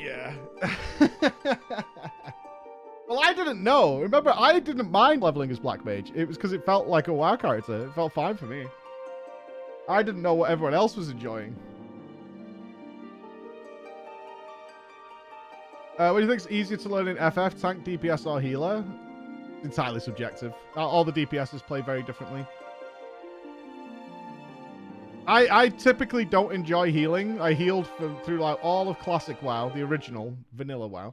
Yeah. Well, I didn't know. Remember, I didn't mind leveling as Black Mage. It was because it felt like a WoW character. It felt fine for me. I didn't know what everyone else was enjoying. What do you think is easier to learn in FF? Tank, DPS, or healer? It's entirely subjective. All the DPSs play very differently. I typically don't enjoy healing. I healed through like all of classic WoW, the original vanilla WoW,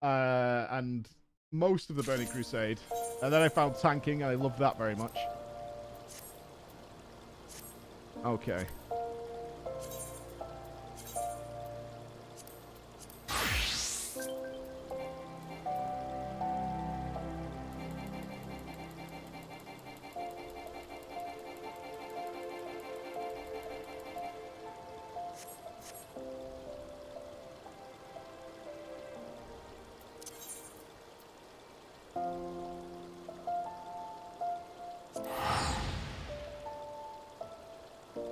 and most of the Burning Crusade, and then I found tanking, and I loved that very much. Okay.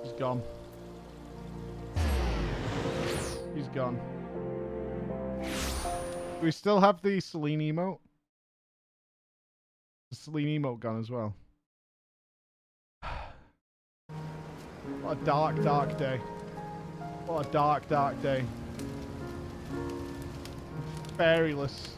He's gone. He's gone. Do we still have the Selene emote? The Selene emote gone as well. What a dark, dark day. What a dark, dark day. Fairyless.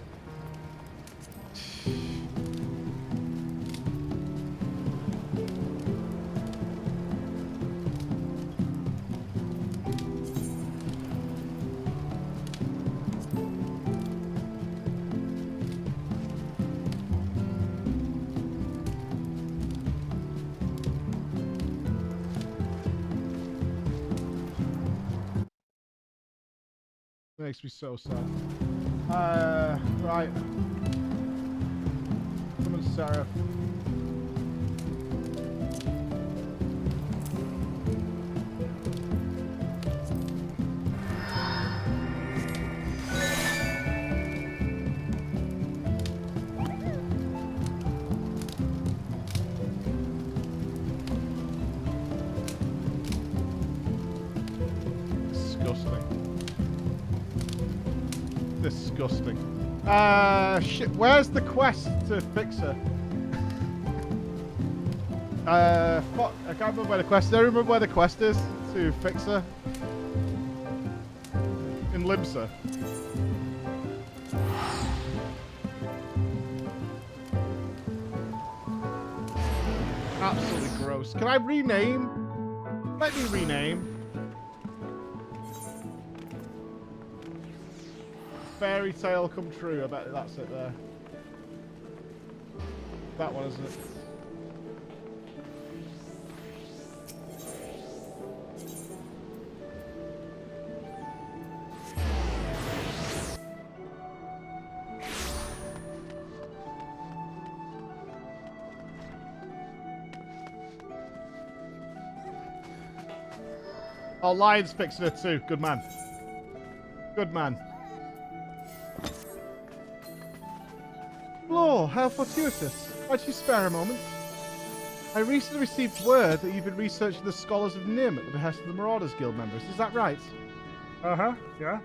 Makes me so sad. Right. Come on, Sarah. Disgusting. Shit, where's the quest to fix her? Fuck, I can't remember where the quest is. I remember where the quest is to fix her. In Limsa. Absolutely gross. Can I rename? Let me rename. Fairy tale come true. I bet that's it there. That one, isn't it? Oh, Lion's fixing it too. Good man. Good man. Oh, how fortuitous. Might you spare a moment? I recently received word that you've been researching the Scholars of Nim at the behest of the Marauders Guild members. Is that right? Uh-huh, yeah.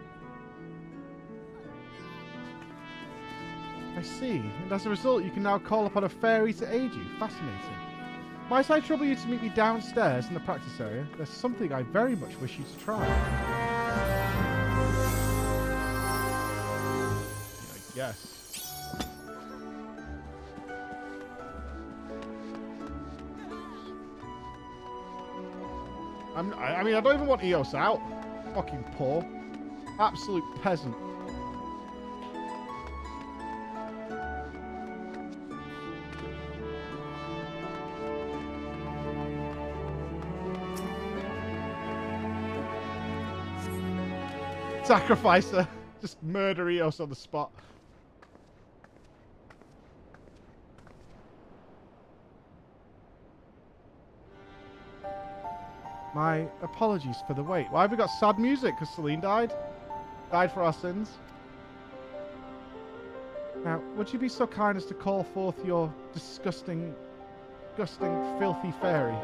I see. And as a result, you can now call upon a fairy to aid you. Fascinating. Might I trouble you to meet me downstairs in the practice area? There's something I very much wish you to try. I guess. I mean, I don't even want Eos out. Fucking poor. Absolute peasant. Sacrifice her. Just murder Eos on the spot. My apologies for the wait. Why have we got sad music? Because Selene died? Died for our sins? Now, would you be so kind as to call forth your disgusting, filthy fairy?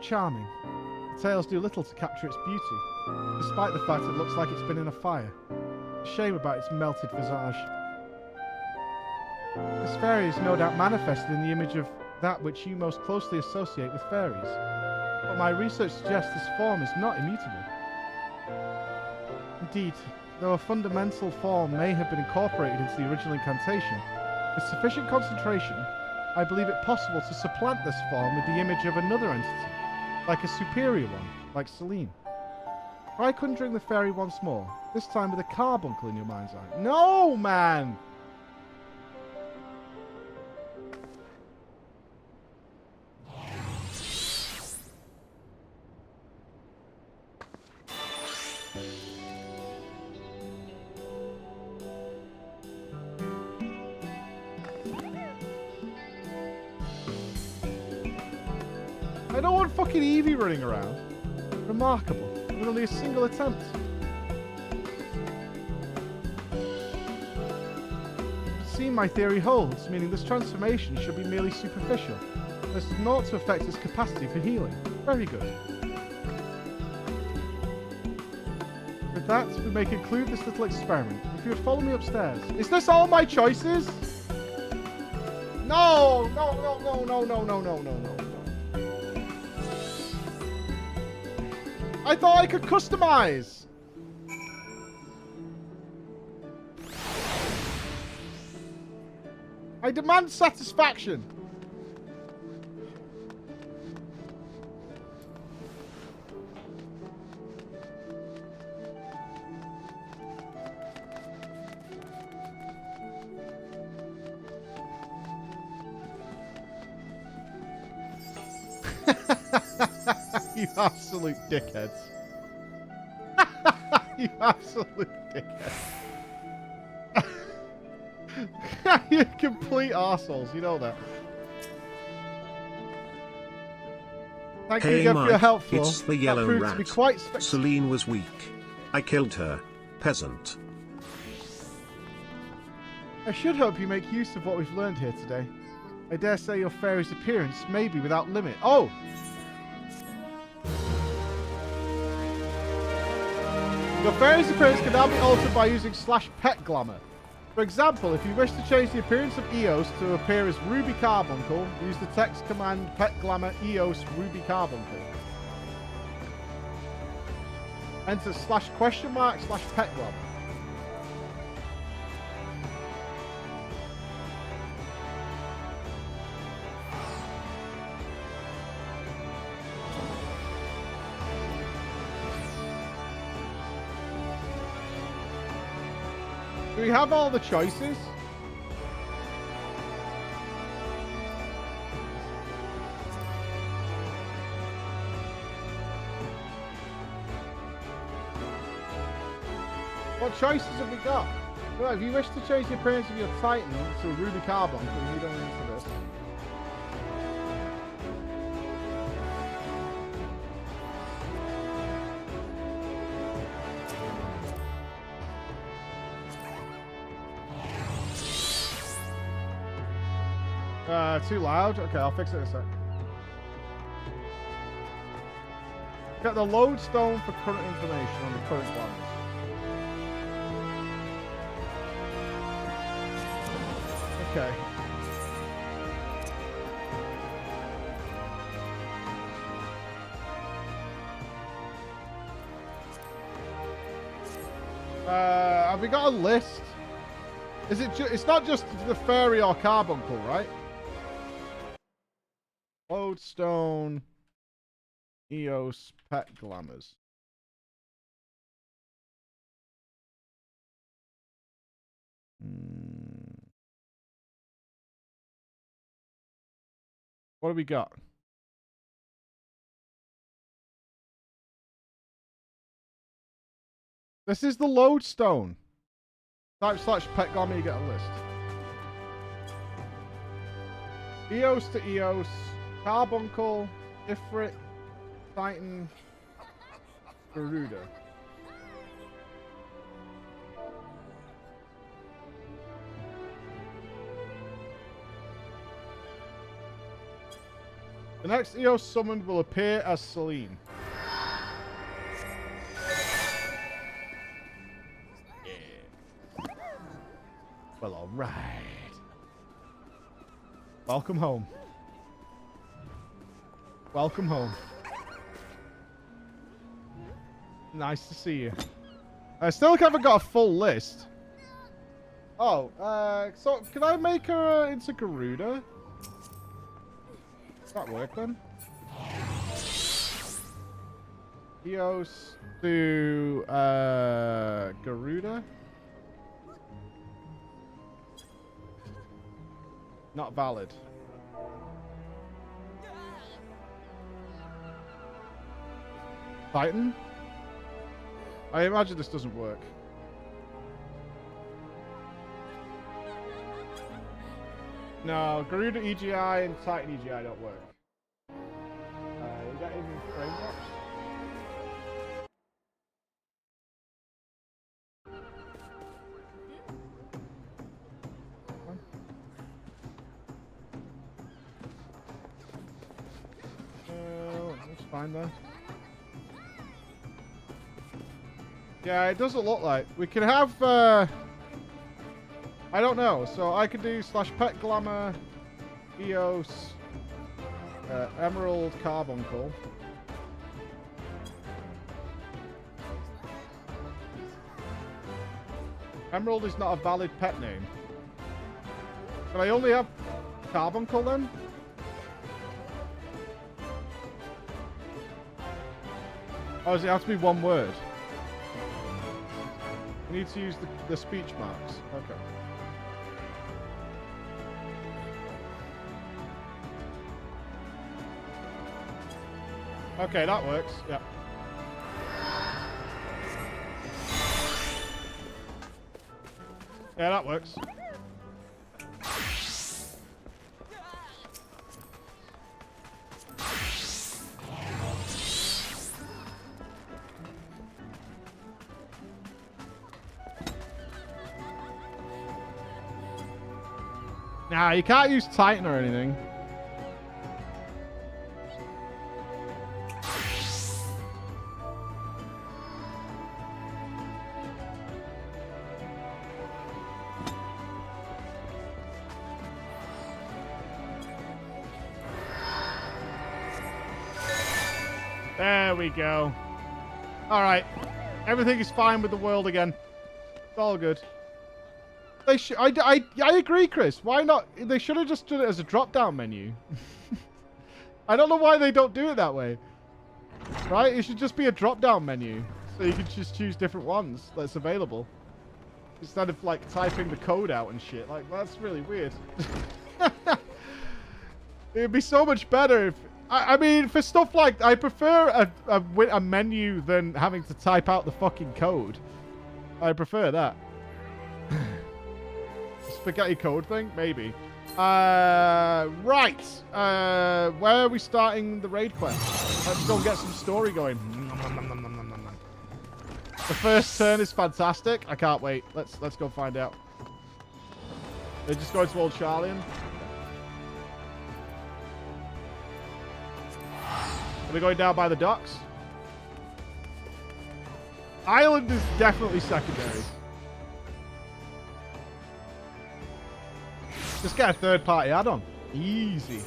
charming. The tails do little to capture its beauty, despite the fact it looks like it's been in a fire. A shame about its melted visage. This fairy is no doubt manifested in the image of that which you most closely associate with fairies. But my research suggests this form is not immutable. Indeed, though a fundamental form may have been incorporated into the original incantation, with sufficient concentration, I believe it possible to supplant this form with the image of another entity, like a superior one, like Selene. Try conjuring the fairy once more, this time with a carbuncle in your mind's eye. No, man! I don't want fucking Evie running around. Remarkable. With only a single attempt. It seems my theory holds, meaning this transformation should be merely superficial. This is not to affect its capacity for healing. Very good. With that, we may conclude this little experiment. If you would follow me upstairs. Is this all my choices? No! No, no, no, no, no, no, no, no, no. I thought I could customize. I demand satisfaction. You absolute dickheads. You absolute dickheads. You complete arseholes, you know that. Thank you again for your help, Flo. It's the yellow rat. To be quite Selene was weak. I killed her. Peasant. I should hope you make use of what we've learned here today. I dare say your fairy's appearance may be without limit. Oh! Your fairy's appearance can now be altered by using /pet glamour. For example, if you wish to change the appearance of Eos to appear as Ruby Carbuncle, use the text command pet glamour Eos Ruby Carbuncle. Enter /pet glamour. Do we have all the choices? What choices have we got? Well, if you wish to change the appearance of your Titan to a Ruby Carbuncle, you don't answer this. Too loud? Okay, I'll fix it in a sec. Get the lodestone for current information on the current plans. Okay. Have we got a list? Is it? It's not just the fairy or carbuncle, right? Lodestone, Eos, pet glamours. What do we got? This is the lodestone. Type /pet glamour, you get a list. Eos to Eos. Carbuncle, Ifrit, Titan, Garuda. next Eos summoned will appear as Selene. Yeah. Well, alright. Welcome home. Welcome home. Nice to see you. I still haven't got a full list. Oh, so can I make her into Garuda? Does that work then? Eos to Garuda? Not valid. Titan? I imagine this doesn't work. No, Garuda EGI and Titan EGI don't work. Is that even frame drops? That's fine then. Yeah, it doesn't look like. We can have, I don't know. So I could do /pet glamour, Eos, Emerald Carbuncle. Emerald is not a valid pet name. Can I only have Carbuncle then? Oh, does it have to be one word? We need to use the speech marks. Okay. Okay, that works. Yeah. Yeah, that works. Nah, you can't use Titan or anything. There we go. All right. Everything is fine with the world again. It's all good. They I agree, Chris. Why not? They should have just done it as a drop-down menu. I don't know why they don't do it that way. Right? It should just be a drop-down menu. So you can just choose different ones that's available. Instead of, like, typing the code out and shit. Like, that's really weird. It'd be so much better if... I mean, for stuff like... I prefer a menu than having to type out the fucking code. I prefer that. Spaghetti code thing? Maybe. Right. Where are we starting the raid quest? Let's go and get some story going. The first turn is fantastic. I can't wait. Let's go find out. They're just going to Old Charlian. Are we going down by the docks? Island is definitely secondary. Just get a third-party add-on. Easy.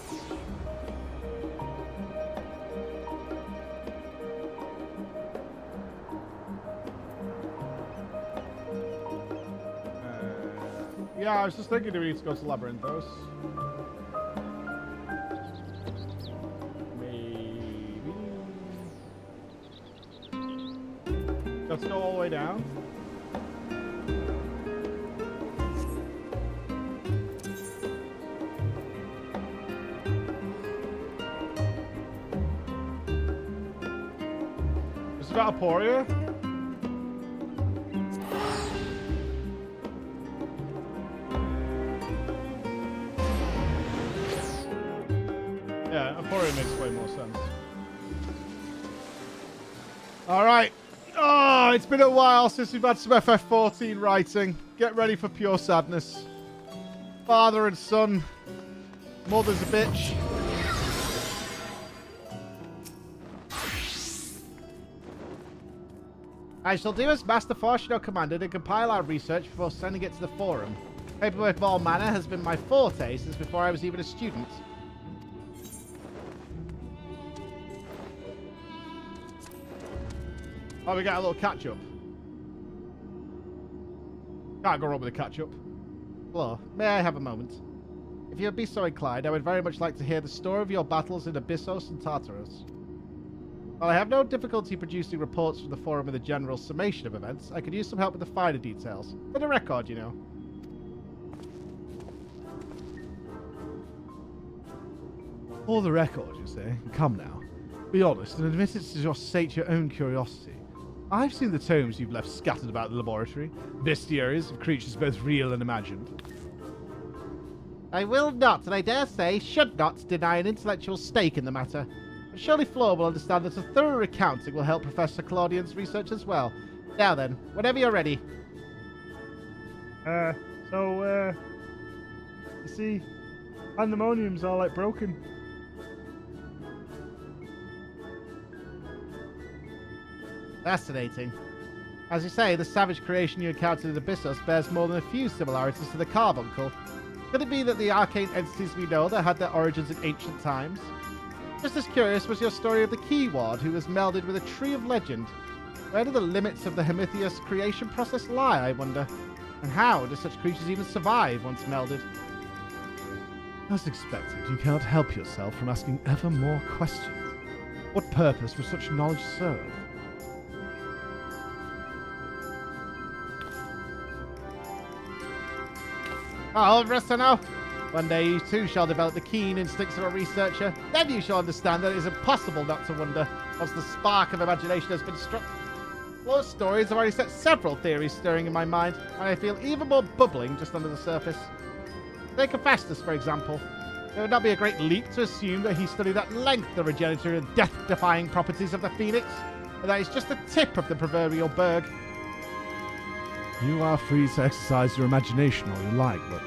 Yeah, I was just thinking, do we need to go to Labyrinthos? Maybe. Let's go all the way down. Is that Aporia? Yeah, Aporia makes way more sense. Alright. Oh, it's been a while since we've had some FF14 writing. Get ready for pure sadness. Father and son. Mother's a bitch. I shall do as Master Fortuno commanded and compile our research before sending it to the forum. Paperwork of all manner has been my forte since before I was even a student. Oh, we got a little catch-up. Can't go wrong with a catch-up. Hello, may I have a moment? If you would be so inclined, I would very much like to hear the story of your battles in Abyssos and Tartarus. While I have no difficulty producing reports from the forum and the general summation of events, I could use some help with the finer details. For the record, you know. For the record, you say? Come now. Be honest and admit it to just sate your own curiosity. I've seen the tomes you've left scattered about the laboratory. Bestiaries of creatures both real and imagined. I will not, and I dare say should not, deny an intellectual stake in the matter. But surely Flor will understand that a thorough recounting will help Professor Claudian's research as well. Now then, whenever you're ready. You see, Pandemonium's all like broken. Fascinating. As you say, the savage creation you encountered in Abyssos bears more than a few similarities to the carbuncle. Could it be that the arcane entities we know that had their origins in ancient times? Just as curious was your story of the key ward who was melded with a tree of legend. Where do the limits of the Hephaistos creation process lie, I wonder? And how do such creatures even survive once melded? As expected, you cannot help yourself from asking ever more questions. What purpose would such knowledge serve? Oh, Restano! One day you too shall develop the keen instincts of a researcher. Then you shall understand that it is impossible not to wonder once the spark of imagination has been struck. Those stories have already set several theories stirring in my mind, and I feel even more bubbling just under the surface. Take Hephaistos, for example. It would not be a great leap to assume that he studied at length the regenerative and death-defying properties of the phoenix, and that is just the tip of the proverbial berg. You are free to exercise your imagination all you like, but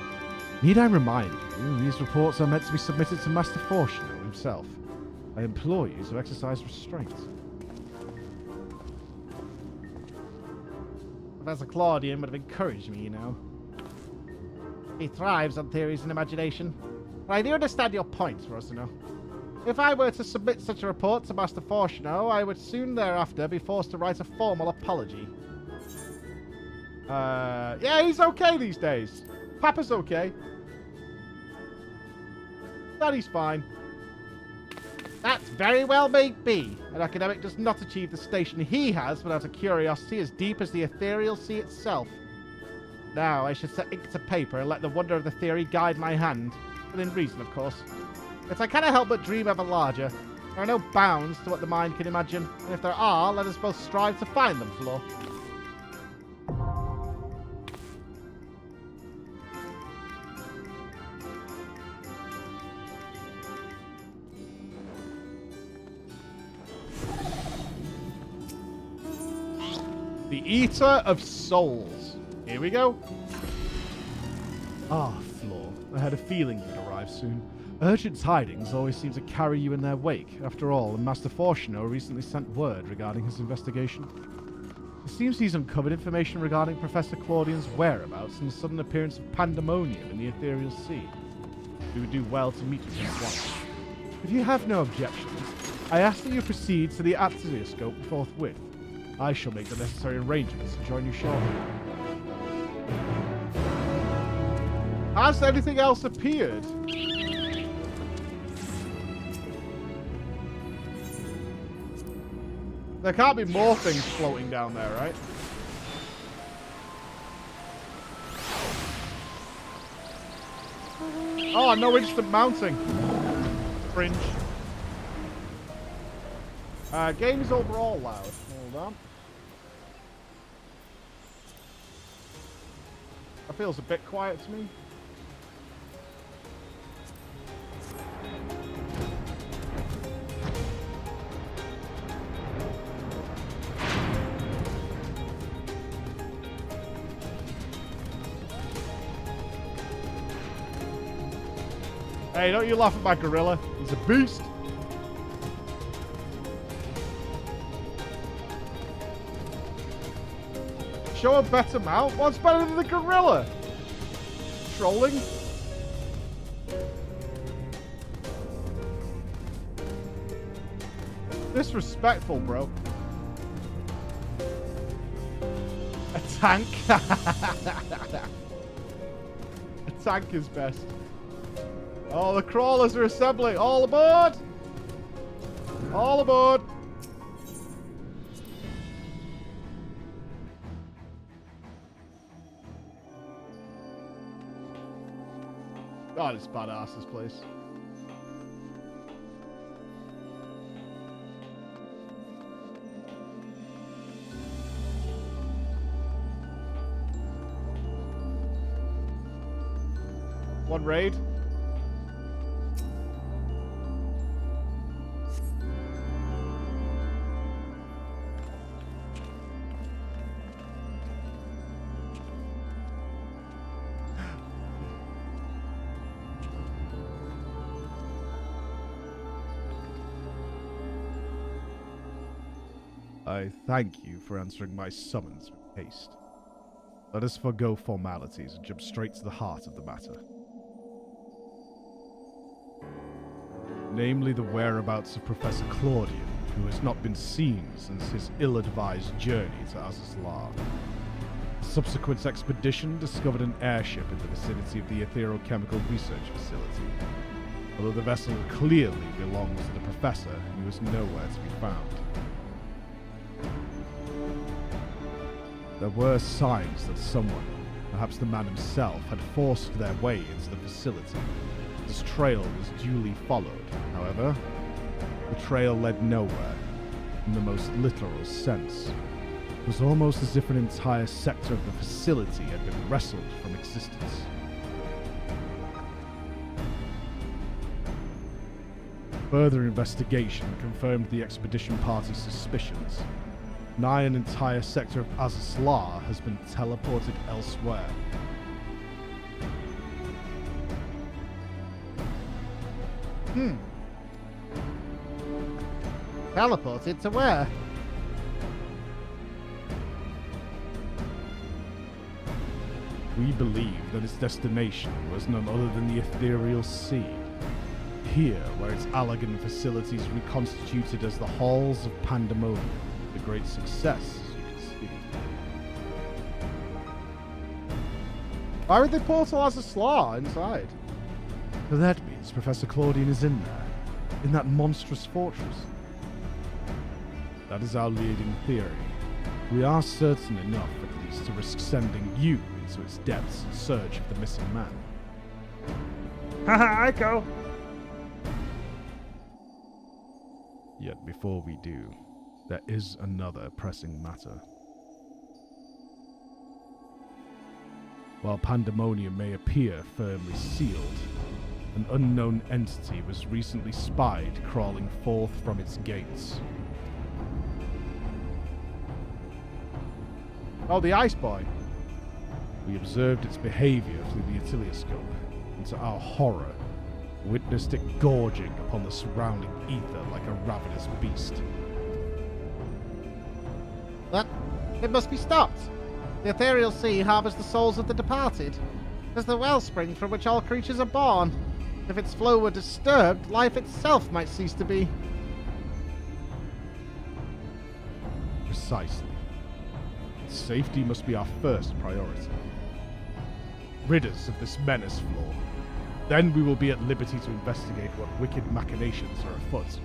need I remind you, these reports are meant to be submitted to Master Fortuno himself. I implore you to exercise restraint. Professor Claudian would have encouraged me, you know. He thrives on theories and imagination. But I do understand your point, Rosano. If I were to submit such a report to Master Fortuno, I would soon thereafter be forced to write a formal apology. Yeah, he's okay these days. Papa's okay. Daddy's fine. That very well may be. An academic does not achieve the station he has without a curiosity as deep as the ethereal sea itself. Now I should set ink to paper and let the wonder of the theory guide my hand. Within reason, of course. But I cannot help but dream ever larger. There are no bounds to what the mind can imagine, and if there are, let us both strive to find them, Flor. The Eater of Souls. Here we go. Ah, Flor. I had a feeling you'd arrive soon. Urgent tidings always seem to carry you in their wake. After all, and Master Fortuno recently sent word regarding his investigation. It seems he's uncovered information regarding Professor Claudian's whereabouts and the sudden appearance of Pandemonium in the ethereal sea. We would do well to meet with him at once. If you have no objections, I ask that you proceed to the Atelioscope forthwith. I shall make the necessary arrangements to join you shortly. Has anything else appeared? There can't be more things floating down there, right? Oh, no instant mounting. Fringe. Game's overall loud. Hold on. That feels a bit quiet to me. Hey, don't you laugh at my gorilla. He's a beast. Show a better mount? What's better than the gorilla? Trolling? Disrespectful, bro. A tank? A tank is best. Oh, the crawlers are assembling. All aboard! All aboard! God, it's badass, this place. One raid. I thank you for answering my summons with haste. Let us forgo formalities and jump straight to the heart of the matter. Namely, the whereabouts of Professor Claudian, who has not been seen since his ill-advised journey to Azazlar. A subsequent expedition discovered an airship in the vicinity of the Etherochemical Research Facility. Although the vessel clearly belongs to the Professor, he was nowhere to be found. There were signs that someone, perhaps the man himself, had forced their way into the facility. This trail was duly followed, however. The trail led nowhere, in the most literal sense. It was almost as if an entire sector of the facility had been wrestled from existence. Further investigation confirmed the expedition party's suspicions. Nigh an entire sector of Azazlar has been teleported elsewhere. Teleported to where? We believe that its destination was none other than the ethereal sea. Here, where its Allagan facilities reconstituted as the halls of Pandemonium, a great success, as you can see. Why would they portal as a slaw inside? So that means Professor Claudian is in there, in that monstrous fortress. That is our leading theory. We are certain enough, at least, to risk sending you into its depths in search of the missing man. Haha, Echo! Yet before we do, there is another pressing matter. While Pandemonium may appear firmly sealed, an unknown entity was recently spied crawling forth from its gates. Oh, the Ice Boy. We observed its behavior through the oscilloscope, and to our horror, witnessed it gorging upon the surrounding ether like a ravenous beast. But it must be stopped. The ethereal sea harbours the souls of the departed. It is the wellspring from which all creatures are born. If its flow were disturbed, life itself might cease to be. Precisely. Safety must be our first priority. Rid us of this menace floor. Then we will be at liberty to investigate what wicked machinations are afoot.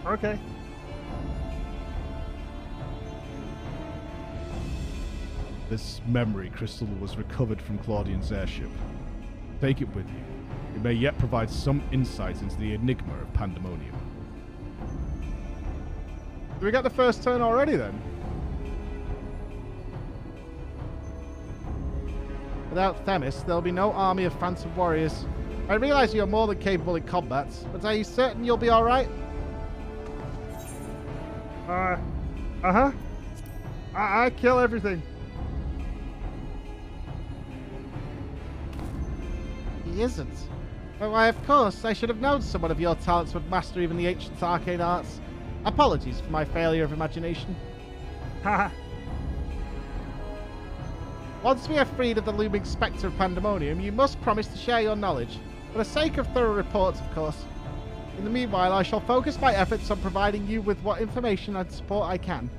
Okay. This memory crystal was recovered from Claudian's airship. Take it with you. It may yet provide some insight into the enigma of Pandemonium. Did we get the first turn already then? Without Themis, there'll be no army of phantom warriors. I realize you're more than capable in combat, but are you certain you'll be alright? Uh-huh. I kill everything. He isn't. Oh, why, of course, I should have known someone of your talents would master even the ancient arcane arts. Apologies for my failure of imagination. Haha. Once we are freed of the looming spectre of Pandemonium, you must promise to share your knowledge. For the sake of thorough reports, of course. In the meanwhile, I shall focus my efforts on providing you with what information and support I can.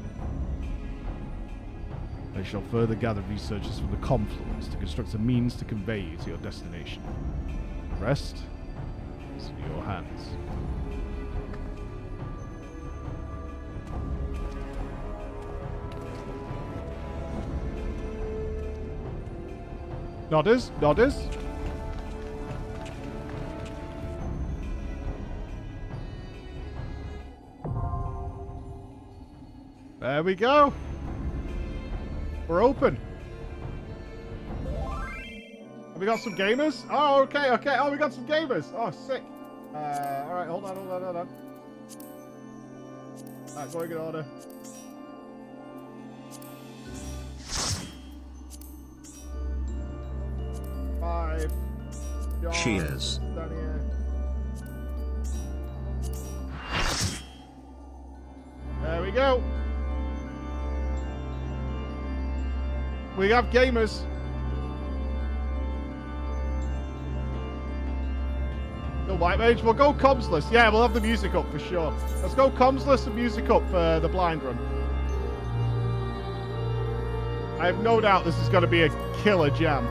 I shall further gather researches from the confluence to construct a means to convey you to your destination. The rest is in your hands. Nodders, nodders. There we go. We're open. Have we got some gamers? Oh, okay, okay. Oh, we got some gamers. Oh, sick. All right, hold on. All right, going in order. Five. John, Cheers. down here. There we go. We have gamers. The White Mage. We'll go comsless. Yeah, we'll have the music up for sure. Let's go comsless and music up for the blind run. I have no doubt this is going to be a killer jam.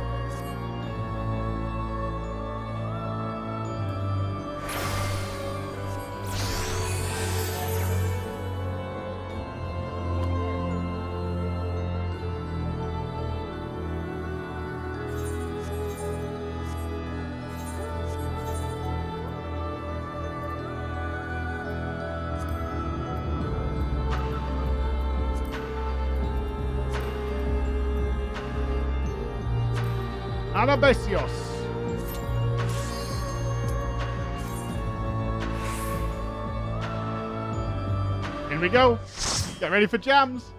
Anabesios. Here we go. Get ready for jams.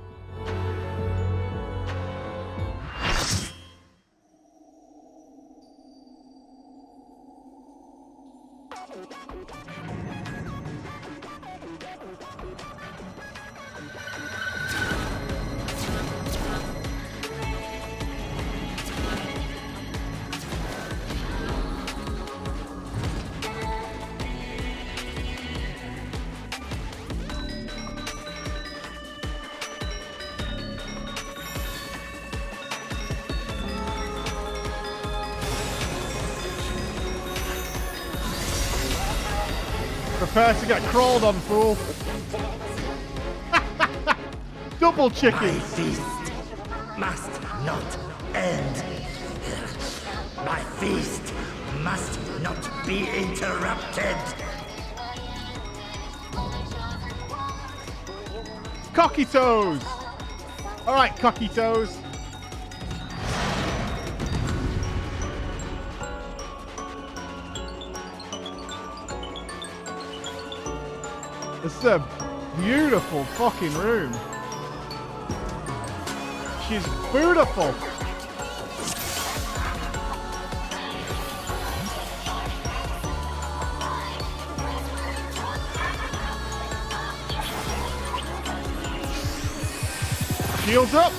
Prepare to get crawled on, fool. Double chicken. My feast must not end. My feast must not be interrupted. Cocky toes. All right, cocky toes. This is a beautiful fucking room. She's beautiful. Shields up.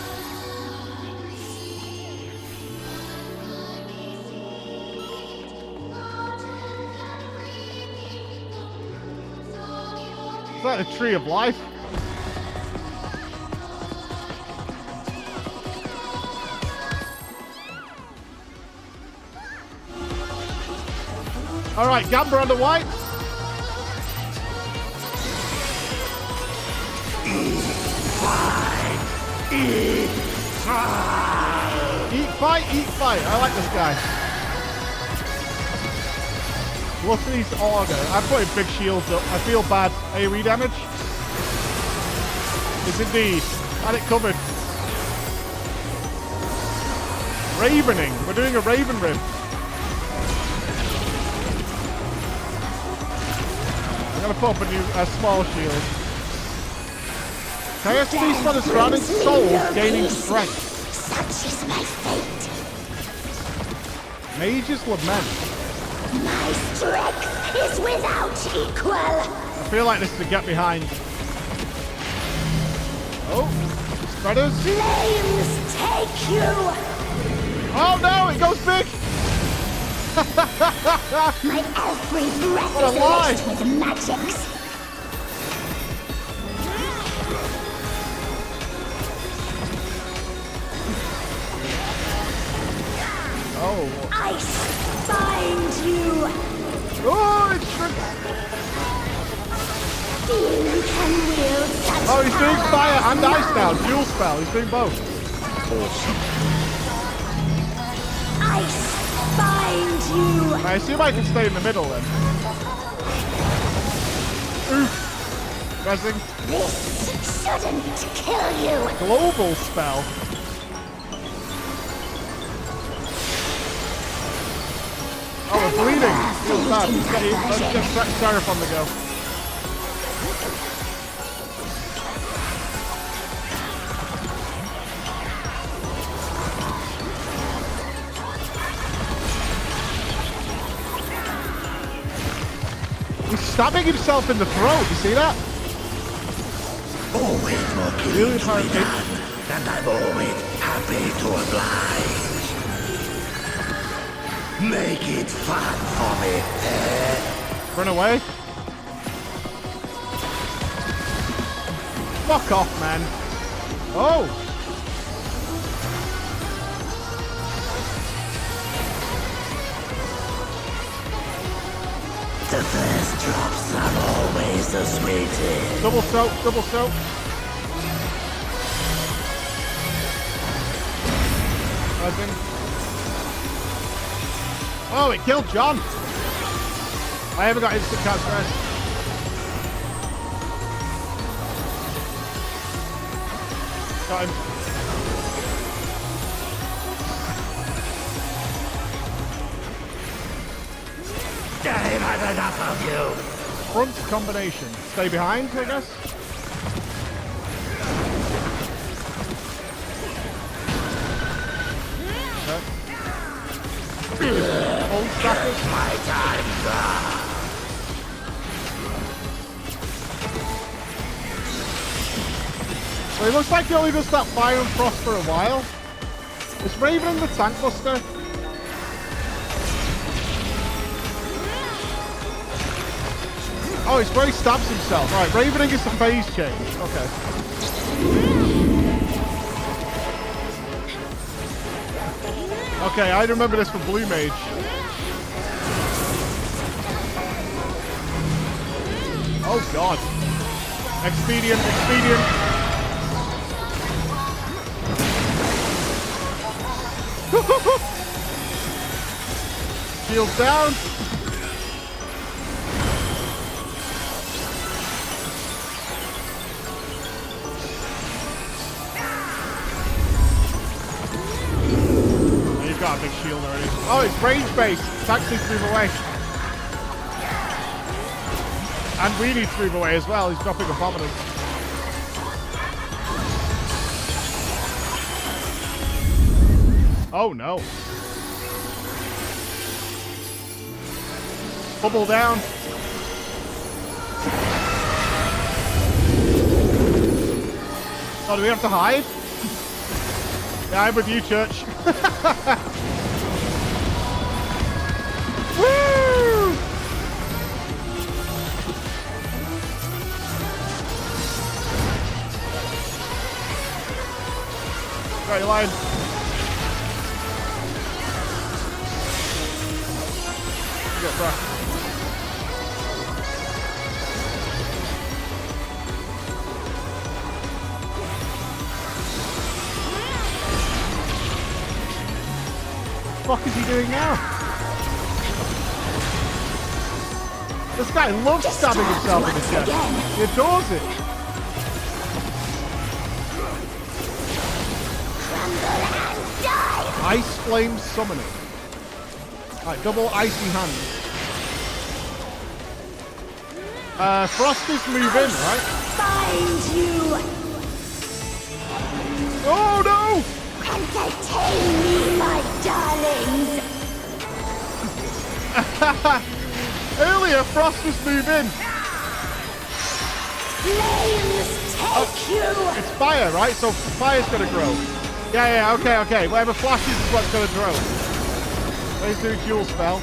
Is that a tree of life? All right, Gamba on the white. Eat fight. I like this guy. What's these auger? I'm putting big shields up. I feel bad. AoE damage? Yes, indeed. Had it covered. Ravening. We're doing a Raven Rib. I'm going to put up a small shield. Chaos Beast for the surrounding souls gaining strength. Such is my fate. Mage's Lament. My strength is without equal. I feel like this is a get behind. Oh, spreaders. Flames take you. Oh no, it goes big! My every breath What a is lie. laced with magics. Oh. Ice bind you. Oh, it's shrinks. You can wield such Oh, he's doing power fire as and ice now. none. Dual spell. He's doing both. Ice bind you. I assume I can stay in the middle then. Oof. Rezzing. This shouldn't kill you. Global spell. Oh, we're bleeding. Feels bad. Let's get Seraph on the go. He's stabbing himself in the throat. You see that? Always more Really killing to hard be hit. done, and I'm always happy to oblige. Make it fun for me. Run away. Fuck off, man. Oh. The first drops are always the sweetest. Double soak, double soak. Rezzing. Oh, it killed John. I haven't got instant cast rest. Got him. I've had enough of you. Front combination. Stay behind, I guess. Old stackers. My time gone. Well, it looks like he only does that fire and frost for a while. Is Raven the tank buster? Oh, it's where he stabs himself. Right, Ravening is the phase change. Okay. Okay, I remember this from Blue Mage. Oh god. Expedient, expedient. Shield down. Got a big shield already. Oh, it's range based. It's actually to move away. And we need to move away as well. He's dropping abominance. Oh no. Bubble down. Oh, do we have to hide? Yeah, I'm with you, Church. Woo! Got your line. Get back. What the fuck is he doing now? This guy loves stabbing himself in the chest. He adores it. Ice Flame Summoning. Alright, double icy hand. Frost is move in, right? Find you. Oh no! Entertain me, my darlings. Earlier, Frost was move in. Flames take you. It's fire, right? So fire's gonna grow. Yeah, okay. Whatever flashes is what's going to throw. Let's do a dual spell.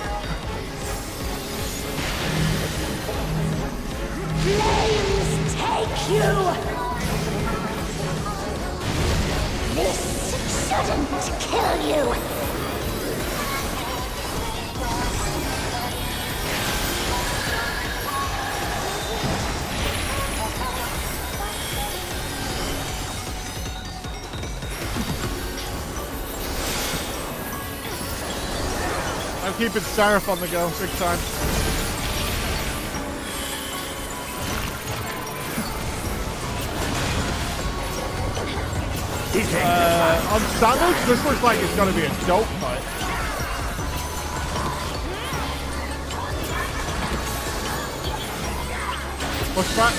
Flames take you! This shouldn't kill you! I'm keeping Seraph on the go, big time. On Savage, this looks like it's going to be a dope fight. Push back.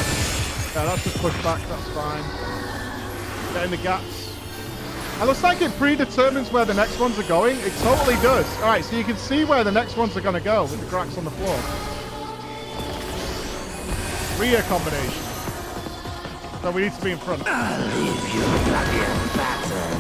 Yeah, that's just push back, that's fine. Get in the gaps. It looks like it predetermines where the next ones are going. It totally does. Alright, so you can see where the next ones are going to go with the cracks on the floor. Rear combination. So we need to be in front. I'll leave you bloody and battered.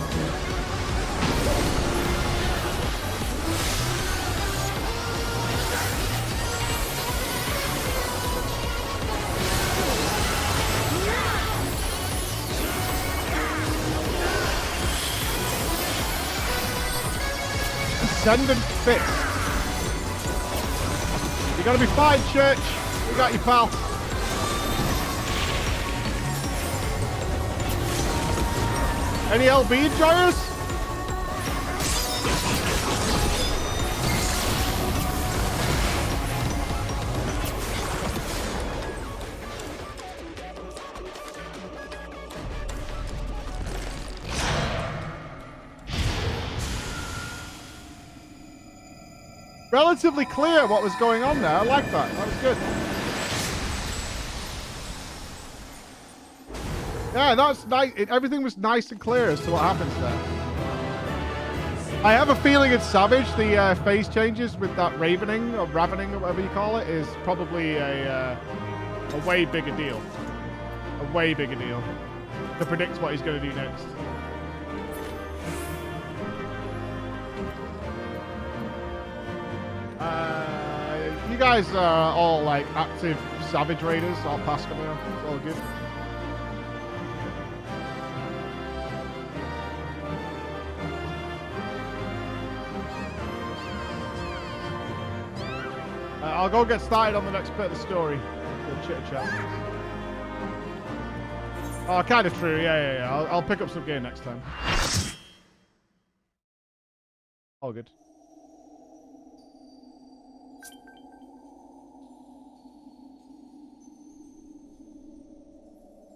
Ascendant Fist. You gotta be fine, Church. We got you, pal. Any LB enjoyers? Relatively clear what was going on there. I like that. That was good. Yeah, that's nice. Everything was nice and clear as to what happens there. I have a feeling it's Savage. The phase changes with that ravening or ravening or whatever you call it is probably a way bigger deal. A way bigger deal to predict what he's going to do next. You guys are all like active Savage Raiders, all Pascal. It's all good. I'll go get started on the next bit of the story. The chit chat. Oh, kind of true. Yeah. I'll pick up some game next time. All good.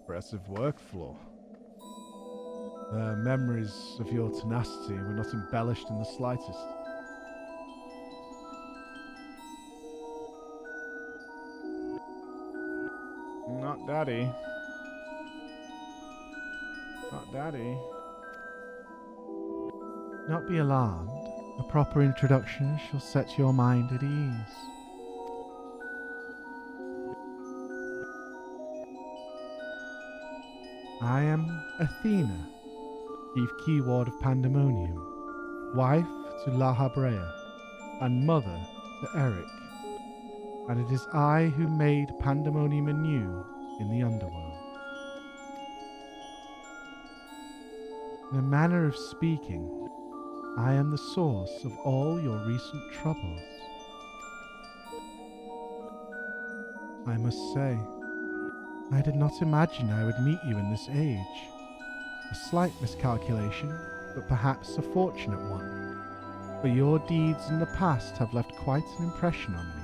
Impressive workflow. The memories of your tenacity were not embellished in the slightest. Not daddy. Not daddy. Not be alarmed. A proper introduction shall set your mind at ease. I am Athena, chief keyword of Pandemonium, wife to Habrea, and mother to Eric. And it is I who made Pandemonium anew in the underworld. In a manner of speaking, I am the source of all your recent troubles. I must say, I did not imagine I would meet you in this age. A slight miscalculation, but perhaps a fortunate one, for your deeds in the past have left quite an impression on me.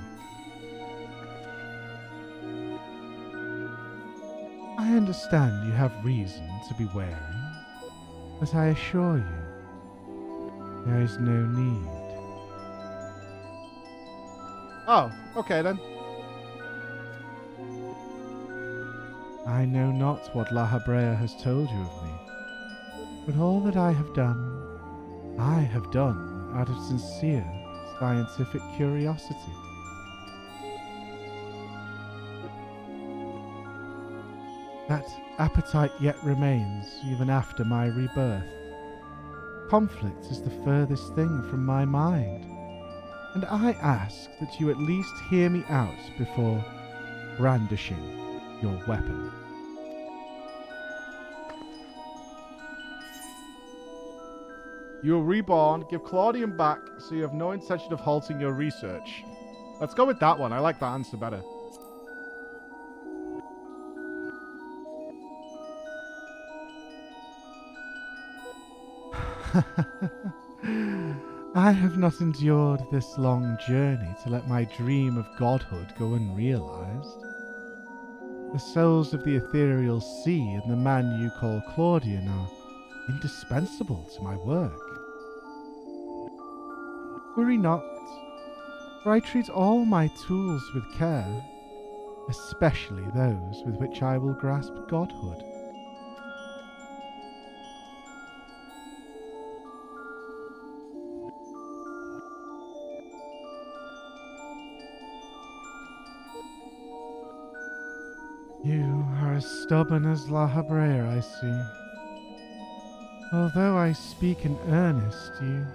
I understand you have reason to be wary, but I assure you, there is no need. Oh, okay then. I know not what Habrea has told you of me, but all that I have done out of sincere scientific curiosity. That appetite yet remains even after my rebirth, conflict is the furthest thing from my mind, and I ask that you at least hear me out before brandishing your weapon. You were reborn. Give Claudian back so you have no intention of halting your research. Let's go with that one. I like that answer better. I have not endured this long journey to let my dream of godhood go unrealized. The souls of the ethereal sea and the man you call Claudian are indispensable to my work. Worry not, for I treat all my tools with care, especially those with which I will grasp godhood. You are as stubborn as La Habrea, I see. Although I speak in earnest, you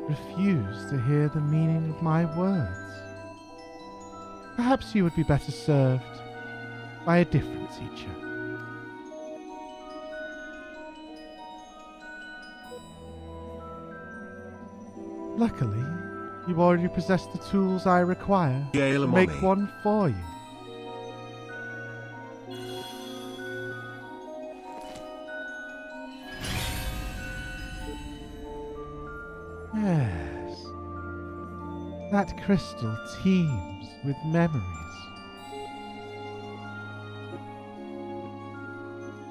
refuse to hear the meaning of my words. Perhaps you would be better served by a different teacher. Luckily, you already possess the tools I require to make one for you. Yes, that crystal teems with memories.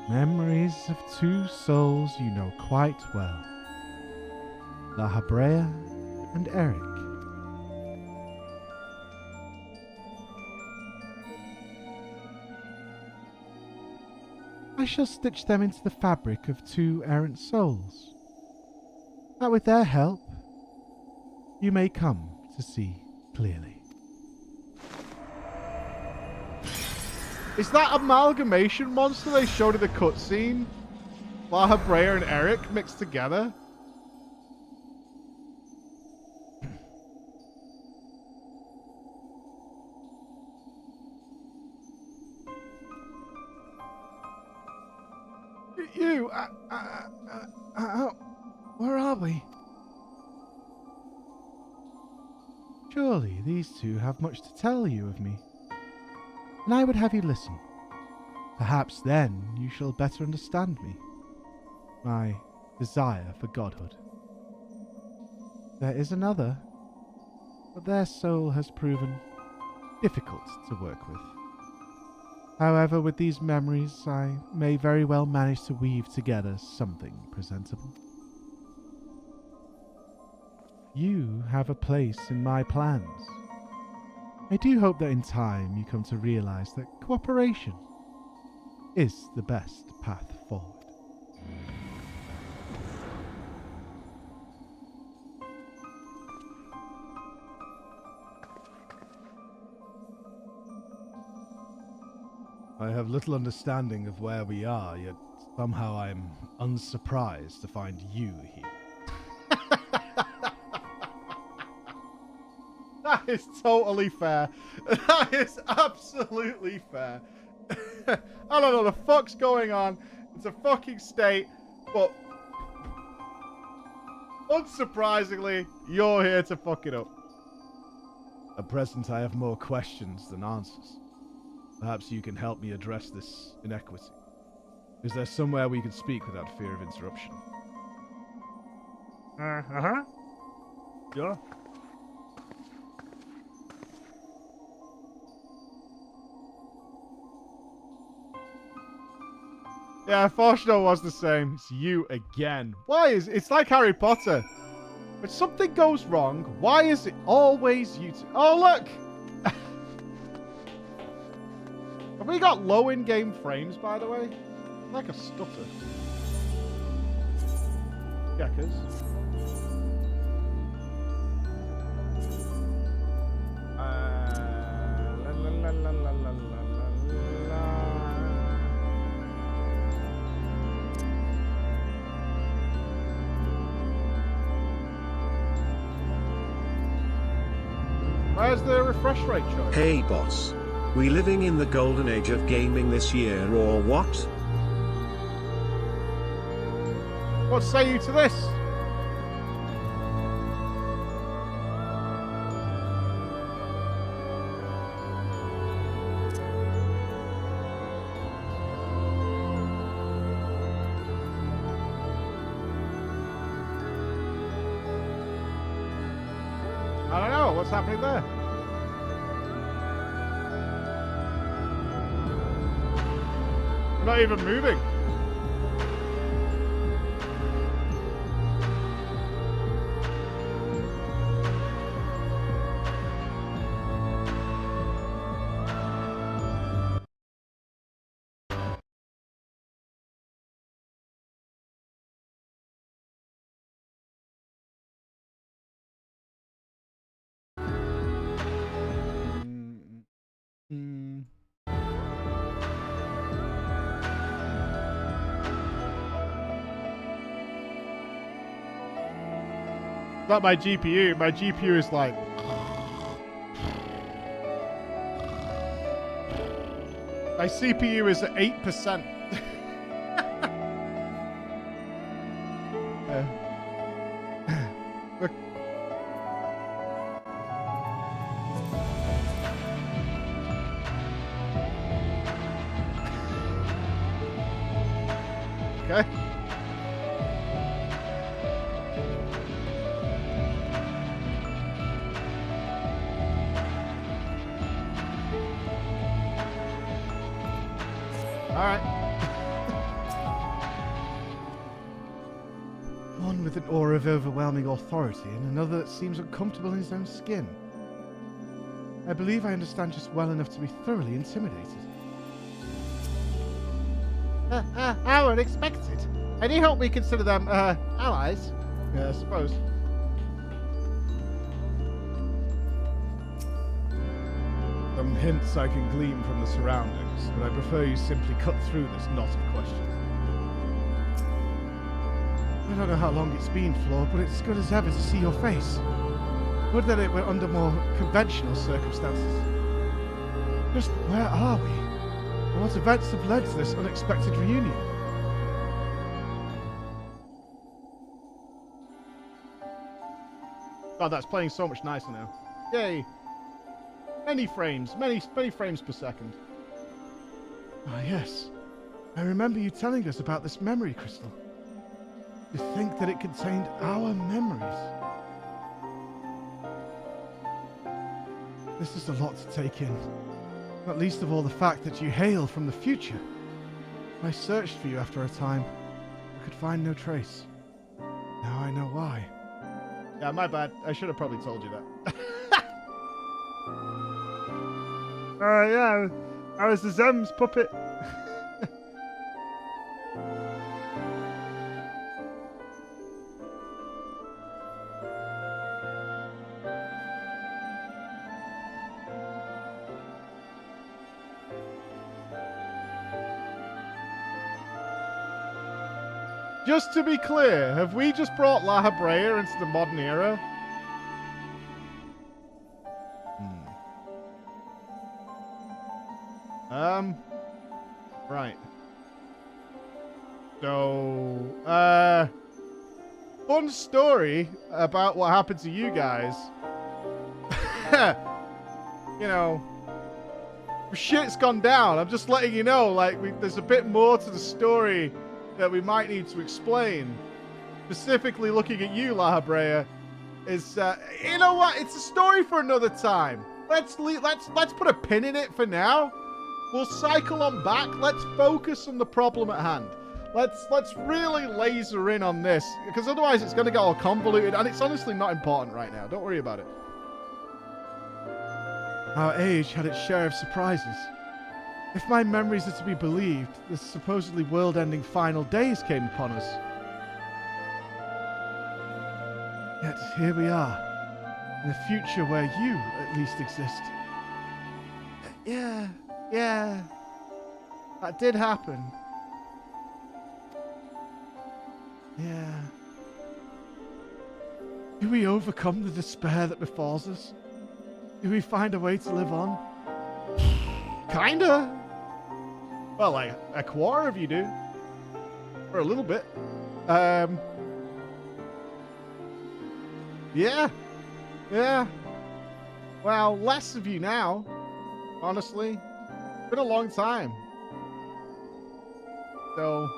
Memories of two souls you know quite well, La Habrea and Eric. I shall stitch them into the fabric of two errant souls, that with their help you may come to see clearly. Is that amalgamation monster they showed in the cutscene? La Habrea and Eric mixed together? Where are we? Surely these two have much to tell you of me, and I would have you listen. Perhaps then you shall better understand me, my desire for godhood. There is another, but their soul has proven difficult to work with. However, with these memories, I may very well manage to weave together something presentable. You have a place in my plans. I do hope that in time you come to realize that cooperation is the best path forward. I have little understanding of where we are, yet somehow I am unsurprised to find you here. That is totally fair. That is absolutely fair. I don't know the fuck's going on. It's a fucking state, but unsurprisingly, you're here to fuck it up. At present, I have more questions than answers. Perhaps you can help me address this inequity. Is there somewhere we can speak without fear of interruption? Uh-huh. Yeah. Yeah, Forshno was the same. It's you again. Why is it's like Harry Potter? When something goes wrong, why is it always you two? Oh, look! Have we got low in-game frames, by the way? Like a stutter. Geckers. La la la la la la la. Where's the refresh rate choice? Hey boss. We living in the golden age of gaming this year or what? What say you to this? I don't know. What's happening there? I'm not even moving. Not my GPU. My GPU is like... My CPU is at 8%. Look. Okay. Alright. One with an aura of overwhelming authority, and another that seems uncomfortable in his own skin. I believe I understand just well enough to be thoroughly intimidated. How unexpected. I do hope we consider them, allies. Yeah, I suppose. Some hints I can glean from the surroundings, but I prefer you simply cut through this knot of questions. I don't know how long it's been, Flo, but it's good as ever to see your face. Would that it were under more conventional circumstances. Just where are we? And what events have led to this unexpected reunion? God, that's playing so much nicer now. Yay. Many frames per second. Ah, yes. I remember you telling us about this memory crystal. You think that it contained our memories? This is a lot to take in. Not least of all the fact that you hail from the future. I searched for you after a time. I could find no trace. Now I know why. Yeah, my bad. I should have probably told you that. Yeah, I was the Zem's puppet. Just to be clear, have we just brought La Habrea into the modern era? Right. So, fun story about what happened to you guys. You know, shit's gone down. I'm just letting you know, like, there's a bit more to the story that we might need to explain. Specifically looking at you, La Habrea, is, you know what? It's a story for another time. Let's put a pin in it for now. We'll cycle on back. Let's focus on the problem at hand. Let's really laser in on this, because otherwise it's going to get all convoluted, and it's honestly not important right now. Don't worry about it. Our age had its share of surprises. If my memories are to be believed, the supposedly world-ending final days came upon us. Yet here we are, in a future where you, at least, exist. Yeah. That did happen. Yeah. Do we overcome the despair that befalls us? Do we find a way to live on? Kinda. Well, like a quarter of you do. Or a little bit. Yeah. Yeah. Well, less of you now. Honestly. Been a long time. So.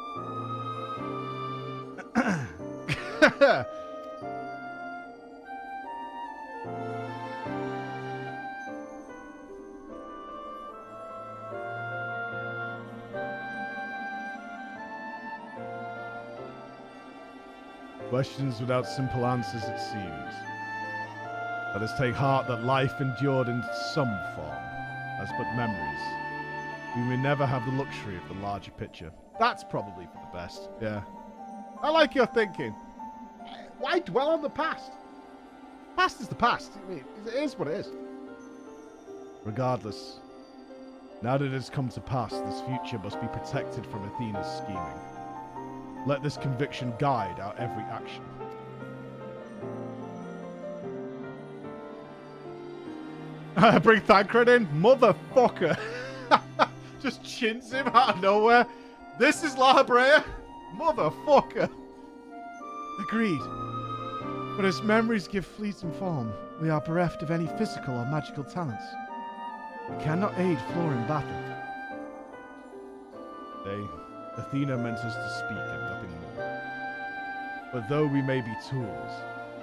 Questions without simple answers, it seems. Let us take heart that life endured in some form, as but memories. We may never have the luxury of the larger picture. That's probably for the best, yeah. I like your thinking. Why dwell on the past? Past is the past. I mean, it is what it is. Regardless, now that it has come to pass, this future must be protected from Athena's scheming. Let this conviction guide our every action. Bring Thancred in? Motherfucker! Just chins him out of nowhere. This is La Habrea? Motherfucker! Agreed. But as memories give fleeting form, we are bereft of any physical or magical talents. We cannot aid Flora in battle. Athena meant us to speak and nothing more. But though we may be tools,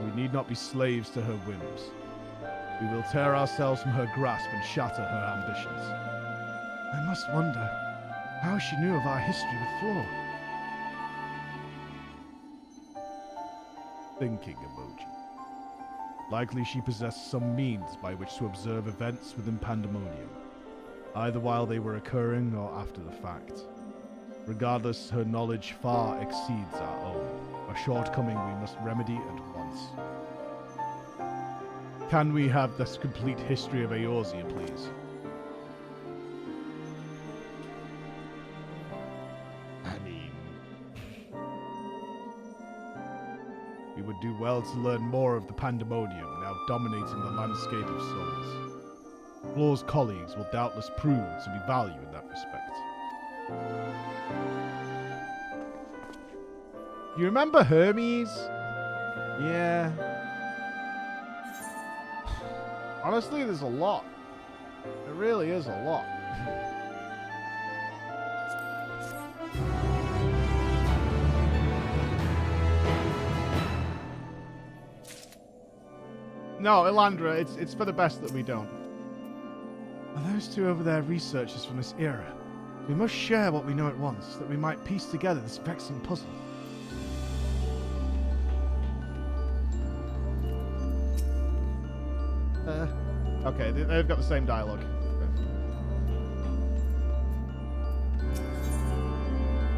we need not be slaves to her whims. We will tear ourselves from her grasp and shatter her ambitions. I must wonder how she knew of our history with Flora. Thinking emoji. Likely she possessed some means by which to observe events within Pandemonium, either while they were occurring or after the fact. Regardless, her knowledge far exceeds our own, a shortcoming we must remedy at once. Can we have this complete history of Eorzea, please? I mean, we would do well to learn more of the Pandemonium now dominating the landscape of souls. Flora's colleagues will doubtless prove to be value in that respect. You remember Hermes? Yeah. Honestly, there's a lot. There really is a lot. No, Elandra, it's for the best that we don't. Are those two over there researchers from this era? We must share what we know at once, that we might piece together this vexing puzzle. Okay, they've got the same dialogue.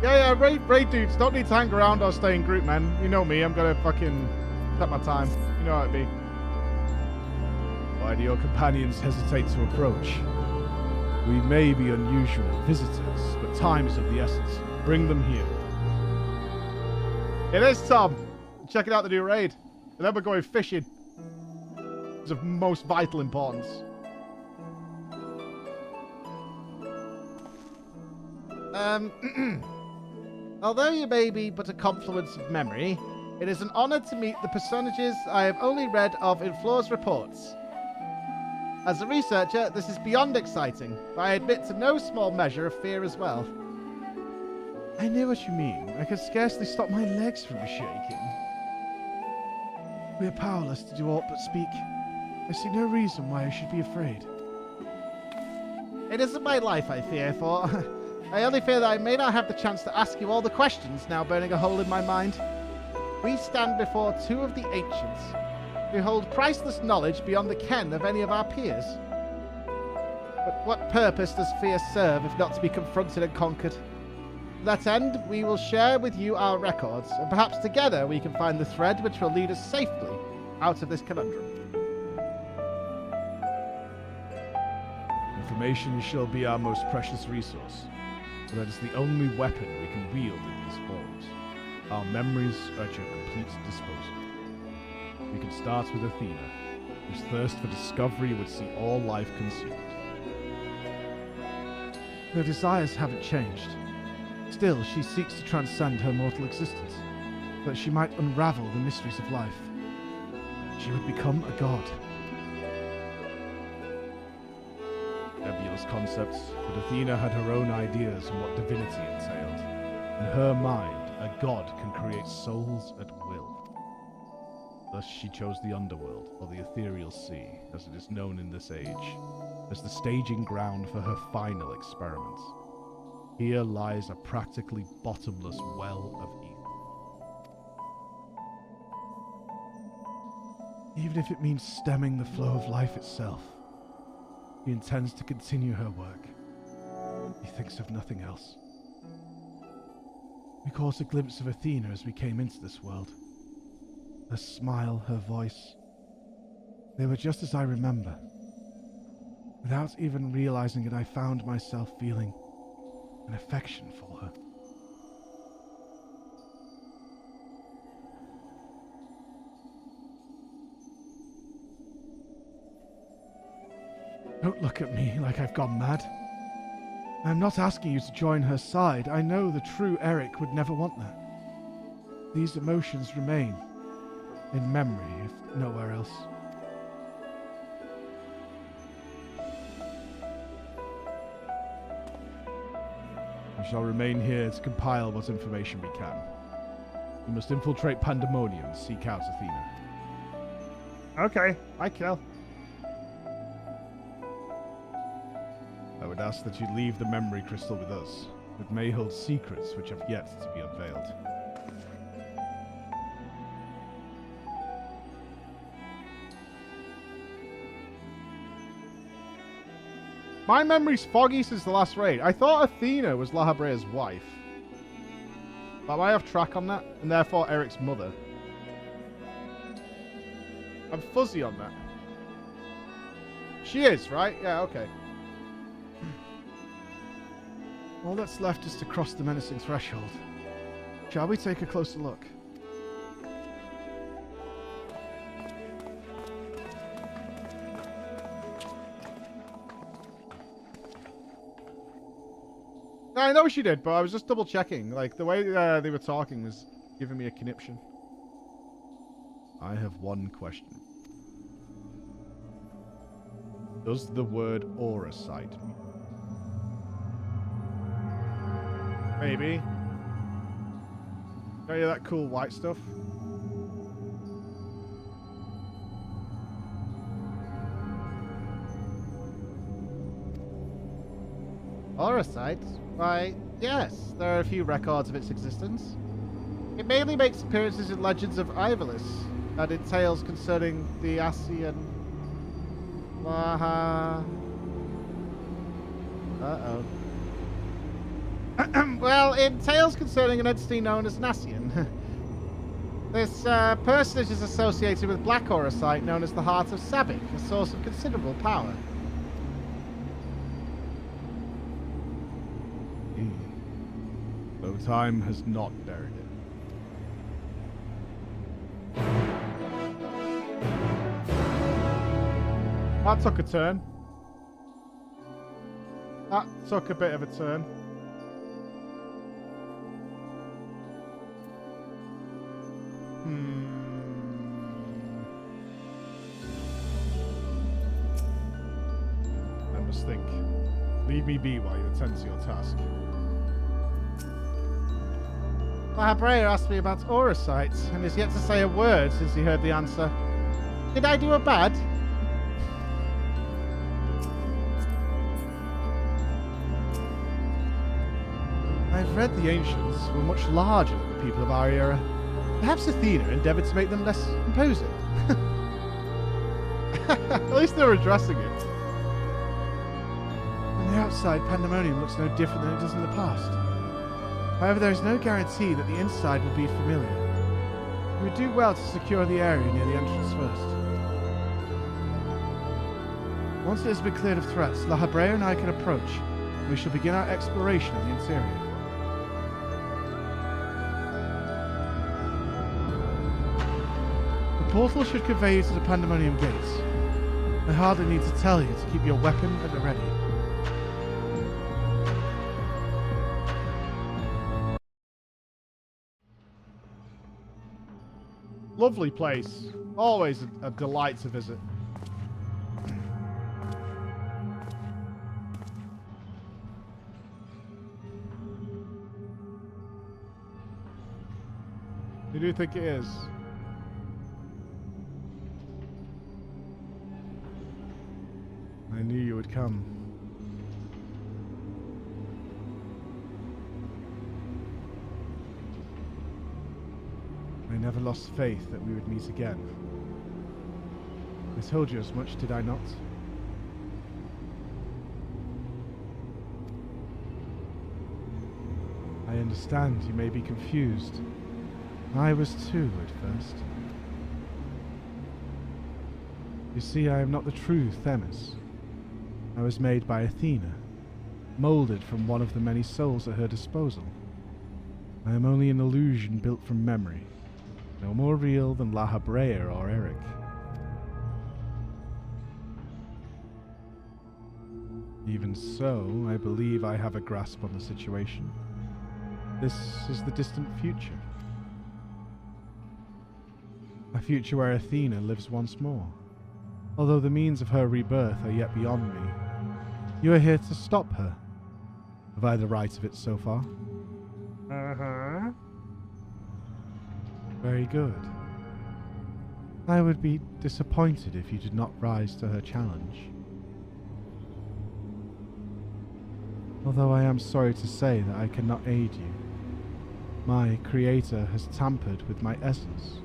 Yeah, raid dudes don't need to hang around or stay in group, man. You know me, I'm gonna fucking set my time. You know how it be. Why do your companions hesitate to approach? We may be unusual visitors, but time is of the essence. Bring them here. It is, Tom. Checking out the new raid. And then we're going fishing. It's of most vital importance. Although you may be but a confluence of memory, it is an honor to meet the personages I have only read of in Flora's reports. As a researcher, this is beyond exciting, but I admit to no small measure of fear as well. I know what you mean. I could scarcely stop my legs from shaking. We are powerless to do aught but speak. I see no reason why I should be afraid. It isn't my life I fear for. I only fear that I may not have the chance to ask you all the questions now burning a hole in my mind. We stand before two of the ancients, who hold priceless knowledge beyond the ken of any of our peers. But what purpose does fear serve if not to be confronted and conquered? To that end, we will share with you our records, and perhaps together we can find the thread which will lead us safely out of this conundrum. Information shall be our most precious resource, but that is the only weapon we can wield in these forms. Our memories are at your complete disposal. We can start with Athena. whose thirst for discovery would see all life consumed. Her desires haven't changed. Still, she seeks to transcend her mortal existence, so that she might unravel the mysteries of life. She would become a god. Nebulous concepts, but Athena had her own ideas on what divinity entailed. In her mind, a god can create souls at will. Thus she chose the underworld, or the ethereal sea, as it is known in this age, as the staging ground for her final experiments. Here lies a practically bottomless well of evil. Even if it means stemming the flow of life itself, she intends to continue her work. He thinks of nothing else. We caught a glimpse of Athena as we came into this world. Her smile, her voice, they were just as I remember. Without even realizing it, I found myself feeling an affection for her. Don't look at me like I've gone mad. I'm not asking you to join her side. I know the true Eric would never want that. These emotions remain, in memory, if nowhere else. We shall remain here to compile what information we can. We must infiltrate Pandemonium and seek out Athena. Okay, I kill. I would ask that you leave the memory crystal with us. It may hold secrets which have yet to be unveiled. My memory's foggy since the last raid. I thought Athena was La Habrea's wife. But I have track on that, and therefore Eric's mother. I'm fuzzy on that. She is, right? Yeah, okay. All that's left is to cross the menacing threshold. Shall we take a closer look? I know she did, but I was just double checking. Like, the way they were talking was giving me a conniption. I have one question. Does the word aura sight mean? Maybe. Got you that cool white stuff? Aura sight? Why, yes, there are a few records of its existence. It mainly makes appearances in legends of Ivalis, and in tales concerning the Asian... Uh-oh. Well, in tales concerning an entity known as Nasian. This personage is associated with black aura sight known as the Heart of Sabik, a source of considerable power. Though time has not buried it. That took a turn. That took a bit of a turn. I must think. Leave me be while you attend to your task. Habrea asked me about aura sight and has yet to say a word since he heard the answer. Did I do a bad? I've read the ancients were much larger than the people of our era. Perhaps Athena endeavored to make them less imposing. At least they're addressing it. On the outside, Pandemonium looks no different than it does in the past. However, there is no guarantee that the inside will be familiar. We would do well to secure the area near the entrance first. Once it has been cleared of threats, La Habrea and I can approach, and we shall begin our exploration of the interior. The portal should convey you to the Pandemonium gates. I hardly need to tell you to keep your weapon at the ready. Lovely place. Always a delight to visit. You do think it is? I knew you would come. I never lost faith that we would meet again. I told you as much, did I not? I understand you may be confused. I was too at first. You see, I am not the true Themis. I was made by Athena, molded from one of the many souls at her disposal. I am only an illusion built from memory, no more real than La Habrea or Eric. Even so, I believe I have a grasp on the situation. This is the distant future. A future where Athena lives once more. Although the means of her rebirth are yet beyond me, you are here to stop her. Have I the right of it so far? Uh-huh. Very good. I would be disappointed if you did not rise to her challenge. Although I am sorry to say that I cannot aid you. My creator has tampered with my essence,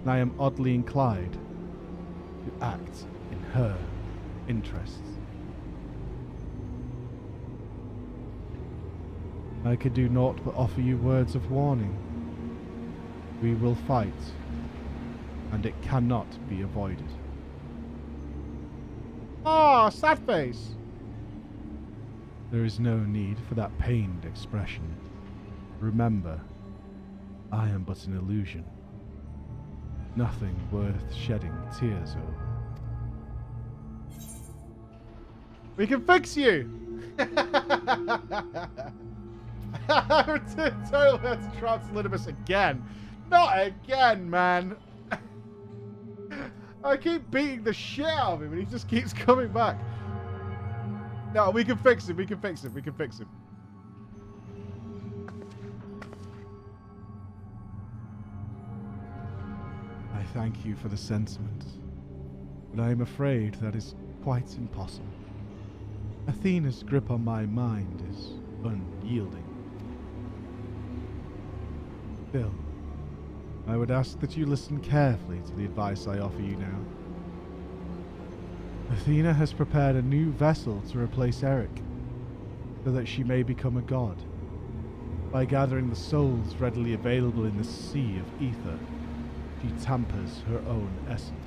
and I am oddly inclined to act in her interests. I could do naught but offer you words of warning. We will fight, and it cannot be avoided. Oh, sad face. There is no need for that pained expression. Remember, I am but an illusion. Nothing worth shedding tears over. We can fix you. Totally had to trance Nupss again. Not again, man. I keep beating the shit out of him and he just keeps coming back. No, we can fix him. We can fix him. We can fix him. I thank you for the sentiment, but I am afraid that is quite impossible. Athena's grip on my mind is unyielding. Still, I would ask that you listen carefully to the advice I offer you now. Athena has prepared a new vessel to replace Eric, so that she may become a god. By gathering the souls readily available in the sea of ether, she tampers her own essence.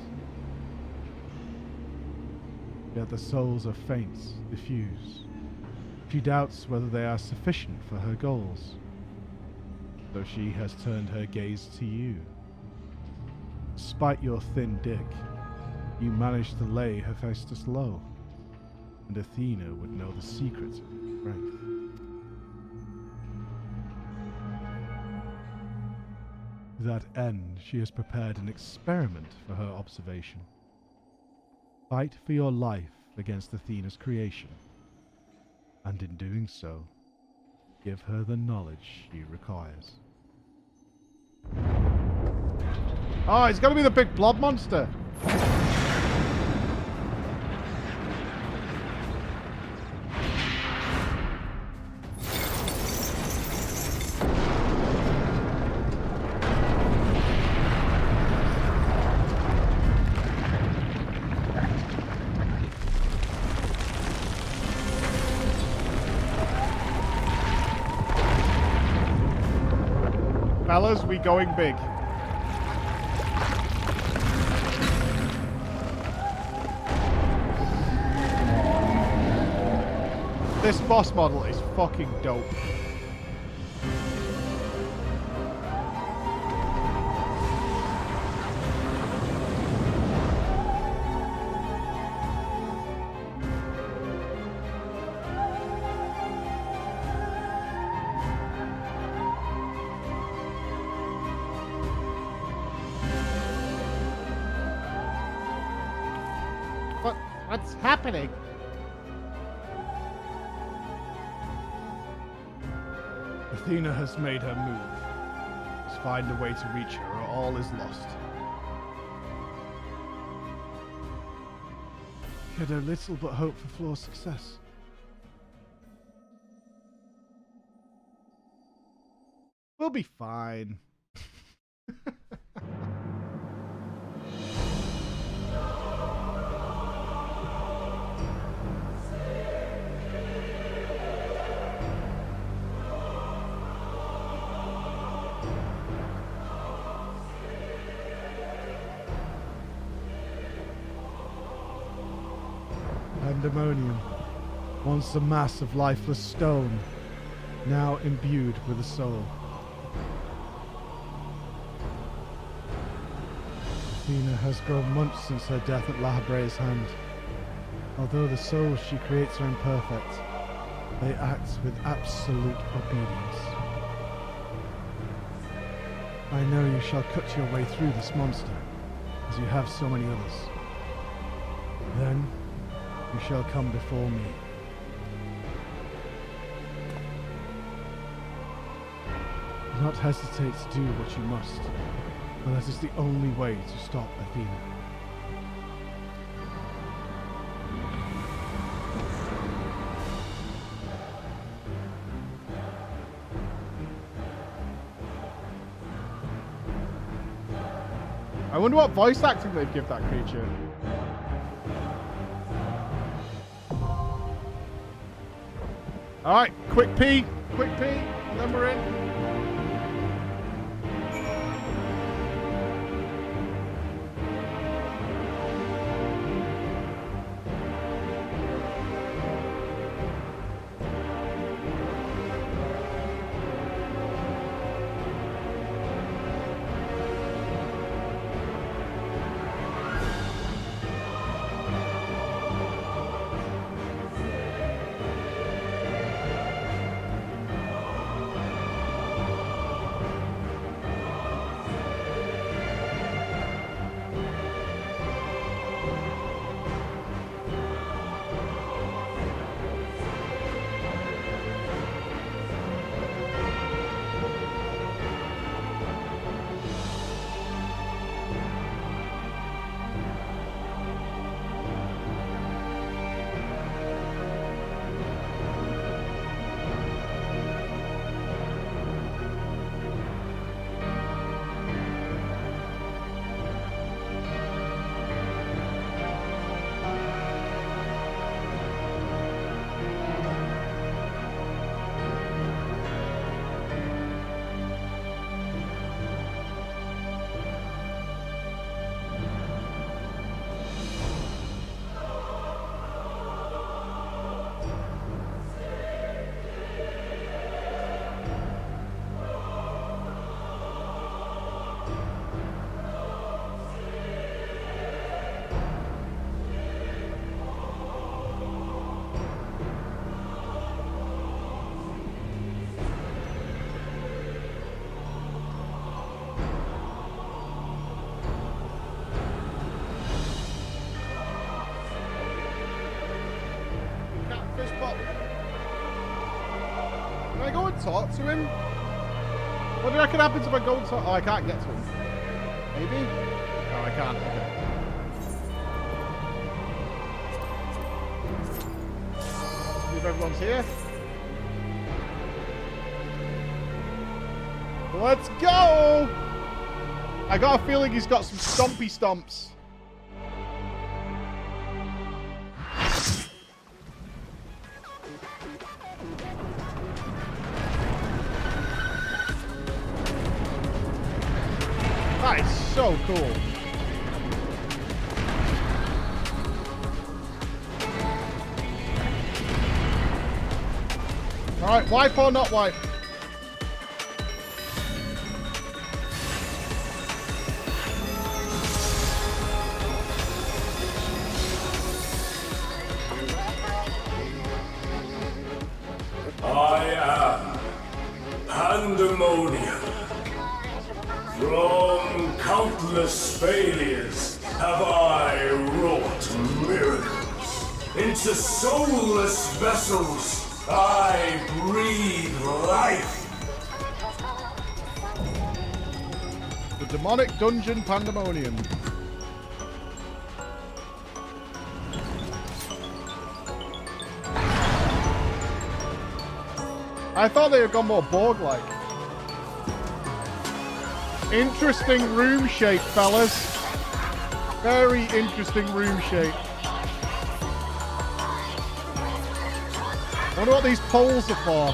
Yet the souls are faint, diffuse. She doubts whether they are sufficient for her goals. So she has turned her gaze to you. Despite your thin dick, you managed to lay Hephaistos low, and Athena would know the secret of your strength. To that end, she has prepared an experiment for her observation. Fight for your life against Athena's creation, and in doing so, give her the knowledge she requires. Oh, it's gonna be the big blob monster. Fellas, we going big. This boss model is fucking dope. What's happening? Athena has made her move. Let's find a way to reach her, or all is lost. He had a little but hope for Floor's success. We'll be fine. Pandemonium, once a mass of lifeless stone, now imbued with a soul. Athena has grown much since her death at Habrea's hand. Although the souls she creates are imperfect, they act with absolute obedience. I know you shall cut your way through this monster, as you have so many others. Then, you shall come before me. Do not hesitate to do what you must, for that is the only way to stop Athena. I wonder what voice acting they've given that creature. Alright, quick pee, and then we're in. Can I go and talk to him? What do you reckon happens if I go and talk? Oh, I can't get to him. Maybe? No, I can't. Okay. See if everyone's here. Let's go! I got a feeling he's got some stompy stomps. That is so cool. Alright, wipe or not wipe? I am Pandemonium. From countless failures have I wrought miracles. Into soulless vessels, I breathe life. The demonic dungeon Pandemonium. I thought they had gone more Borg-like. Interesting room shape, fellas. Very interesting room shape. I wonder what these poles are for.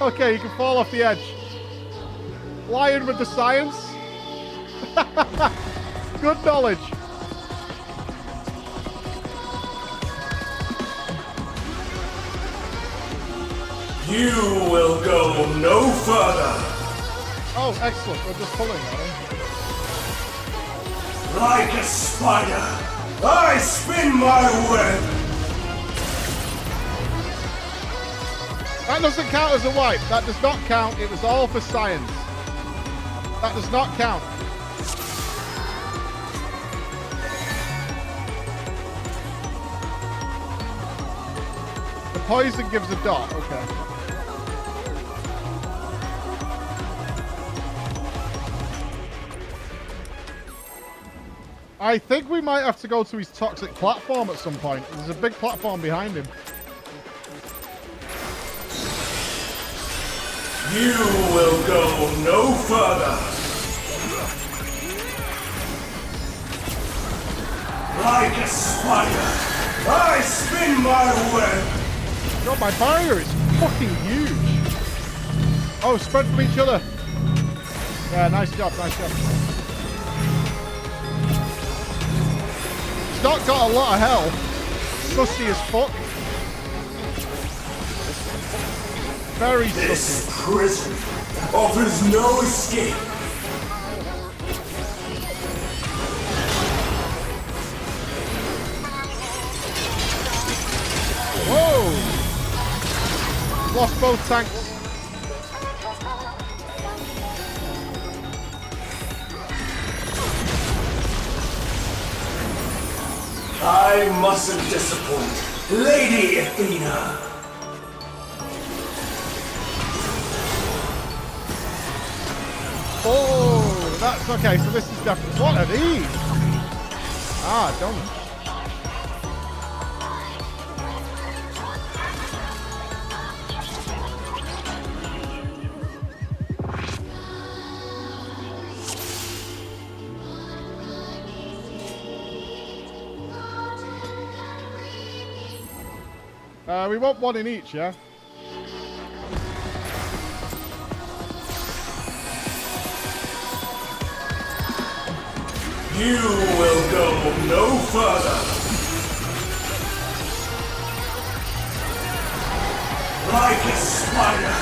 Okay, you can fall off the edge. Lion with the science. Good knowledge. You will go no further. Oh, excellent. We're just pulling, are we? Like a spider, I spin my web. That doesn't count as a wipe. That does not count. It was all for science. That does not count. The poison gives a dot. Okay. I think we might have to go to his toxic platform at some point. There's a big platform behind him. You will go no further. Like a spider, I spin my web. God, my barrier is fucking huge. Oh, spread from each other. Yeah, nice job, nice job. It's not got a lot of health. Sussy as fuck. Very This sussy. prison offers no escape. Whoa! Lost both tanks. I mustn't disappoint Lady Athena. Oh, that's okay. So this is definitely. What are these? Ah, don't. We want one in each, yeah? You will go no further. Like a spider,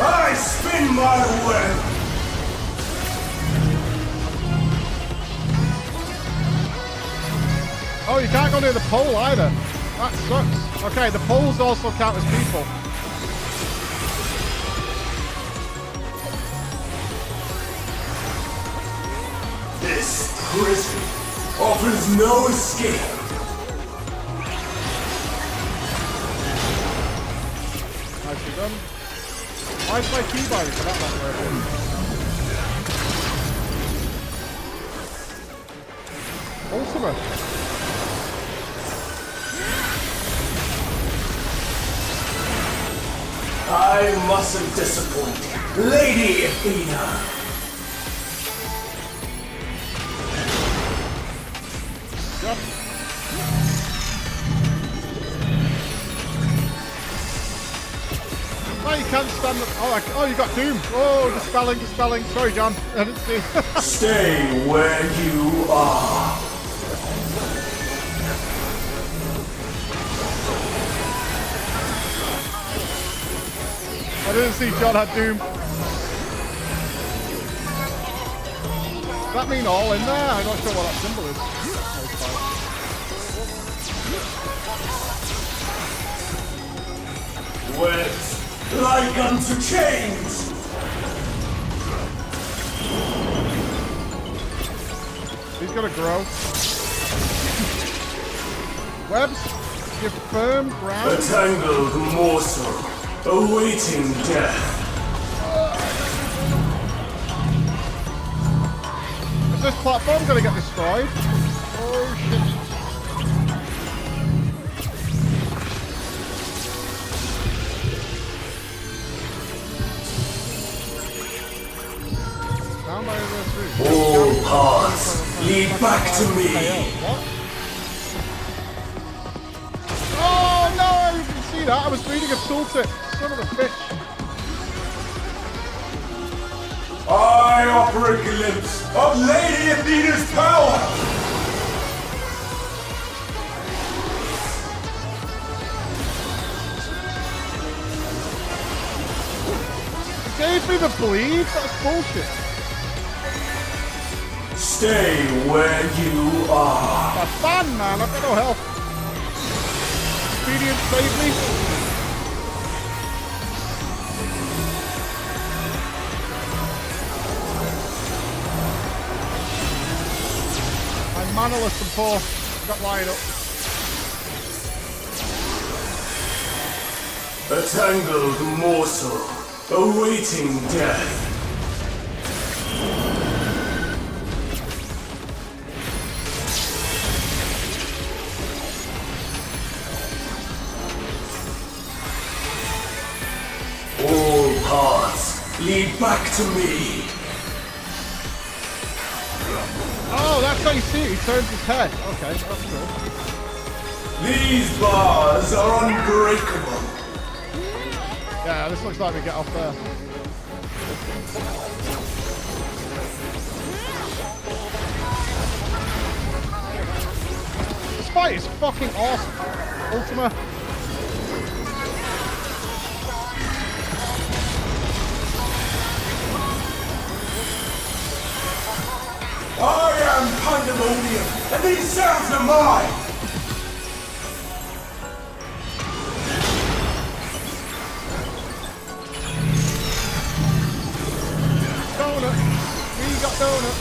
I spin my web. Oh, you can't go near the pole either. That sucks. Okay, the poles also count as people. This prison offers no escape. Nicely done. Why is my keyboard for that not working? Ultimate. I mustn't disappoint Lady Athena. Yep. Oh, you can't stand up. Oh, you got Doom. Oh, dispelling. Sorry, John. I didn't see. Stay where you are. I didn't see John had Doom. Does that mean all in there? I'm not sure what that symbol is. Wet like unto chains. he's gonna grow. Webs, give firm ground. A tangled morsel, awaiting death. Is this platform gonna get destroyed? Oh shit. Down by this route. All paths lead back to me. What? Oh no, I didn't see that. I was reading a tooltip. Son of a bitch. I offer a glimpse of Lady Athena's power! It gave me the bleed? That's bullshit. Stay where you are. That's fun, man. I've got no health. Expedient, save me. I'm manaless and poor. Got lined up. A tangled morsel, awaiting death. All paths lead back to me. Oh, that's how you see it. He turns his head. Okay, that's cool. These bars are unbreakable. Yeah, this looks like we get off there. This fight is fucking awesome. Ultima. I am Pandemonium, and these sounds are mine! Donut. We got donut.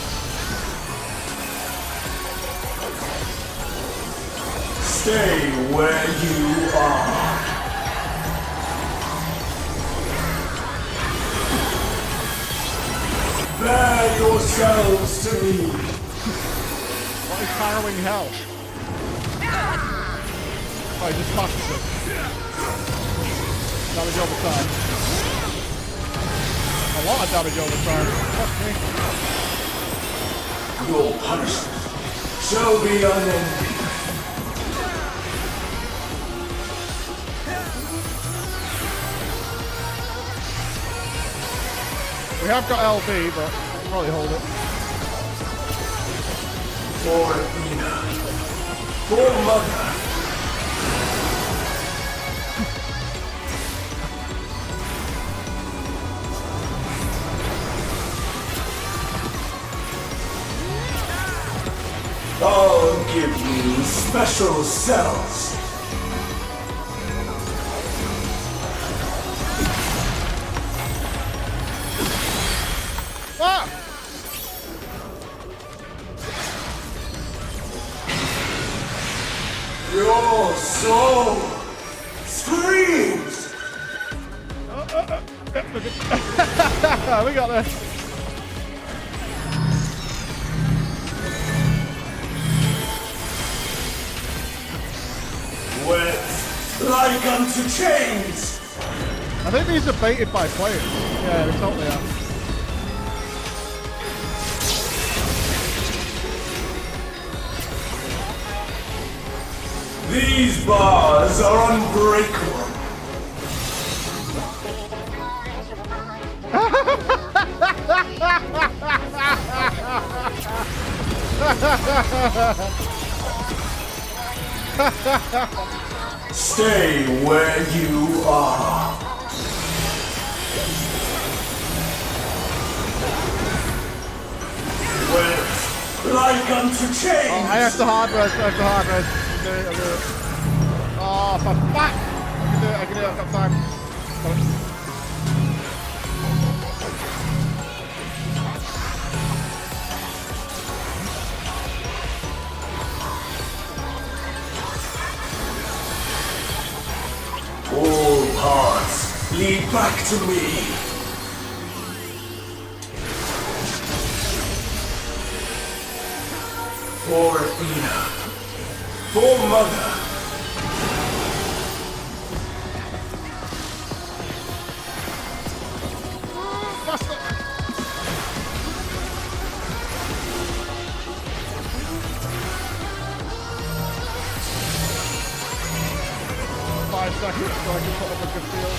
Stay where you are. Bear yourselves to me. What is harrowing hell? Oh, he just passes it. Damage over time. A lot of damage over time. Fuck me. Your punishment shall be unending. We have got LB, but we'll probably hold it. For Athena. For Mother. I'll give you special cells. Ah! Your soul screams. We got this. Wet like unto chains. I think these are baited by players. Yeah, they totally are. These bars are unbreakable. Stay where you are. Wet like unto chains. Oh, I have to hard res. I have to hard res. I'll do it. Oh, for fuck! I can do it. I've got time. Got it. lead back to me. For Athena. For Mother. Faster! 5 seconds so I can put up a good field.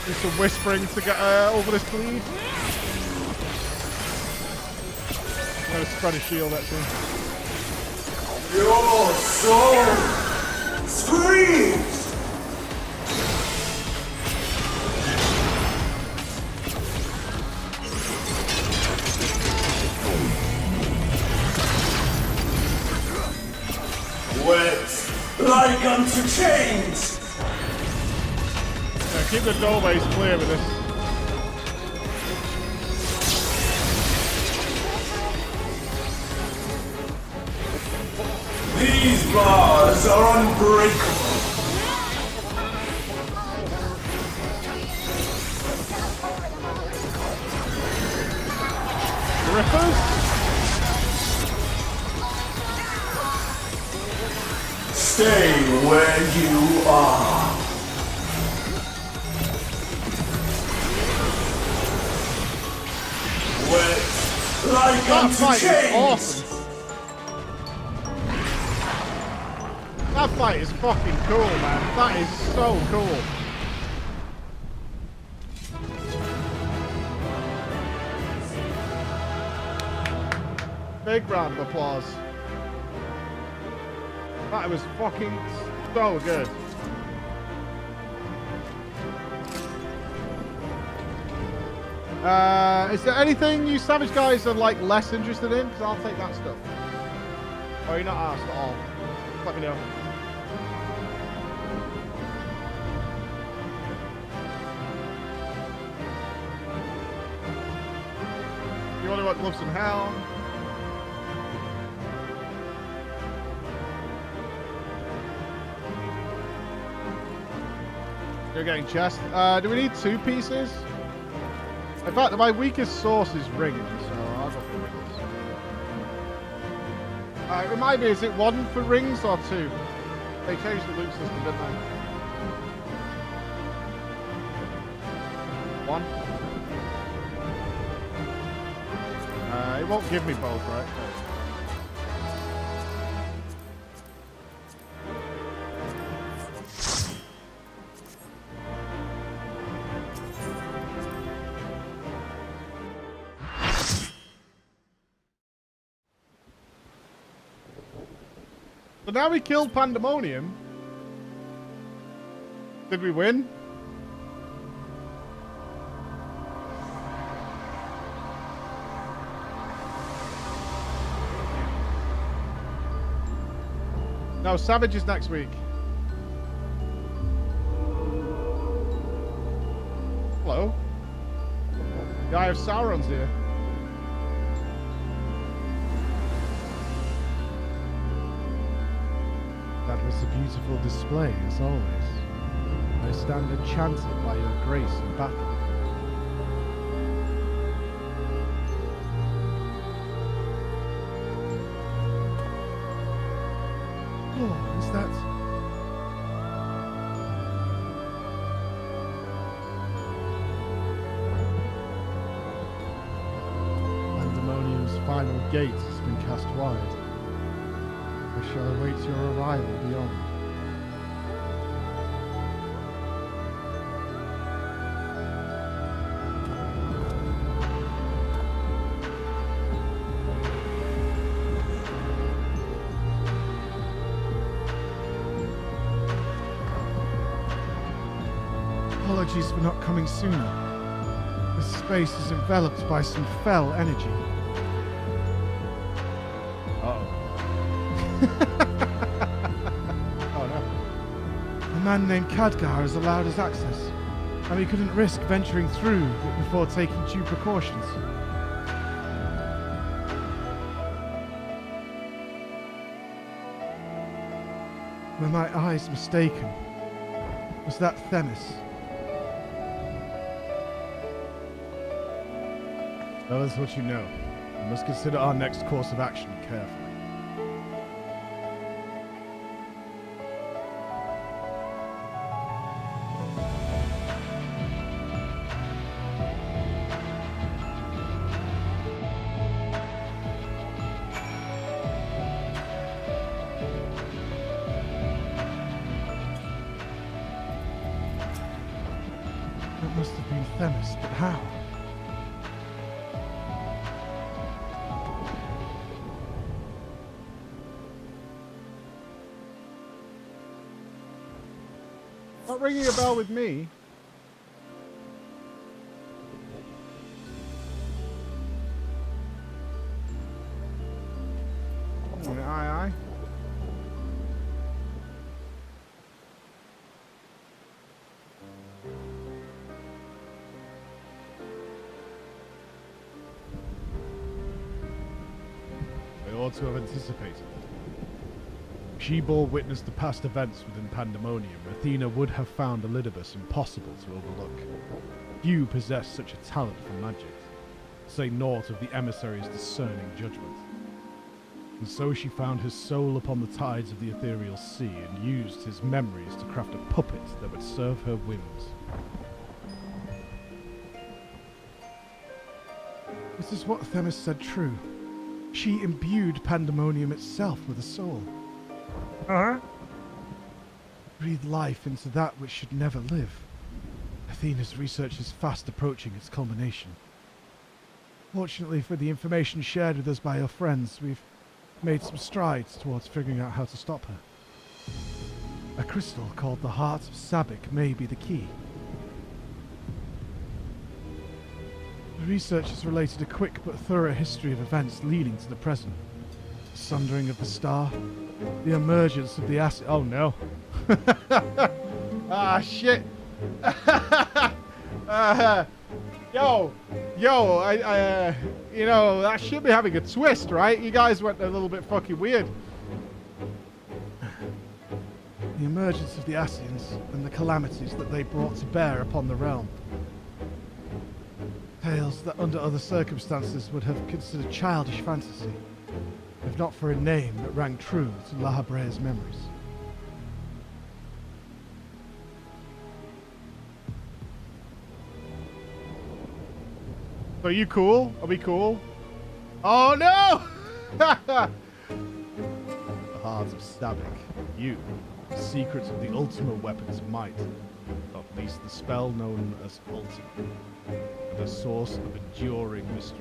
Do some whispering to get over this bleed. I'm gonna spread a shield actually. Your soul screams! Wet like unto chains! Yeah, keep the doorways clear with this. These bars are unbreakable. Rippers? Stay where you are. Wet like That unto fight is chains. awesome. That fight is fucking cool, man. That is so cool. Big round of applause. That was fucking so good. Is there anything you Savage guys are like less interested in? Because I'll take that stuff. Or are you not asked at all? Let me know. You want to watch Gloves in Hell? You're getting chest. Do we need 2 pieces? In fact, my weakest source is rings, so I'll go for rings. Remind me, is it 1 for rings or 2? They changed the loot system, didn't they? 1? It won't give me both, right? So now we killed Pandemonium. Did we win? No, Savage is next week. Hello? The Eye of Sauron's here. That was a beautiful display, as always. I stand enchanted by your grace in battle. Oh, is that... Pandemonium's final gate has been cast wide. I shall await your arrival beyond. Apologies for not coming sooner. This space is enveloped by some fell energy. Uh-oh. Oh no. A man named Khadgar has allowed us access, and we couldn't risk venturing through before taking due precautions. Were my eyes mistaken? Was that Themis? Tell us what you know. We must consider our next course of action carefully. That must have been Themis, but how? Not ringing a bell with me. Aye, aye. I ought to have anticipated that. If she bore witness to past events within Pandemonium, Athena would have found Elidibus impossible to overlook. Few possess such a talent for magic, to say naught of the emissary's discerning judgment. And so she found his soul upon the tides of the ethereal sea and used his memories to craft a puppet that would serve her whims. This is what Themis said true. She imbued Pandemonium itself with a soul. Uh-huh. Breathe life into that which should never live. Athena's research is fast approaching its culmination. Fortunately for the information shared with us by her friends, we've made some strides towards figuring out how to stop her. A crystal called the Heart of Sabik may be the key. The research has related a quick but thorough history of events leading to the present. The sundering of the star, the emergence of the acid. Oh no. Ah, shit. Yo, you know, that should be having a twist, right? You guys went a little bit fucking weird. The emergence of the Asians and the calamities that they brought to bear upon the realm. Tales that under other circumstances would have considered childish fantasy, if not for a name that rang true to Habrea's memories. Are you cool? Are we cool? Oh no! The Heart of Sabik. You. The secrets of the Ultima weapon's might. Not least the spell known as Ultima. And a source of enduring mystery.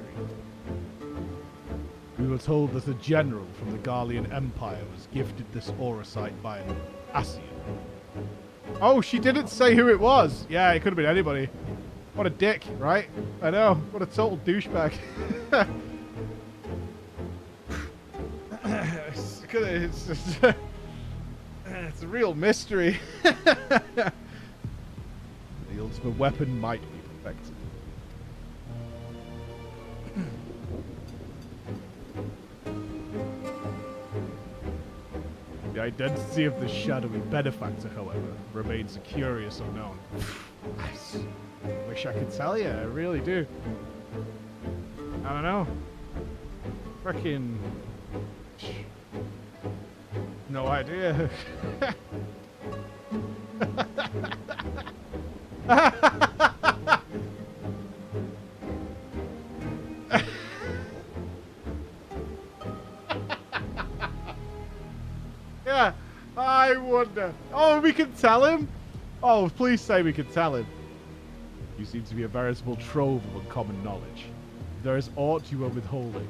We were told that a general from the Garlean Empire was gifted this aura sight by an Asian. Oh, she didn't say who it was! Yeah, it could have been anybody. What a dick, right? I know. What a total douchebag. it's just... it's a real mystery. The ultimate weapon might be perfected. The identity of the shadowy benefactor, however, remains a curious unknown. Nice. Wish I could tell you, I really do. I don't know. Frickin' no idea. Yeah, I wonder. Oh, we can tell him? Oh, please say we can tell him. You seem to be a veritable trove of uncommon knowledge. If there is aught you are withholding.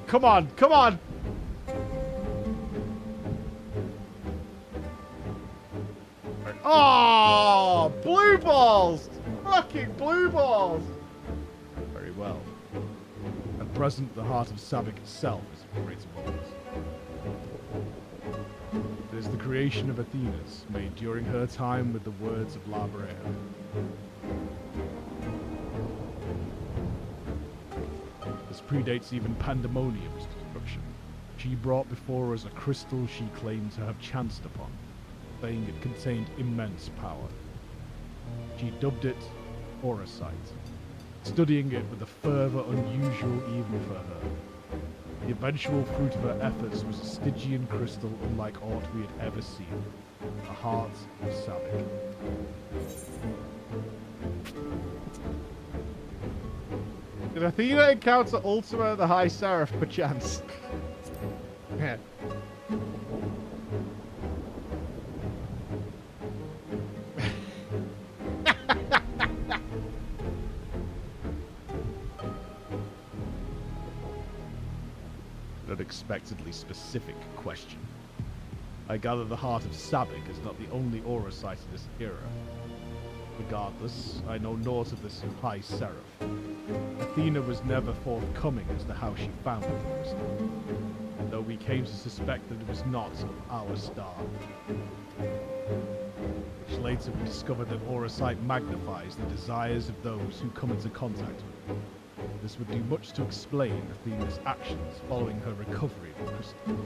Come on, come on! Oh, blue balls! Fucking blue balls! Very well. At present, the heart of Sabik itself is a greater moment. It is the creation of Athena's, made during her time with the words of Habrea. This predates even Pandemonium's destruction. She brought before us a crystal she claimed to have chanced upon, saying it contained immense power. She dubbed it Orosite, studying it with a fervor unusual even for her. The eventual fruit of her efforts was a Stygian crystal unlike aught we had ever seen, the heart of Sabik. Did Athena encounter Ultima the High Seraph perchance? Yeah. An unexpectedly specific question. I gather the heart of Sabik is not the only Orosite in this era. Regardless, I know naught of this High Seraph. Athena was never forthcoming as to how she found the crystal, though we came to suspect that it was not our star. Which later we discovered that Orosite magnifies the desires of those who come into contact with it. This would do much to explain Athena's actions following her recovery of the crystal.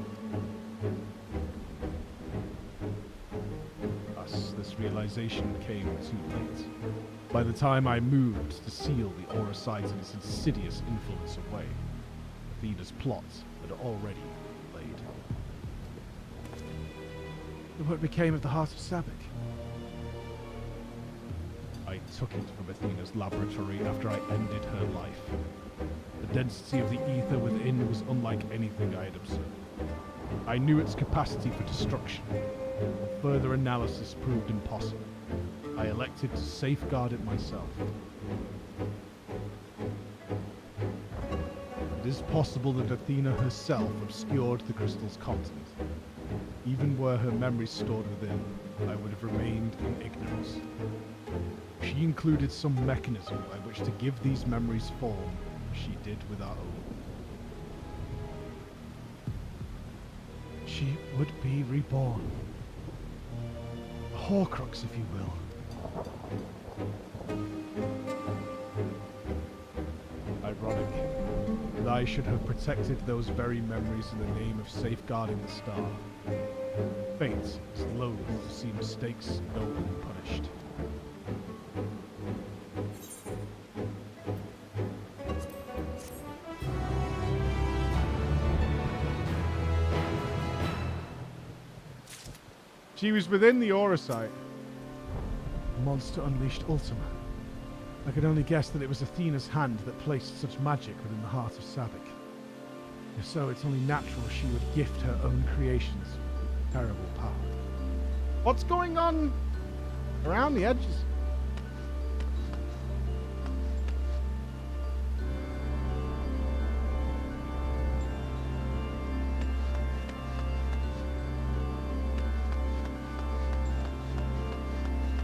Thus, this realization came too late. By the time I moved to seal the Orosite and its insidious influence away, Athena's plot had already been laid. What became of the heart of Sabik? I took it from Athena's laboratory after I ended her life. The density of the ether within was unlike anything I had observed. I knew its capacity for destruction. Further analysis proved impossible. I elected to safeguard it myself. It is possible that Athena herself obscured the crystal's content. Even were her memories stored within, I would have remained in ignorance. She included some mechanism by which to give these memories form, as she did with our own. She would be reborn. A Horcrux, if you will. Ironic that I should have protected those very memories in the name of safeguarding the star. Fate is loath to see mistakes go unpunished. She was within the Orosite. The monster unleashed Ultima. I could only guess that it was Athena's hand that placed such magic within the heart of Sabik. If so, it's only natural she would gift her own creations terrible power. What's going on around the edges?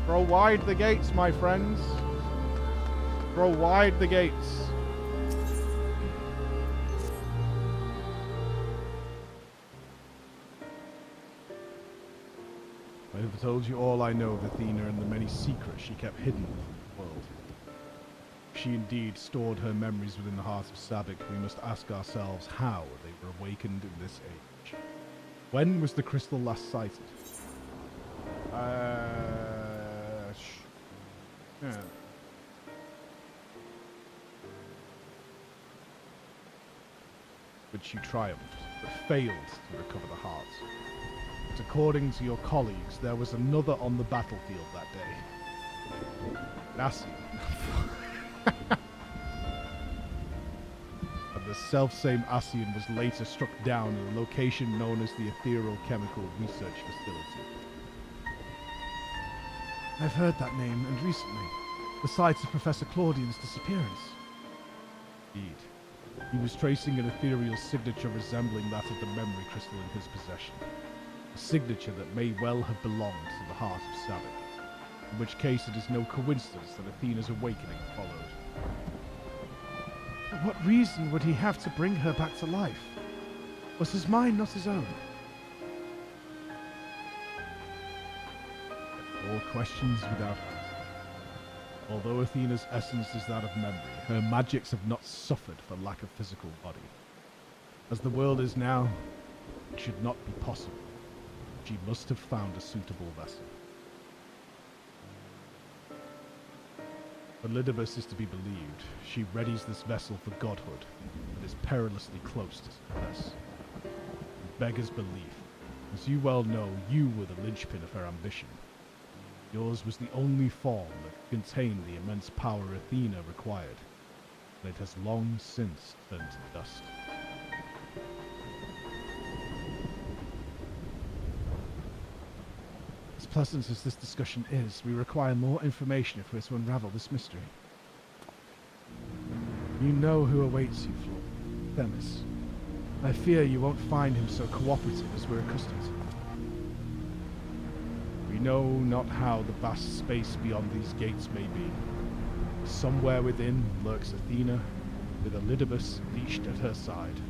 Throw wide the gates, my friends. Throw wide the gates. I have told you all I know of Athena and the many secrets she kept hidden from the world. If she indeed stored her memories within the heart of Sabik, we must ask ourselves how they were awakened in this age. When was the crystal last sighted? Yeah. But you triumphed, but failed to recover the heart. But according to your colleagues, there was another on the battlefield that day. Nassian. And the selfsame Asian was later struck down in a location known as the Ethereal Chemical Research Facility. I've heard that name, and recently, the site of Professor Claudian's disappearance. Indeed. He was tracing an ethereal signature resembling that of the memory crystal in his possession. A signature that may well have belonged to the heart of Sabik. in which case it is no coincidence that Athena's awakening followed. For what reason would he have to bring her back to life? Was his mind not his own? All questions without answer. Although Athena's essence is that of memory, her magics have not suffered for lack of physical body. As the world is now, it should not be possible. She must have found a suitable vessel. If Elidibus is to be believed, she readies this vessel for godhood, but is perilously close to success. It beggars belief. As you well know, you were the linchpin of her ambition. Yours was the only form that contained the immense power Athena required, and it has long since turned to dust. As pleasant as this discussion is, we require more information if we're to unravel this mystery. You know who awaits you, Flo. Themis. I fear you won't find him so cooperative as we're accustomed to. We know not how the vast space beyond these gates may be. Somewhere within lurks Athena, with Elidibus leashed at her side.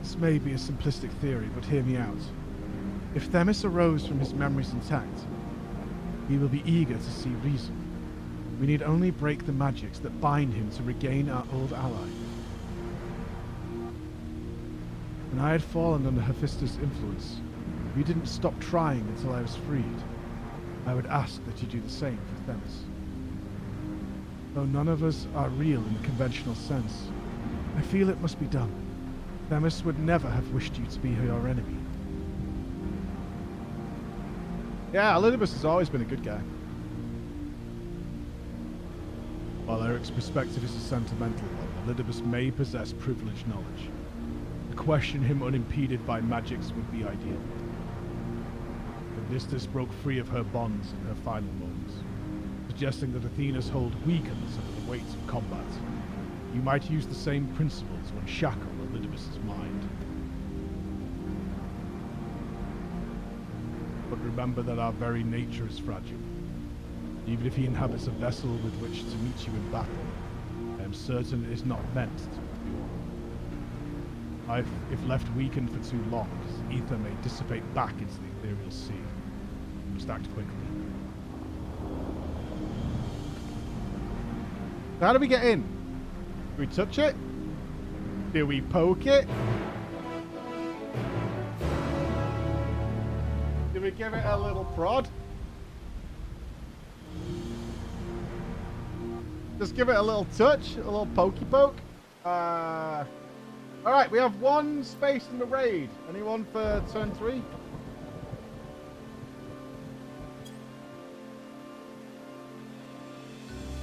This may be a simplistic theory, but hear me out. If Themis arose from his memories intact, he will be eager to see reason. We need only break the magics that bind him to regain our old ally. When I had fallen under Hephaistos' influence, you didn't stop trying until I was freed. I would ask that you do the same for Themis. Though none of us are real in the conventional sense, I feel it must be done. Themis would never have wished you to be your enemy. Yeah, Elidibus has always been a good guy. While Eric's perspective is a sentimental one, Elidibus may possess privileged knowledge. To question him unimpeded by magics would be ideal. Hephaistos broke free of her bonds in her final moments, suggesting that Athena's hold weakens under the weight of combat. You might use the same principles when shackle Elidibus' mind. But remember that our very nature is fragile. Even if he inhabits a vessel with which to meet you in battle, I am certain it is not meant to endure. If left weakened for too long, his ether may dissipate back into the ethereal sea. We must act quickly. How do we get in? Do we touch it? Do we poke it? Do we give it a little prod? Just give it a little touch, a little pokey poke. Alright, we have one space in the raid. Anyone for turn 3?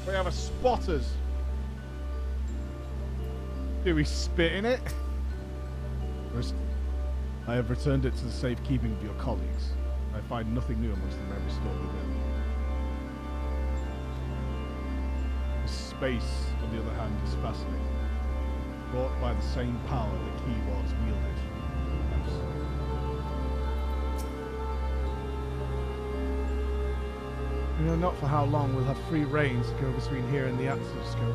We have a spotters. Do we spit in it? First, I have returned it to the safekeeping of your colleagues. I find nothing new amongst the memories stored within. The space, on the other hand, is fascinating. Brought by the same power that keyboards wielded. We know not for how long we'll have free reign to go between here and the Athena.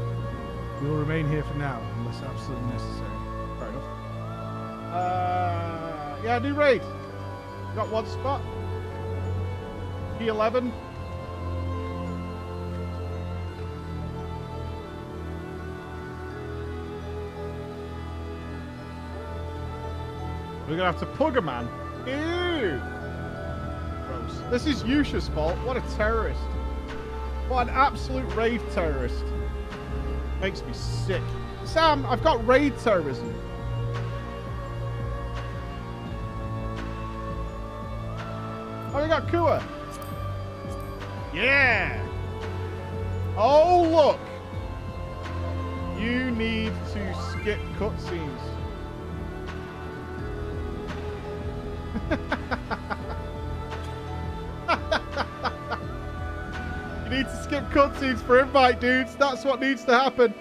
We will remain here for now, unless absolutely necessary. Fair enough. Yeah, new raid. Got one spot. P11. We're gonna have to pug a man. Ew. Gross. This is Yusha's fault. What a terrorist. What an absolute raid terrorist. Makes me sick. Sam, I've got raid terrorism. Oh, we got Kua. Yeah. Oh, look. You need to skip cutscenes. You need to skip cutscenes for invite, dudes. That's what needs to happen.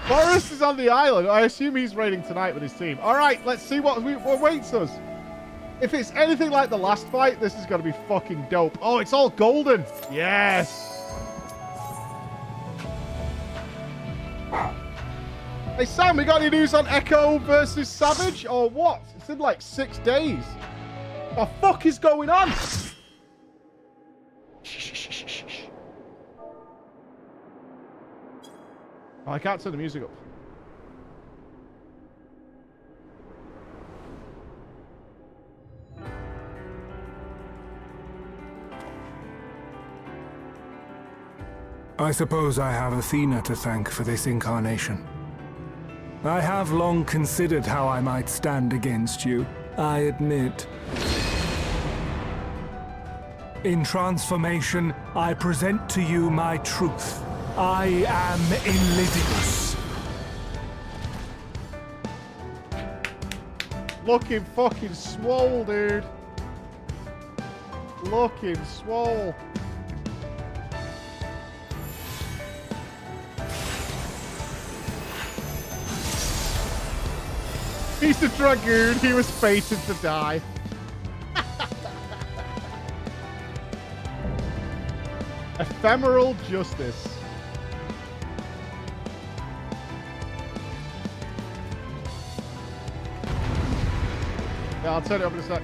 Boris is is on the island. I assume he's raiding tonight with his team. All right, let's see what awaits us. If it's anything like the last fight, this is going to be fucking dope. Oh, it's all golden. Yes. Hey, Sam, we got any news on Echo versus Savage or what? It's in like 6 days. What the fuck is going on? Oh, I can't turn the music up. I suppose I have Athena to thank for this incarnation. I have long considered how I might stand against you, I admit. In transformation, I present to you my truth. I am Elpis. Looking fucking swole, dude. Looking swole. He's a dragoon. He was fated to die. Ephemeral justice. Yeah, I'll turn it up in a sec.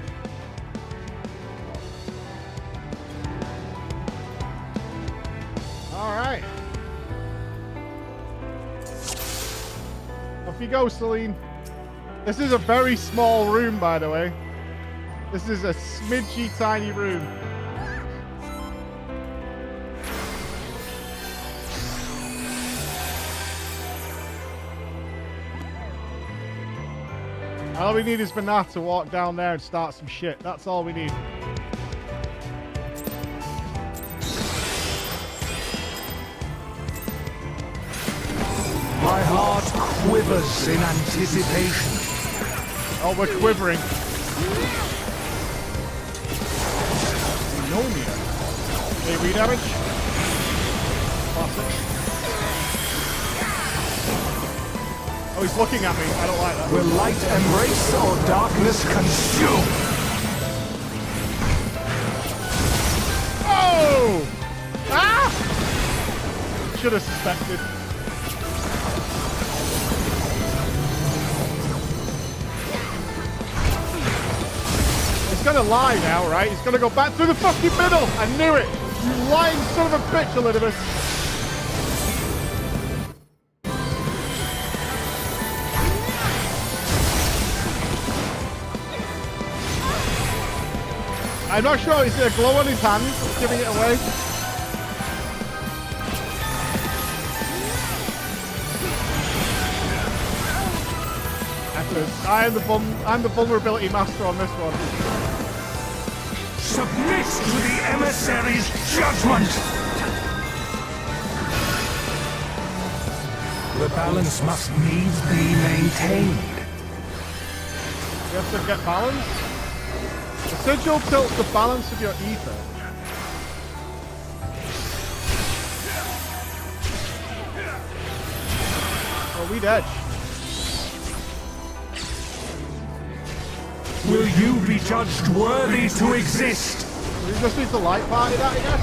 All right. Off you go, Celine. This is a very small room, by the way. This is a smidgy tiny room. All we need is Banat to walk down there and start some shit. That's all we need. My heart quivers in anticipation. Oh, we're quivering. Pandemonium. AV damage. Classic. Oh, he's looking at me. I don't like that. Will light embrace or darkness consume? Oh! Ah! Should have suspected. He's gonna lie now, right? He's gonna go back through the fucking middle. I knew it. You lying son of a bitch, Elizabeth. I'm not sure. Is there a glow on his hand? Giving it away. I'm the vulnerability master on this one. Submit to the emissary's judgment! The balance must needs be maintained. You have to get balance? The sigil tilts the balance of your ether. Oh, we dead. Will you be judged worthy to exist? We just need to light party that, I guess.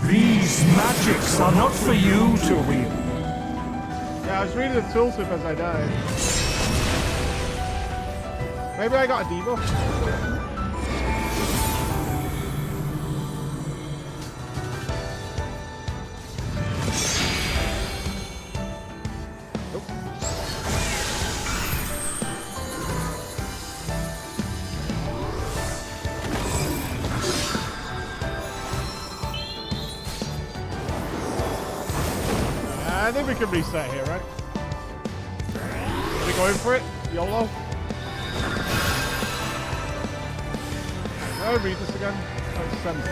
These magics are not for you to wield. Yeah, I was reading the tooltip as I died. Maybe I got a debuff. I think we can reset here, right? Are we going for it? YOLO? Did I read this again? Oh, it's 7.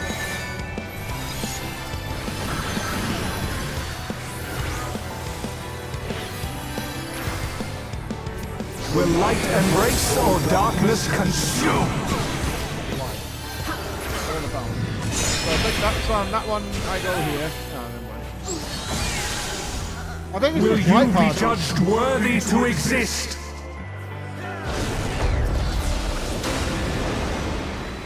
Will light embrace or darkness consume? Light. All the balance. So think that's on that one. I go here. Oh, never mind. I think it's Will just you white be part. judged worthy to exist?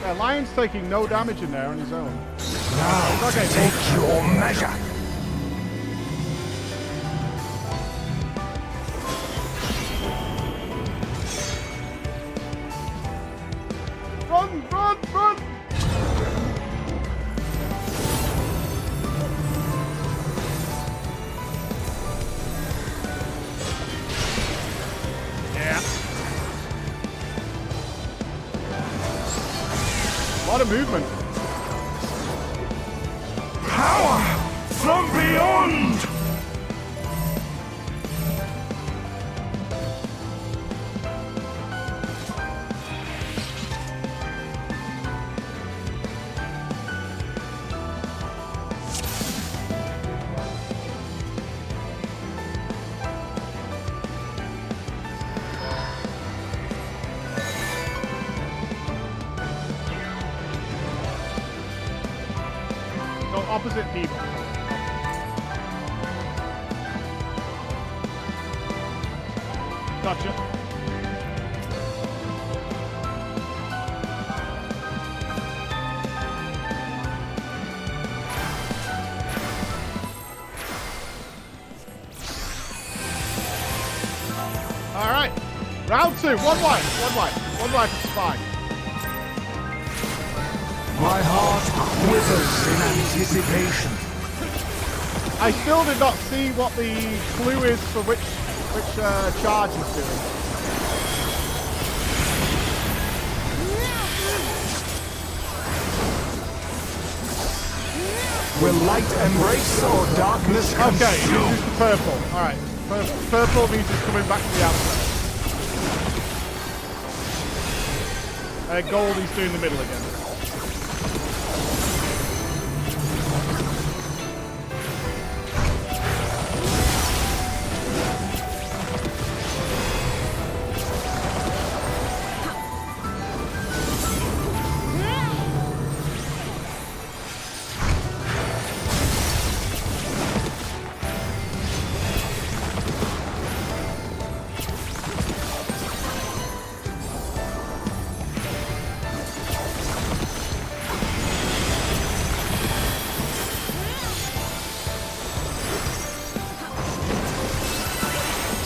Yeah, Lion's taking no damage in there on his own. Now, Okay, take your measure. Run, run, run! Yeah. A lot of movement. Power from beyond! Go opposite people. Gotcha. Alright. Round 2. One life. One life. One life is fine. My heart quivers in anticipation. I still did not see what the clue is for which charge is doing. Will light embrace or darkness consume? Okay, this is the purple. Alright. Purple means it's coming back to the outside. Gold he's doing the middle again.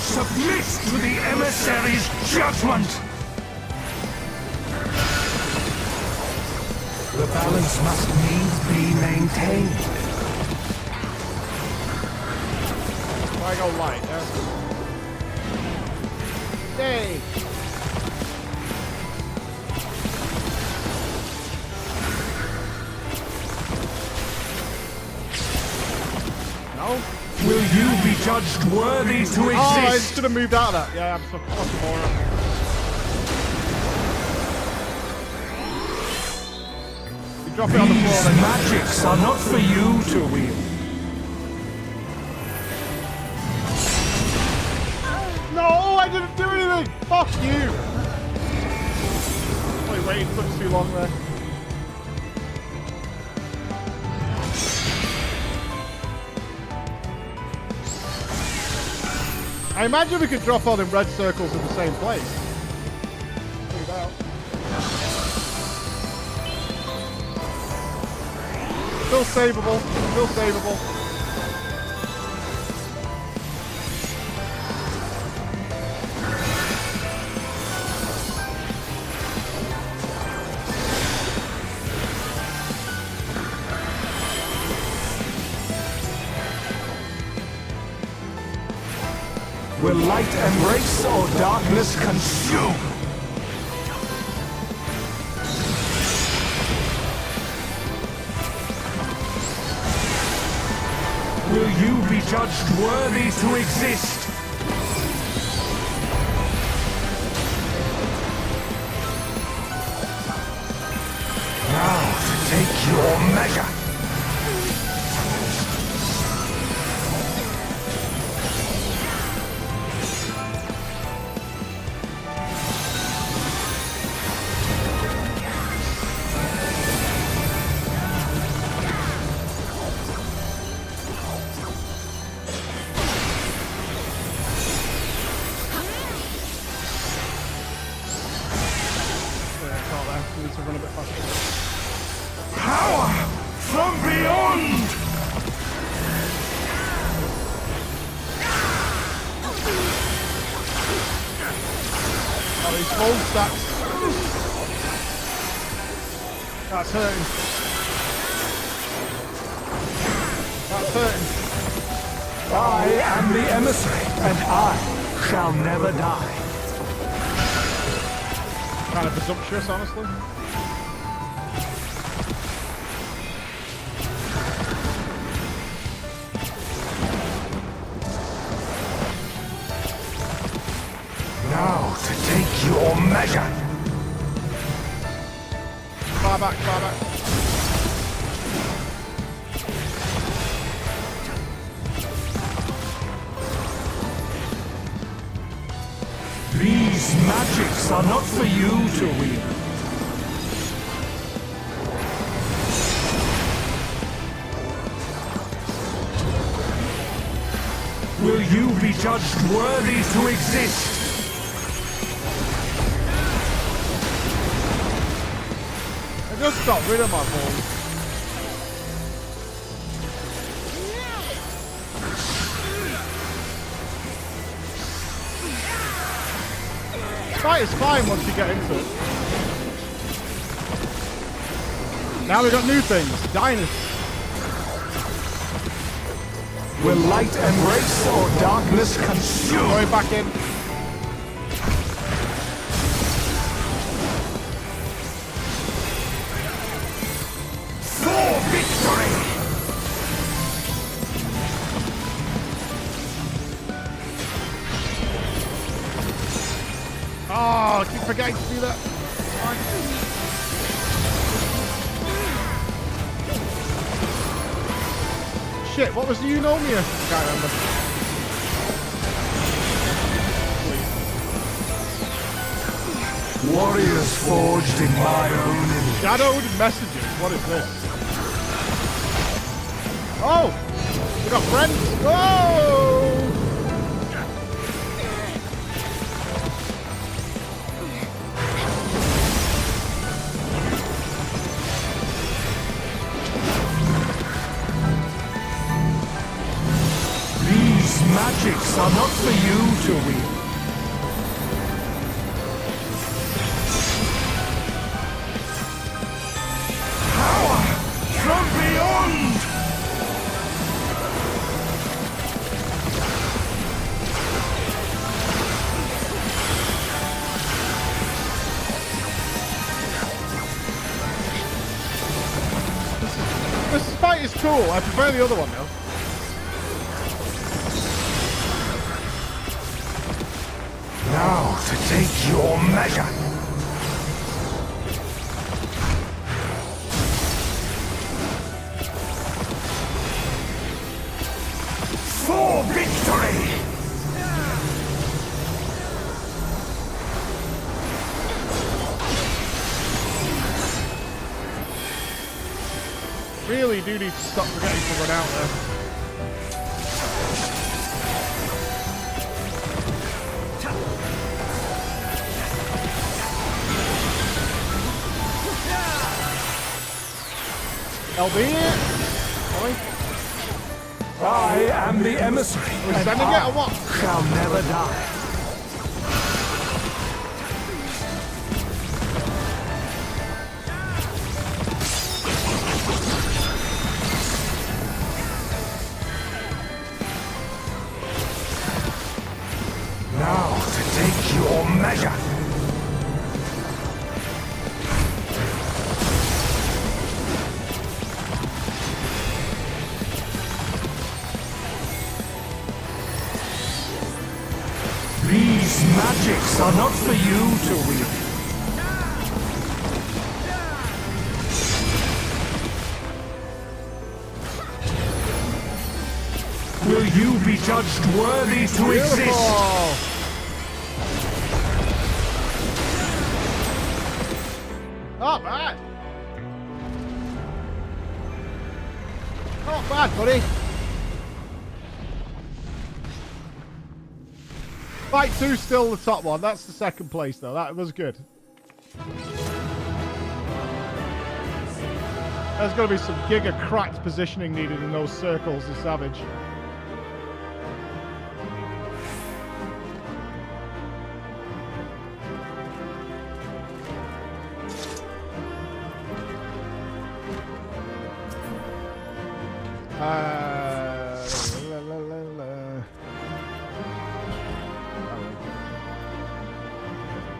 Submit to the emissary's judgment! The balance must needs be maintained. I go light. Yay! No? Will you be judged worthy to Oh, I exist? should have moved out of that. Yeah, I'm so fucking moron. You drop it on the floor These then. magics are not for you to wield. No, I didn't do anything! Fuck you! Wait, took too long there. I imagine we could drop all them red circles in the same place. Check it out. Still savable. Still savable. Will light embrace or darkness consume? Will you be judged worthy to exist? Now to take your measure. Power from beyond! Oh, he's full stacks. That's hurting. That's hurting. I am the emissary, and I shall never die. Kind of presumptuous, honestly. Now to take your measure. Far back, far back. These magics are not for you to wield. Will you be judged worthy to exist? I just got rid of my balls. Fight is fine once you get into it. Now we got new things. Dynasty. Will light embrace or darkness consume? Going back in. For victory! Oh, I keep forgetting to do that. Fine. Shit, what was the Eunomia? Can't remember. Warriors forged in my own image. Shadowed messages. What is this? Oh! We got friends! Whoa! These magics are not for you to wield. Power from beyond! This fight is cool. I prefer the other one though. Now to take your measure. For victory! Really do need to stop forgetting to run out there. Albeit, I am the emissary, we're and sending it I or what? shall never die. Now to take your measure. These magics are not for you to wield. Will you be judged worthy to exist? Not bad. Not bad, buddy. Fight 2's still the top one. That's the second place, though. That was good. There's got to be some giga cracked positioning needed in those circles, the Savage.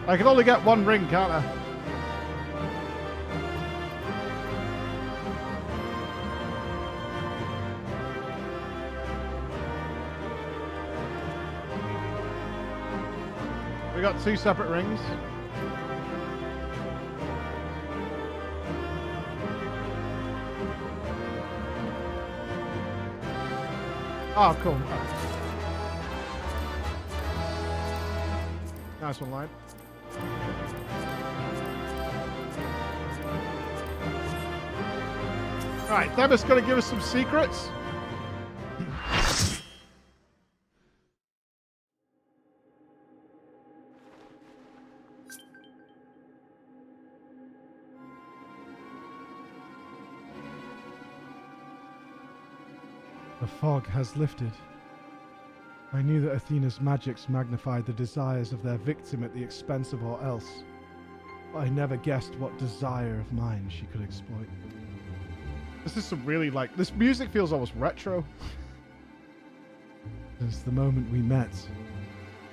I can only get one ring, can't I? We got 2 separate rings. Oh, cool. Nice one, Lion. Right, Demis gonna give us some secrets. The fog has lifted. I knew that Athena's magics magnified the desires of their victim at the expense of all else, but I never guessed what desire of mine she could exploit. This is some really, like, this music feels almost retro. Since the moment we met,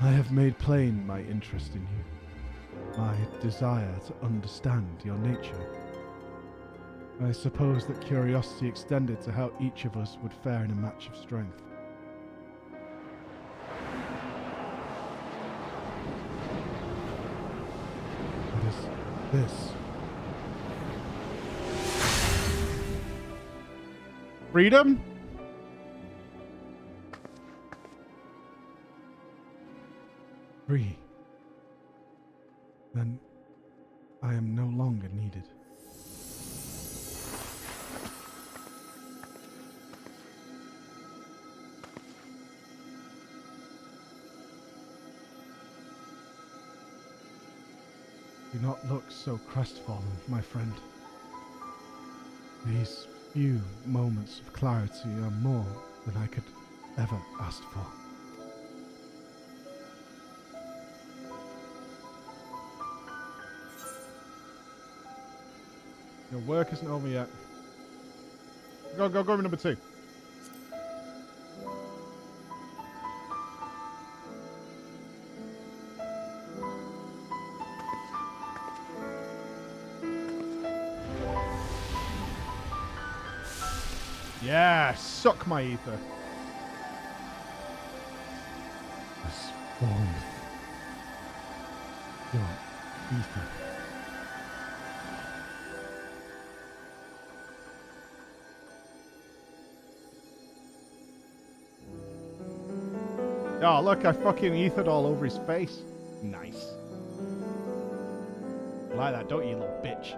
I have made plain my interest in you, my desire to understand your nature. I suppose that curiosity extended to how each of us would fare in a match of strength. What is this? Freedom? Free. Then I am no longer needed. Do not look so crestfallen, my friend. These few moments of clarity are more than I could ever ask for. Your work isn't over yet. Go with number 2. Yeah, suck my ether. This form your ether. Oh, look, I fucking ethered all over his face. Nice. You like that, don't you, little bitch?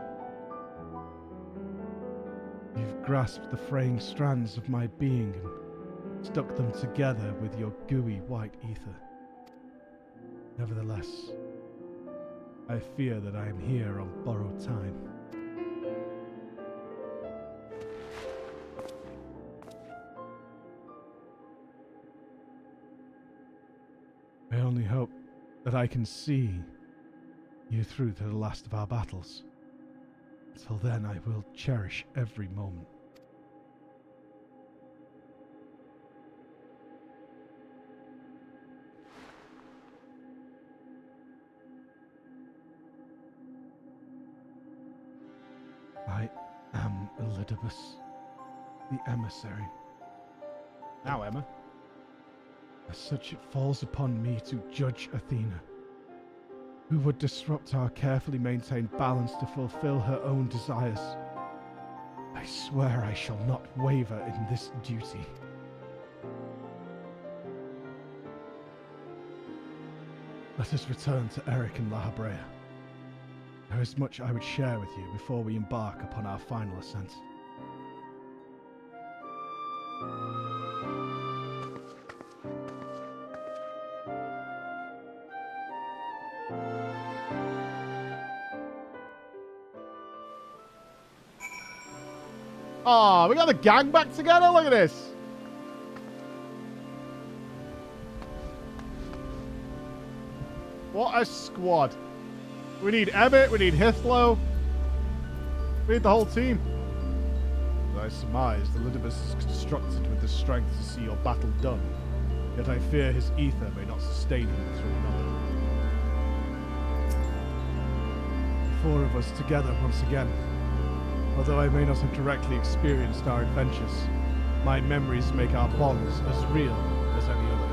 You've grasped the fraying strands of my being and stuck them together with your gooey white ether. Nevertheless, I fear that I am here on borrowed time. I only hope that I can see you through to the last of our battles. Until then, I will cherish every moment. I am Elidibus, the emissary. Now, Emma. As such, it falls upon me to judge Athena, who would disrupt our carefully maintained balance to fulfill her own desires. I swear I shall not waver in this duty. Let us return to Eric and La Habrea. There is much I would share with you before we embark upon our final ascent. Oh, we got the gang back together. Look at this. What a squad. We need Emmett. We need Hithlo. We need the whole team. As I surmise, the Lidibus is constructed with the strength to see your battle done. Yet I fear his ether may not sustain him through another. The four of us together once again. Although I may not have directly experienced our adventures, my memories make our bonds as real as any other.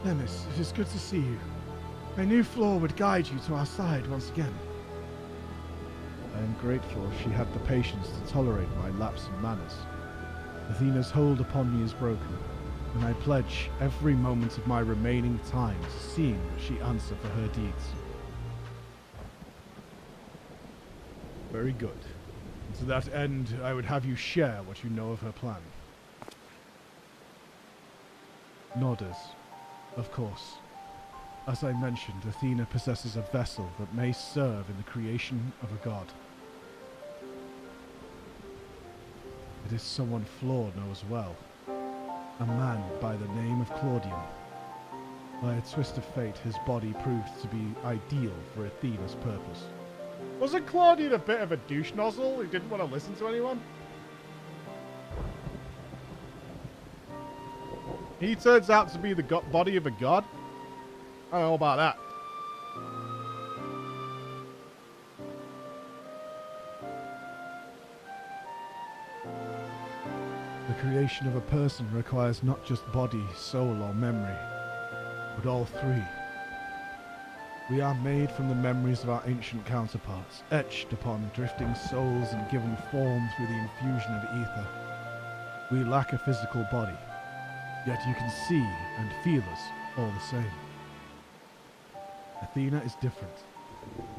Nemes, it is good to see you. I knew Flor would guide you to our side once again. I am grateful she had the patience to tolerate my lapse in manners. Athena's hold upon me is broken, and I pledge every moment of my remaining time to seeing that she answer for her deeds. Very good. And to that end, I would have you share what you know of her plan. Nodders. Of course. As I mentioned, Athena possesses a vessel that may serve in the creation of a god. It is someone Flor knows well. A man by the name of Claudian. By a twist of fate, his body proved to be ideal for Athena's purpose. Wasn't Claudian a bit of a douche nozzle who didn't want to listen to anyone? He turns out to be the body of a god? I don't know about that. The creation of a person requires not just body, soul, or memory, but all three. We are made from the memories of our ancient counterparts, etched upon drifting souls and given form through the infusion of ether. We lack a physical body, yet you can see and feel us all the same. Athena is different.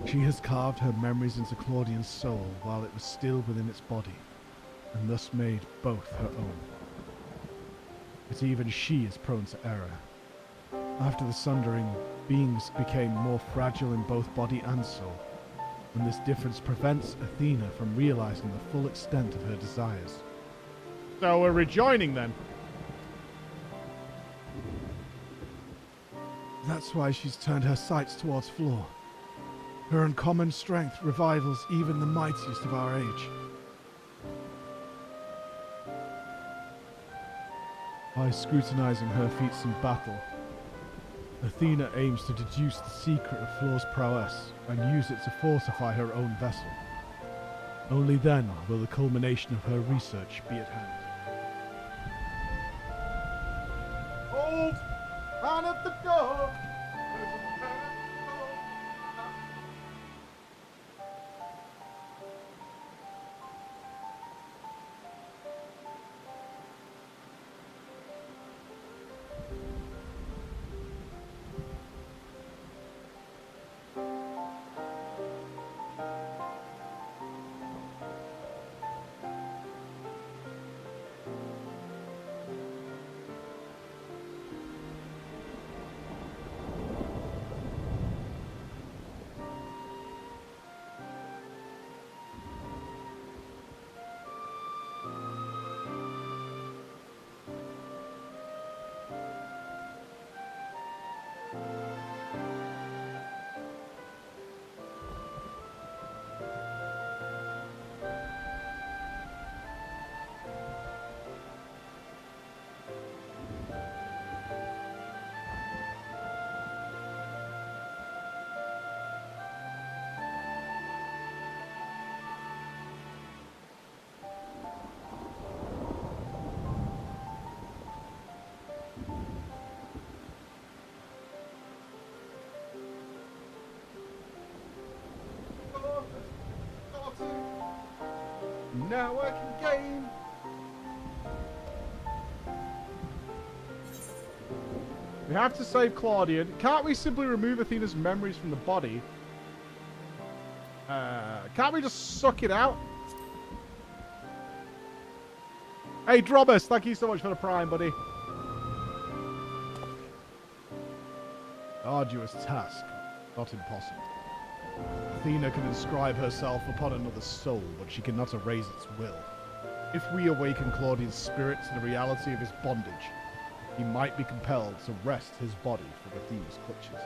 She has carved her memories into Claudian's soul while it was still within its body, and thus made both her own. But even she is prone to error. After the sundering, beings became more fragile in both body and soul, and this difference prevents Athena from realizing the full extent of her desires. So we're rejoining then? That's why she's turned her sights towards Flor. Her uncommon strength revivals even the mightiest of our age. By scrutinizing her feats in battle, Athena aims to deduce the secret of Flor's prowess and use it to fortify her own vessel. Only then will the culmination of her research be at hand. Hold! Man at the door! Now I can game. We have to save Claudian. Can't we simply remove Athena's memories from the body? Can't we just suck it out? Hey, Drobbus, thank you so much for the prime, buddy. Arduous task, not impossible. Athena can inscribe herself upon another's soul, but she cannot erase its will. If we awaken Claudian's spirit to the reality of his bondage, he might be compelled to wrest his body from Athena's clutches.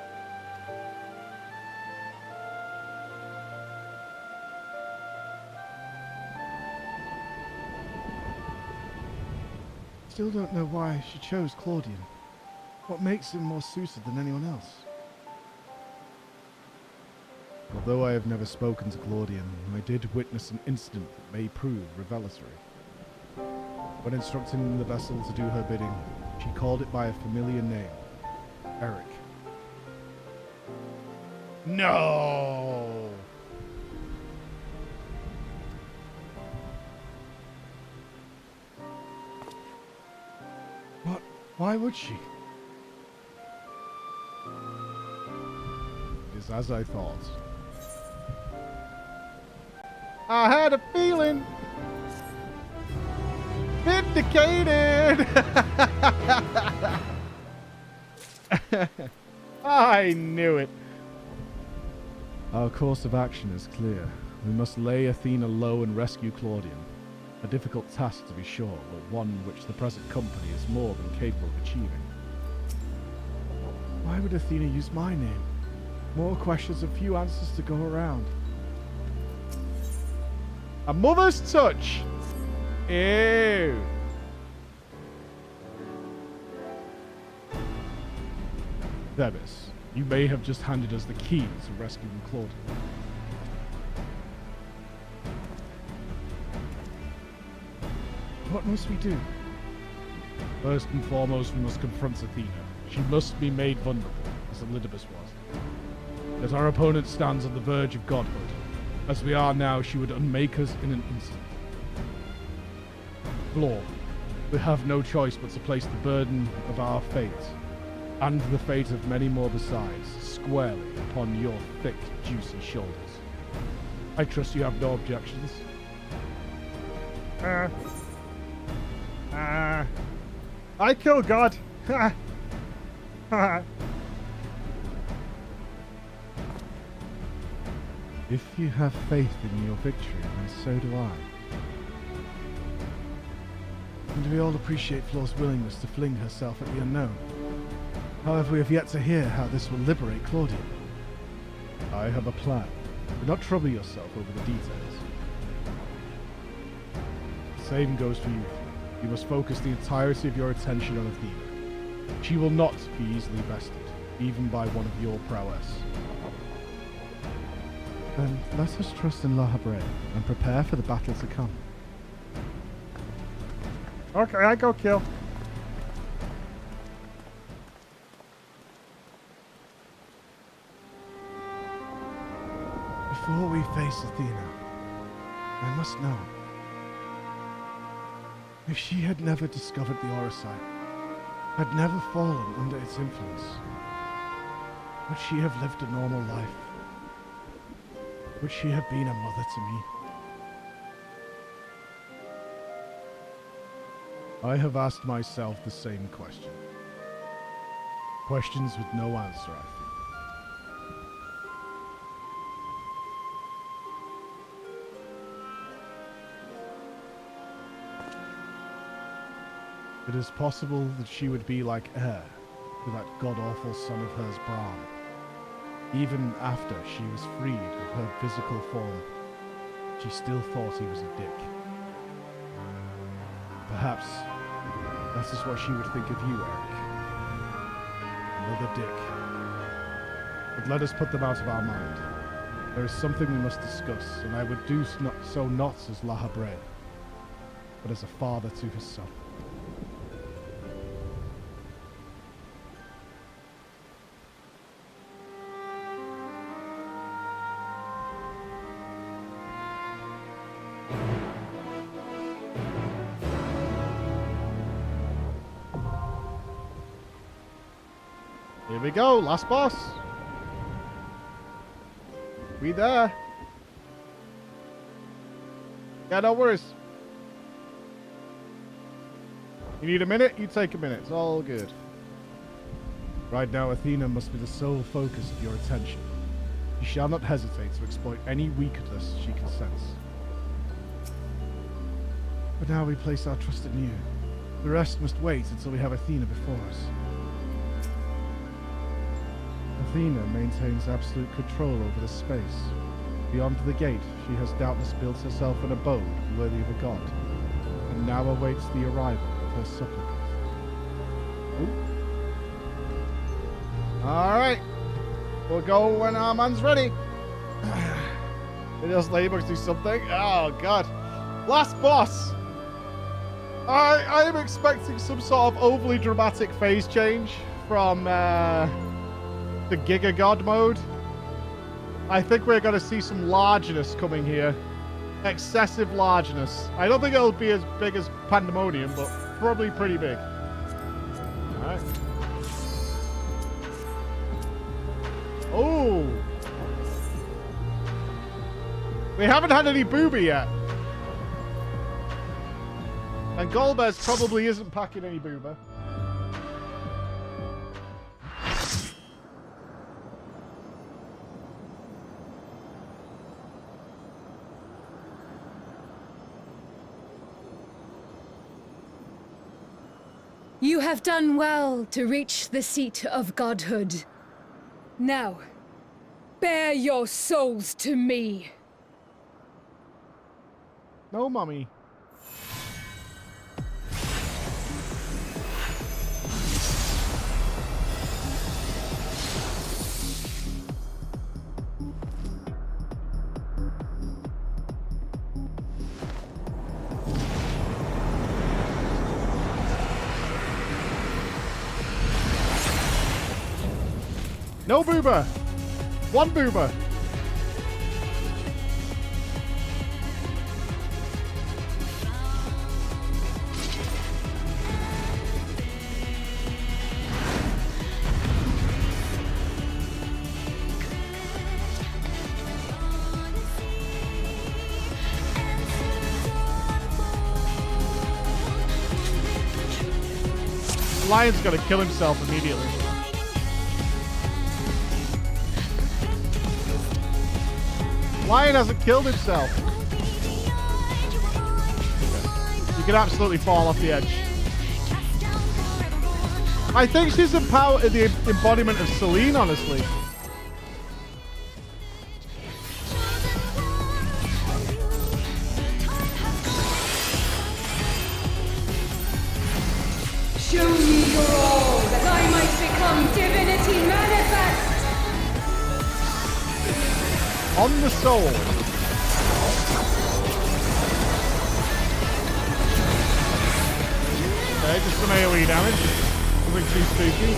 Still don't know why she chose Claudian. What makes him more suited than anyone else? Although I have never spoken to Claudian, I did witness an incident that may prove revelatory. When instructing the vessel to do her bidding, she called it by a familiar name, Eric. No! What? Why would she? It is as I thought. I had a feeling. Vindicated! I knew it. Our course of action is clear. We must lay Athena low and rescue Claudian. A difficult task to be sure, but one which the present company is more than capable of achieving. Why would Athena use my name? More questions and few answers to go around. A mother's touch! Ew. Thebis, you may have just handed us the key to rescuing Claudian. What must we do? First and foremost, we must confront Athena. She must be made vulnerable, as Elidibus was. That our opponent stands on the verge of godhood. As we are now, she would unmake us in an instant. Floor, we have no choice but to place the burden of our fate, and the fate of many more besides, squarely upon your thick, juicy shoulders. I trust you have no objections. I kill God. If you have faith in your victory, then so do I. And we all appreciate Floor's willingness to fling herself at the unknown. However, we have yet to hear how this will liberate Claudian. I have a plan. Do not trouble yourself over the details. The same goes for you. You must focus the entirety of your attention on Athena. She will not be easily bested, even by one of your prowess. Then let us trust in Habrea and prepare for the battle to come. Okay, I go kill. Before we face Athena, I must know. If she had never discovered the Orosite, had never fallen under its influence, would she have lived a normal life? Would she have been a mother to me? I have asked myself the same question. Questions with no answer, I fear. It is possible that she would be like heir to that god-awful son of hers, Brahm. Even after she was freed of her physical form, she still thought he was a dick. Perhaps that is what she would think of you, Eric. Another dick. But let us put them out of our mind. There is something we must discuss, and I would do so not as Habrea, but as a father to his son. Here we go, last boss. We there. Yeah, no worries. You need a minute? You take a minute. It's all good. Right now, Athena must be the sole focus of your attention. You shall not hesitate to exploit any weakness she can sense. But now we place our trust in you. The rest must wait until we have Athena before us. Athena maintains absolute control over the space. Beyond the gate, she has doubtless built herself an abode worthy of a god, and now awaits the arrival of her supplicant. Alright. We'll go when our man's ready. It does Ladybugs do something? Oh, God. Last boss. I am expecting some sort of overly dramatic phase change from the Giga God mode. I think we're going to see some largeness coming here. Excessive largeness. I don't think it'll be as big as Pandemonium, but probably pretty big. Alright. Oh! We haven't had any booby yet. And Golbez probably isn't packing any boober. You have done well to reach the seat of godhood. Now, bear your souls to me. No, Mommy. No boober! One boober! Lion's gonna kill himself immediately. Lion hasn't killed himself. You can absolutely fall off the edge. I think she's the embodiment of Celine, honestly. Show me your all, that I might become divinity manifest! On the soul. Okay, just some AoE damage. Nothing too spooky.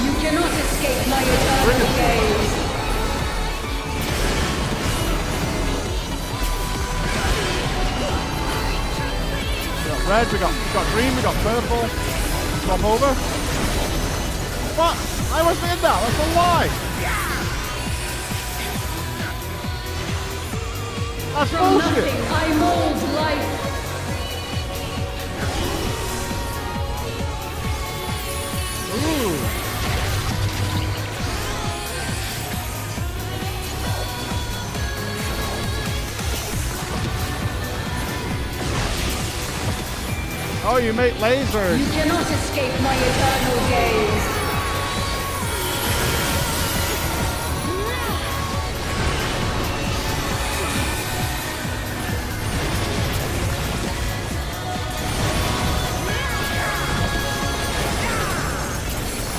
You cannot escape my eternal gaze. We got red, we got green, we got purple. Swap over. What? I wasn't in that. That's a lie. That's From bullshit. nothing I mold life. Ooh. Oh, you make lasers. You cannot escape my eternal gaze.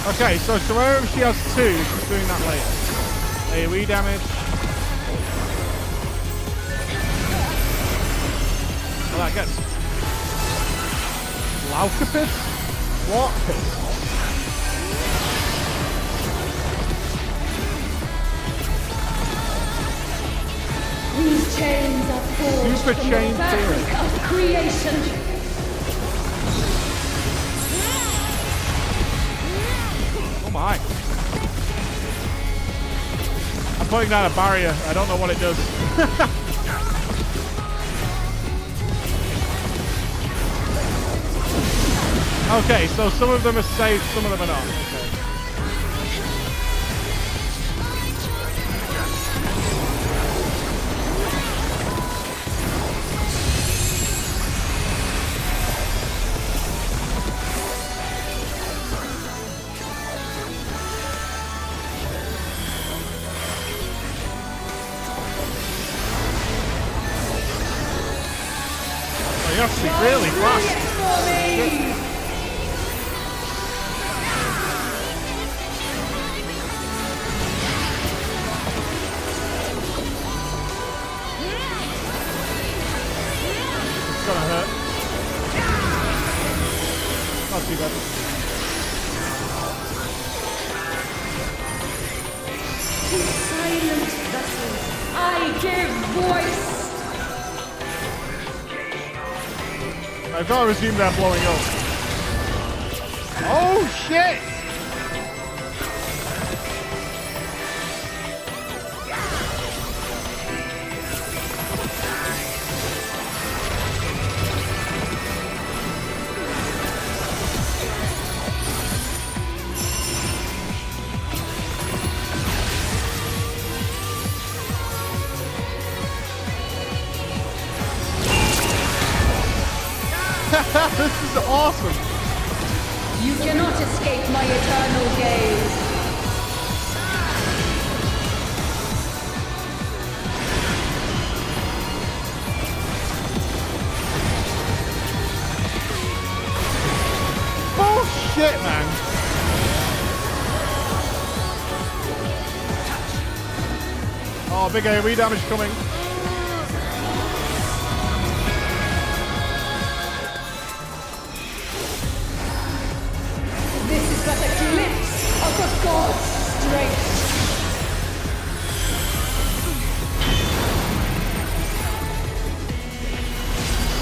Okay, so wherever she has two, she's doing that later. AoE damage. Well, that gets Laukapith? What? These chains are forged Super from chain the fabric of creation. Oh my. I'm putting down a barrier. I don't know what it does. Okay, so some of them are safe, some of them are not. Okay. You have to be really fast. It's gonna hurt. Not too bad. To silent vessels, I give voice. I've got to assume they're blowing up. Oh shit! This is awesome! You cannot escape my eternal gaze. Oh shit, man! Oh, big AoE damage coming. But a glimpse of the god's strength.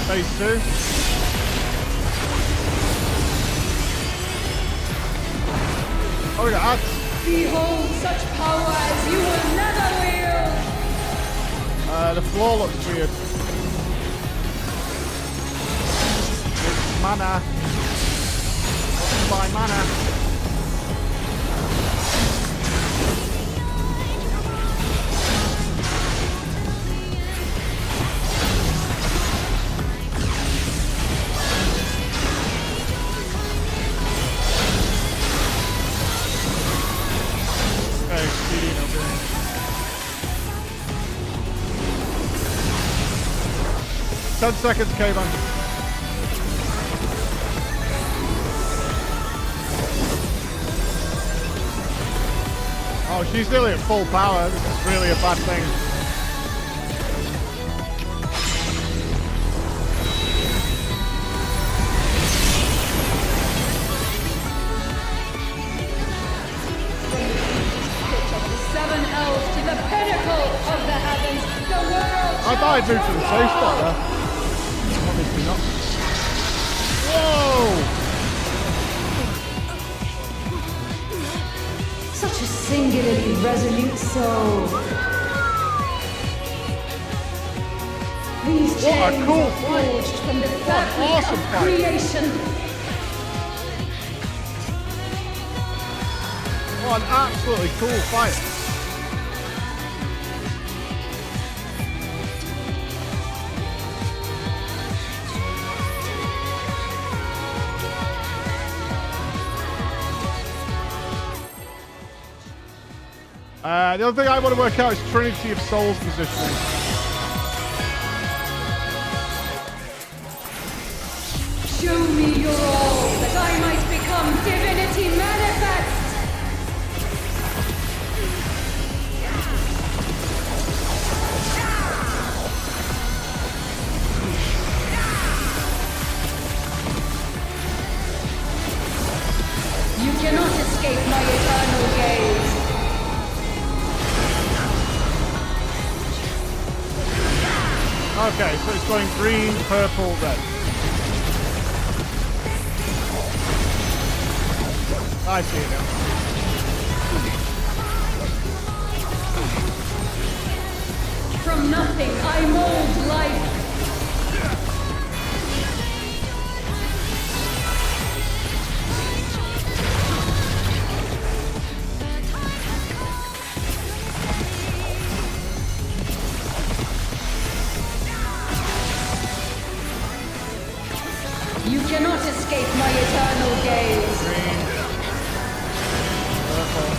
Phase 2. Oh, we got ads. Behold such power as you will never wield. The floor looks weird. It's mana. By mana. Okay, speeding up there. Ten seconds, Kayvon. Oh, she's nearly at full power. This is really a bad thing. Of the seven elves to the pinnacle of the heavens, the world. I thought I'd moved to the safe spot there. Obviously not. Whoa! Such a singularly resolute soul. These chains What a cool are forged from the fabric awesome of fight. creation. What an absolutely cool fight. The other thing I want to work out is Trinity of Souls positioning. Show me your all, that I might become divinity manifest. You cannot escape my eternal gaze. Okay, so it's going green, purple, red. I see it now. From nothing, I mold life. You cannot escape my eternal gaze. Green. Purple.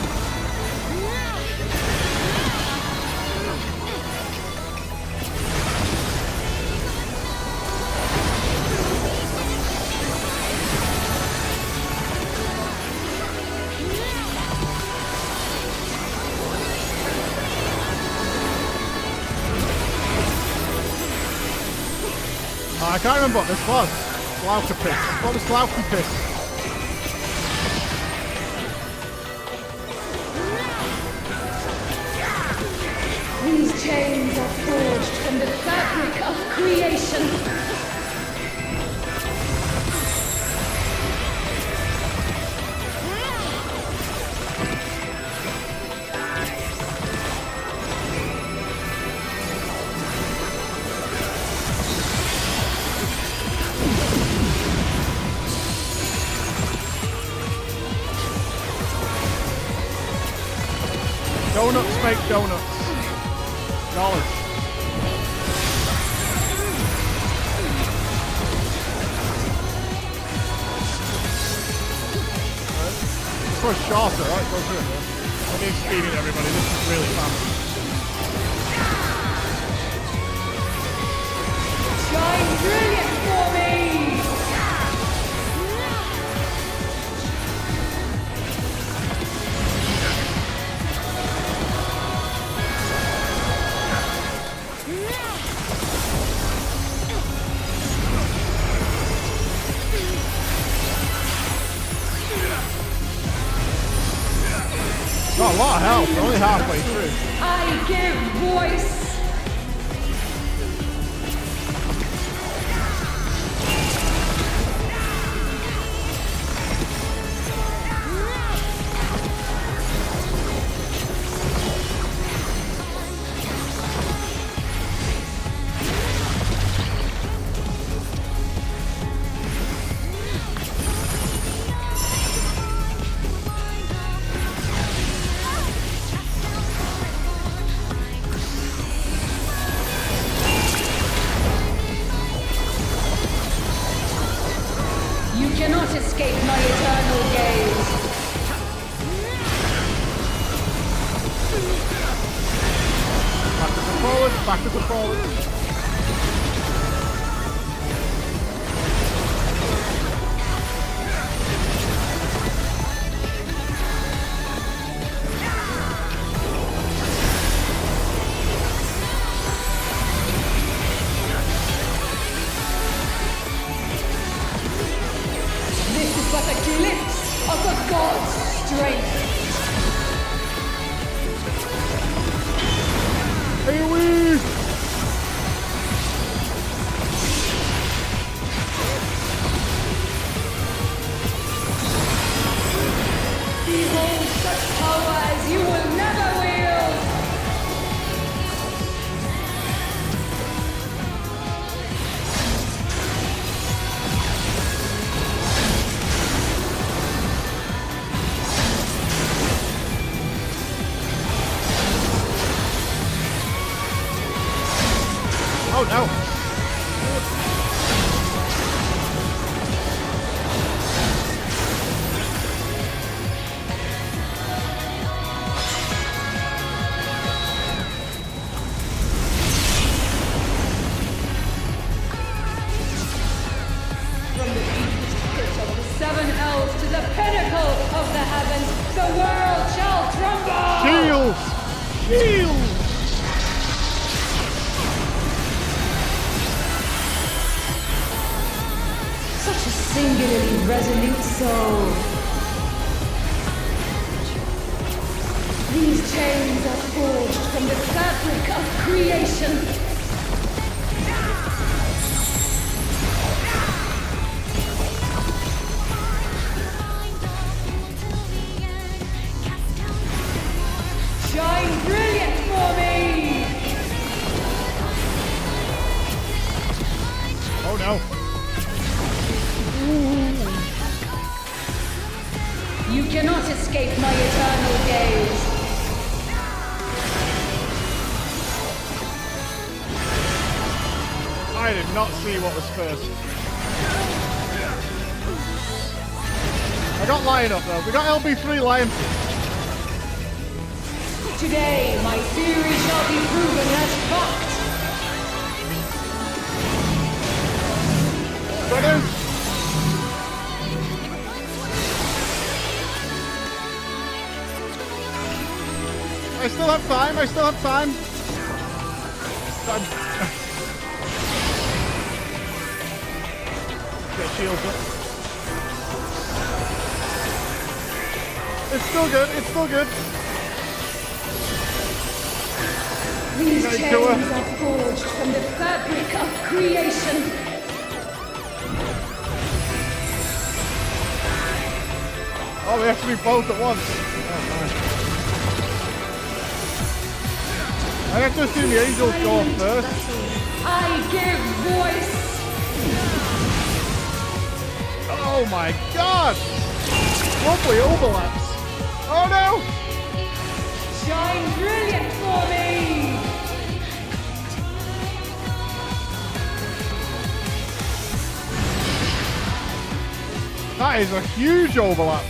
I can't remember what this was. Glaucopis. What was Glaucopis? These chains are forged from the fabric of creation. Donuts make donuts. Knowledge. This was shorter, right? Go through it. Let me speed it, everybody. This is really fast. Shine brilliant for me! Got a lot of health. We're only halfway through. I give voice. Escape my eternal gaze. Backwards and forwards, backwards and forwards. But a glimpse of the god's strength. AoE! Behold such power as you will never wield. Oh no! From the deepest pit of the seven hells to the pinnacle of the heavens, the world shall tremble! Shields! Shields! Such a singularly resolute soul. These chains are forged from the fabric of creation. Shine brilliant for me! Oh no! You cannot escape my eternal gaze. I did not see what was first. I got lion up though. We got LB3 lion. Today, my theory shall be proven as fact. Brothers. I still have time. I still have time. Get shields up. It's still good. It's still good. These chains are forged from the fabric of creation. Oh, we have to do both at once. Oh, nice. I have to assume the angels go off first. I give voice. Oh my god! Lovely overlaps. Oh no! Shine brilliant for me. That is a huge overlap.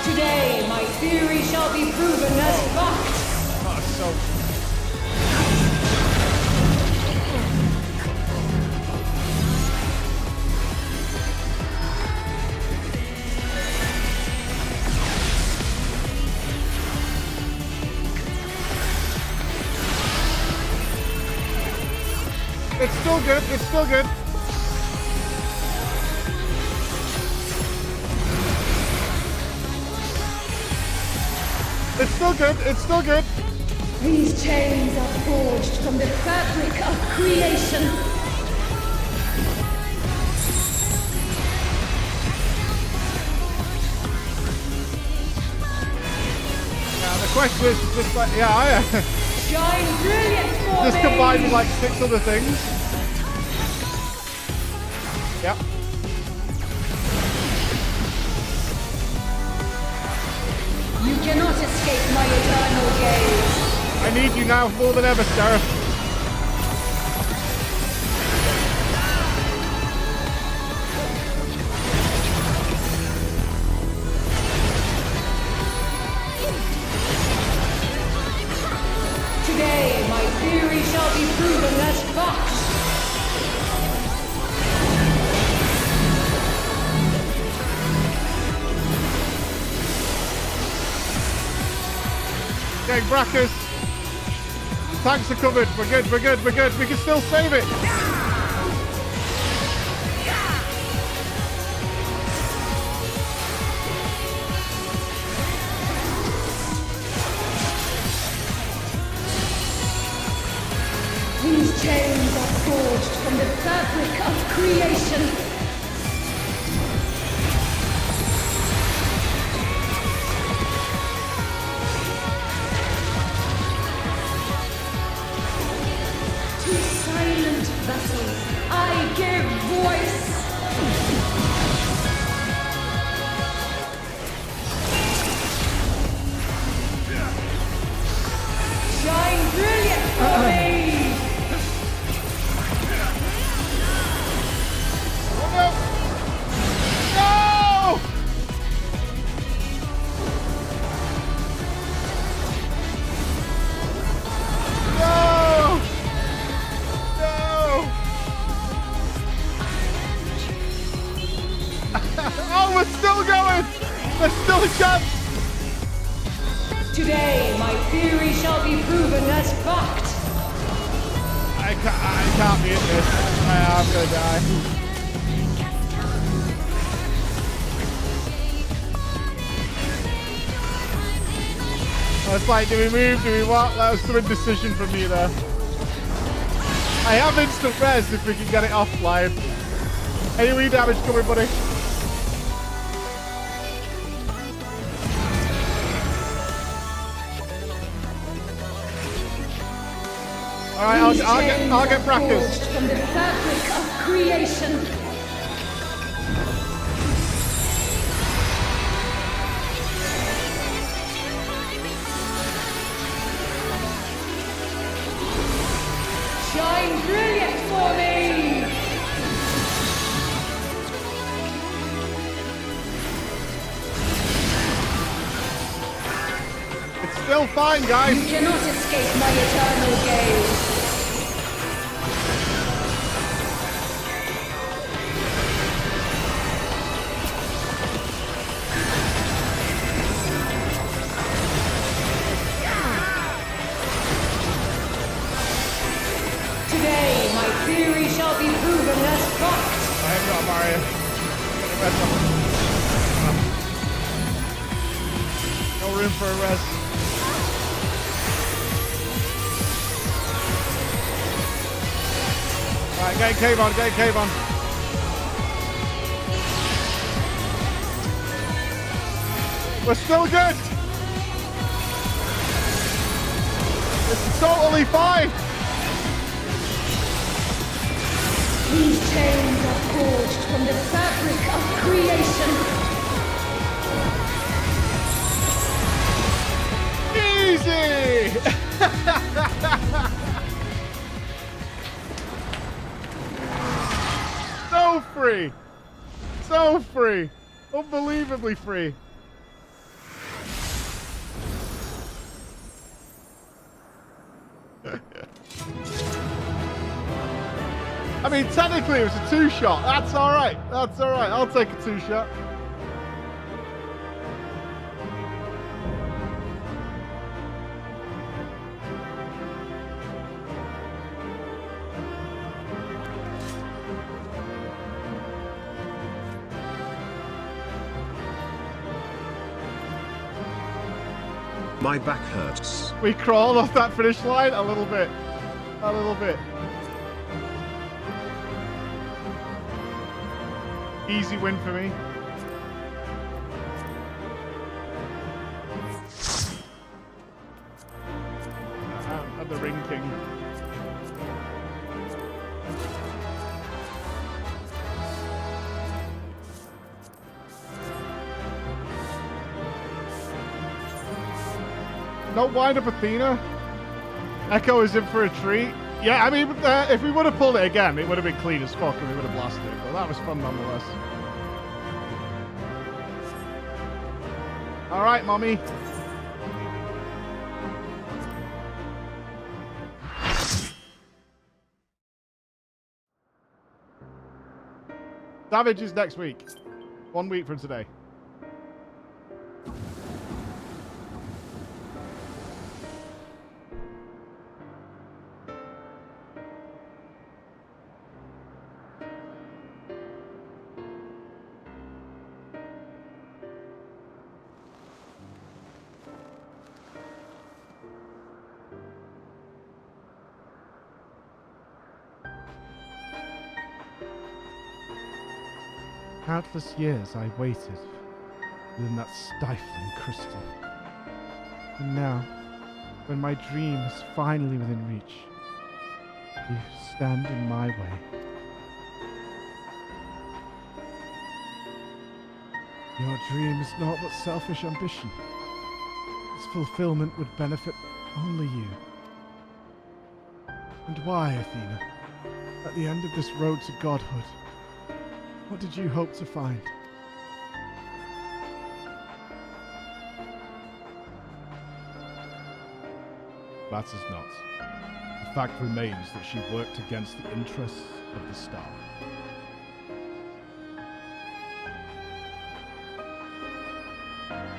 Today, my theory shall be proven as fact. Oh, so... It's still good. It's still good. It's still good. It's still good. These chains are forged from the fabric of creation. Now the question is just like, yeah, Shine brilliant for just me. combined with like 6 other things. Yep. You cannot escape my eternal gaze. I need you now more than ever, Sarah. Today, my theory shall be proven as fact. Okay, Brackers. Tanks are covered. We're good, we're good, we're good. We can still save it. These chains are forged from the fabric of creation. To silent vessels, I give voice. Shine brilliant for me. Oh, we're still going! There's still a chance! Today, my theory shall be proven as fact. I can't beat this. I'm gonna die. It's like, do we move? Do we what? That was some indecision from me there. I have instant res if we can get it offline. AoE damage coming, buddy. Alright, I'll get Brackers. From the fabric of creation. Still fine, guys. You cannot escape my eternal gaze. Today, my theory shall be proven as fact. I have got Mario. No room for a res. Alright, get cave on, get cave on. We're still good. It's totally fine. These chains are forged from the fabric of creation. Easy! So free! So free! Unbelievably free! I mean, technically it was a two-shot. That's alright. That's alright. I'll take a two-shot. My back hurts. We crawled off that finish line a little bit. A little bit. Easy win for me. I'm the Ring King. Don't wind up Athena. Echo is in for a treat. Yeah, I mean, if we would have pulled it again, it would have been clean as fuck and we would have blasted it. But that was fun nonetheless. All right, mommy. Savage is next week. 1 week from today. Countless years I waited within that stifling crystal. And now, when my dream is finally within reach, you stand in my way. Your dream is not but selfish ambition. Its fulfillment would benefit only you. And why, Athena? At the end of this road to godhood, what did you hope to find? Matters not. The fact remains that she worked against the interests of the star.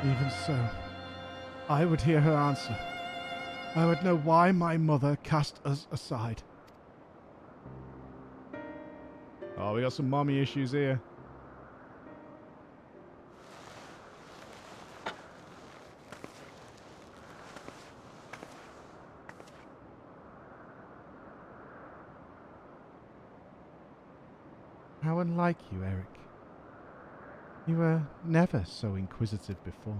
Even so, I would hear her answer. I would know why my mother cast us aside. Oh, we got some mommy issues here. How unlike you, Eric. You were never so inquisitive before.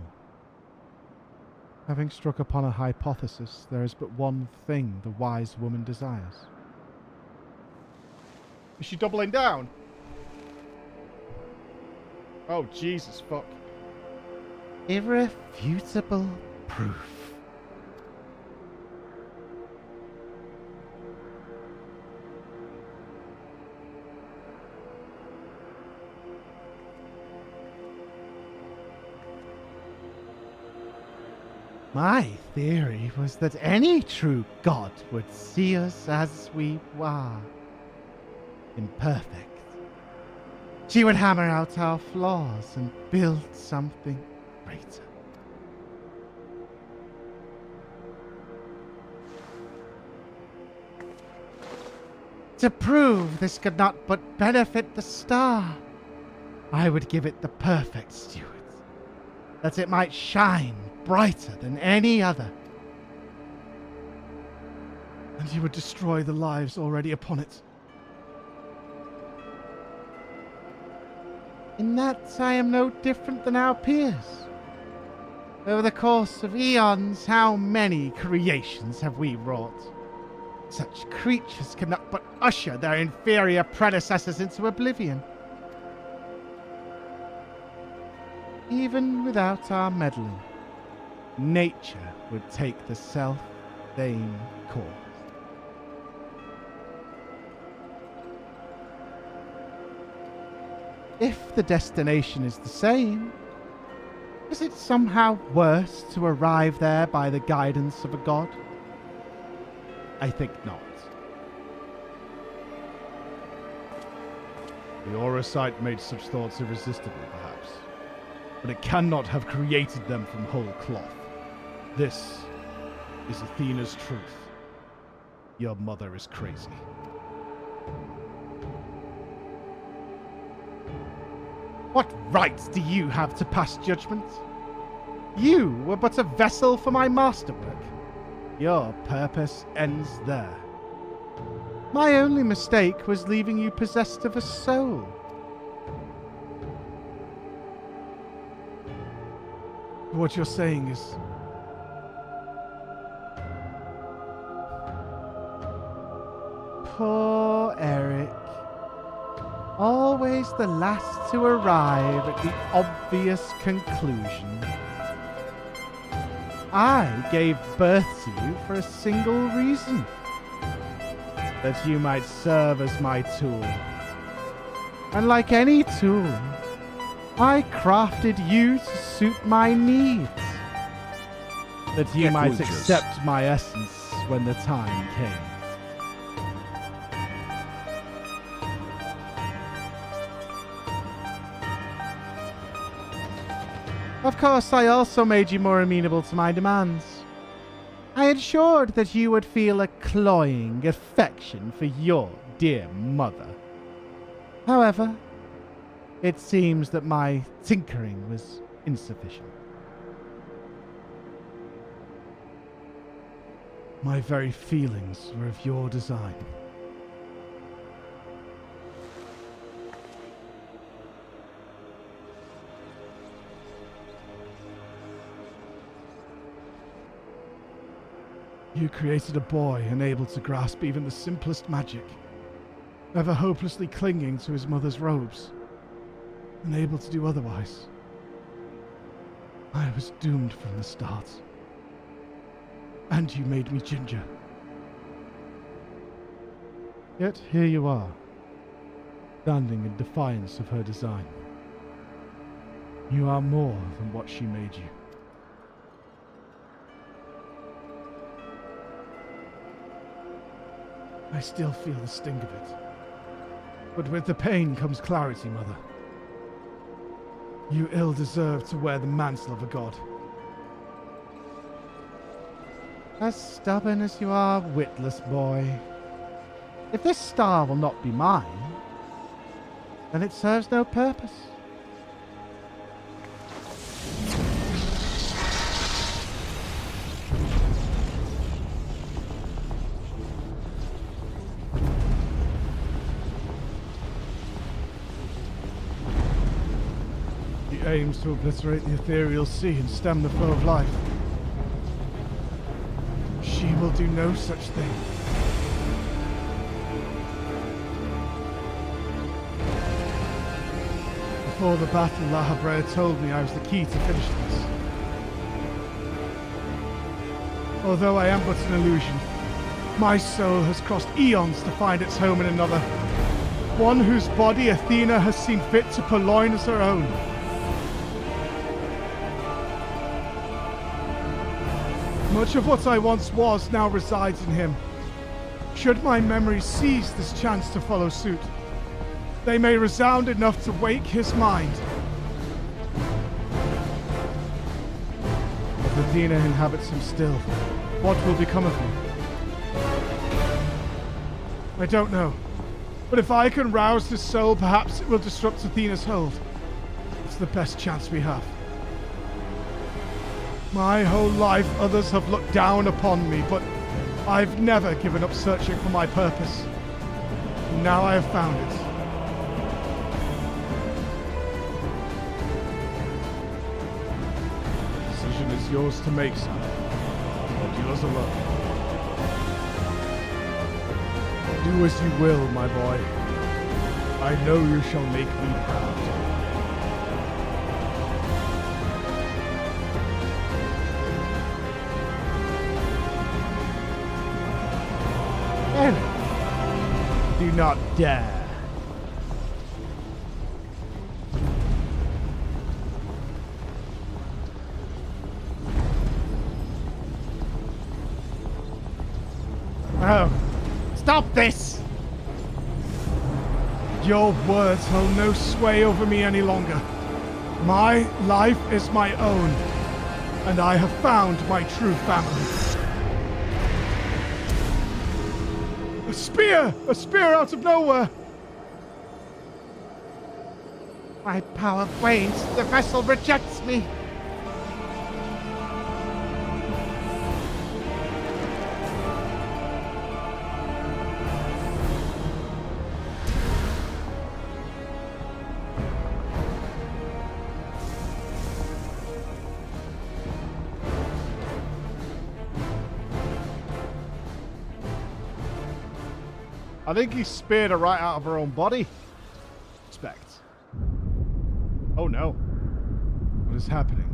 Having struck upon a hypothesis, there is but one thing the wise woman desires. Is she doubling down? Oh, Jesus, fuck. Irrefutable proof. My theory was that any true god would see us as we are. Imperfect. She would hammer out our flaws and build something greater. To prove this could not but benefit the star, I would give it the perfect steward, that it might shine brighter than any other. And you would destroy the lives already upon it. In that I am no different than our peers. Over the course of eons, how many creations have we wrought? Such creatures cannot but usher their inferior predecessors into oblivion. Even without our meddling, nature would take the self-same course. If the destination is the same, is it somehow worse to arrive there by the guidance of a god? I think not. The aura sight made such thoughts irresistible, perhaps. But it cannot have created them from whole cloth. This is Athena's truth. Your mother is crazy. What rights do you have to pass judgment? You were but a vessel for my masterwork. Your purpose ends there. My only mistake was leaving you possessed of a soul. What you're saying is... Poor Eric. Always the last to arrive at the obvious conclusion. I gave birth to you for a single reason. That you might serve as my tool. And like any tool, I crafted you to suit my needs. That you might accept my essence when the time came. Of course, I also made you more amenable to my demands. I ensured that you would feel a cloying affection for your dear mother. However, it seems that my tinkering was insufficient. My very feelings were of your design. You created a boy unable to grasp even the simplest magic, ever hopelessly clinging to his mother's robes, unable to do otherwise. I was doomed from the start. And you made me ginger. Yet here you are, standing in defiance of her design. You are more than what she made you. I still feel the sting of it. But with the pain comes clarity, Mother. You ill deserve to wear the mantle of a god. As stubborn as you are, witless boy. If this star will not be mine, then it serves no purpose. He aims to obliterate the ethereal sea and stem the flow of life. She will do no such thing. Before the battle, La Habrea told me I was the key to finish this. Although I am but an illusion, my soul has crossed eons to find its home in another. One whose body Athena has seen fit to purloin as her own. Much of what I once was now resides in him. Should my memory seize this chance to follow suit, they may resound enough to wake his mind. If Athena inhabits him still, what will become of him? I don't know. But if I can rouse his soul, perhaps it will disrupt Athena's hold. It's the best chance we have. My whole life others have looked down upon me, but I've never given up searching for my purpose. And now I have found it. The decision is yours to make, son. But yours alone. Do as you will, my boy. I know you shall make me proud. Do not dare. Oh, stop this! Your words hold no sway over me any longer. My life is my own, and I have found my true family. A spear! A spear out of nowhere! My power wanes. The vessel rejects me. I think he speared her right out of her own body. Respect. Oh no. What is happening?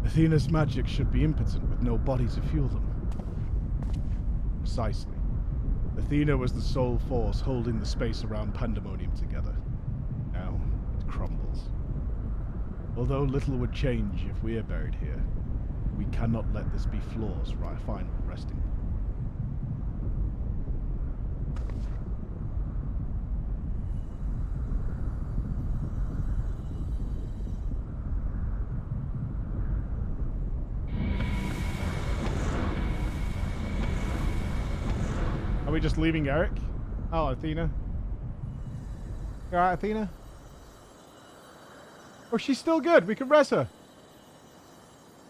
Athena's magic should be impotent with no body to fuel them. Precisely. Athena was the sole force holding the space around Pandemonium together. Now it crumbles. Although little would change if we are buried here, we cannot let this be Floor's final resting. Are we just leaving Eric? Oh, Athena. You alright, Athena? Oh, she's still good. We can res her.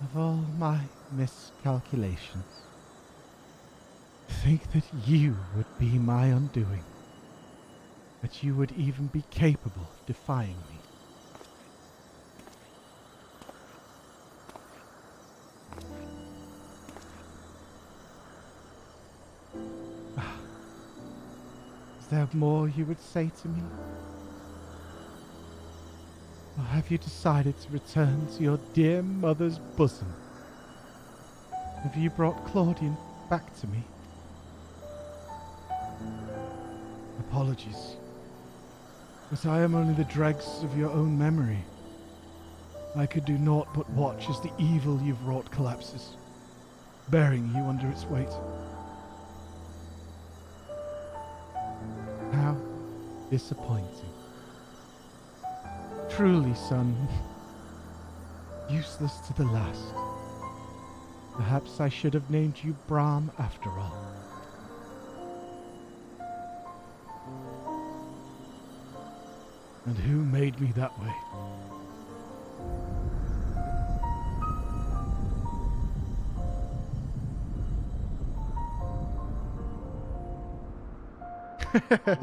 Of all my miscalculations, think that you would be my undoing. That you would even be capable of defying me. Is there more you would say to me? Or have you decided to return to your dear mother's bosom? Have you brought Claudian back to me? Apologies, but I am only the dregs of your own memory. I could do naught but watch as the evil you've wrought collapses, bearing you under its weight. How disappointing. Truly, son, useless to the last. Perhaps I should have named you Brahm after all. And who made me that way?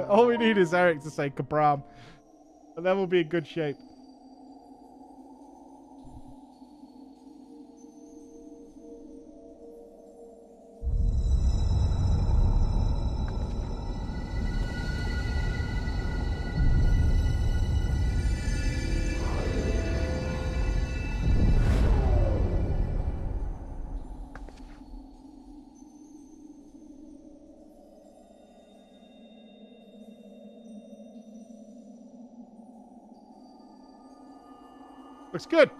All we need is Eric to say Kabram. And then we'll be in good shape. Looks good.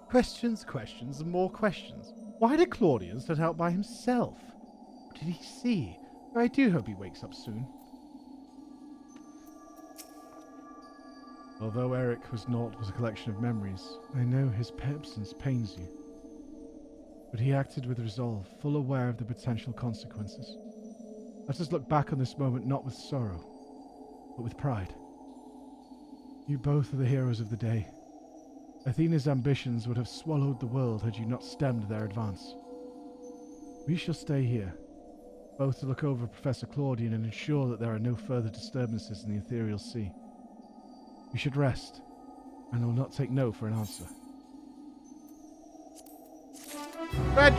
Questions, questions, and more questions. Why did Claudian set out by himself? What did he see? I do hope he wakes up soon. Although Eric was not a collection of memories, I know his absence pains you. But he acted with resolve, full aware of the potential consequences. Let us look back on this moment not with sorrow, but with pride. You both are the heroes of the day. Athena's ambitions would have swallowed the world had you not stemmed their advance. We shall stay here, both to look over Professor Claudian and ensure that there are no further disturbances in the ethereal sea. You should rest, and I will not take no for an answer. Veg!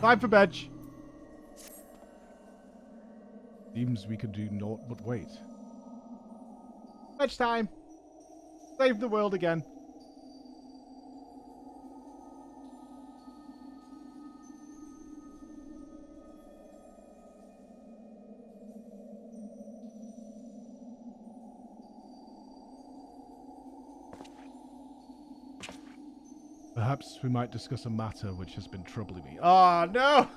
Time for veg. Seems we could do naught but wait. Veg time! Save the world again. Perhaps we might discuss a matter which has been troubling me. Oh, no!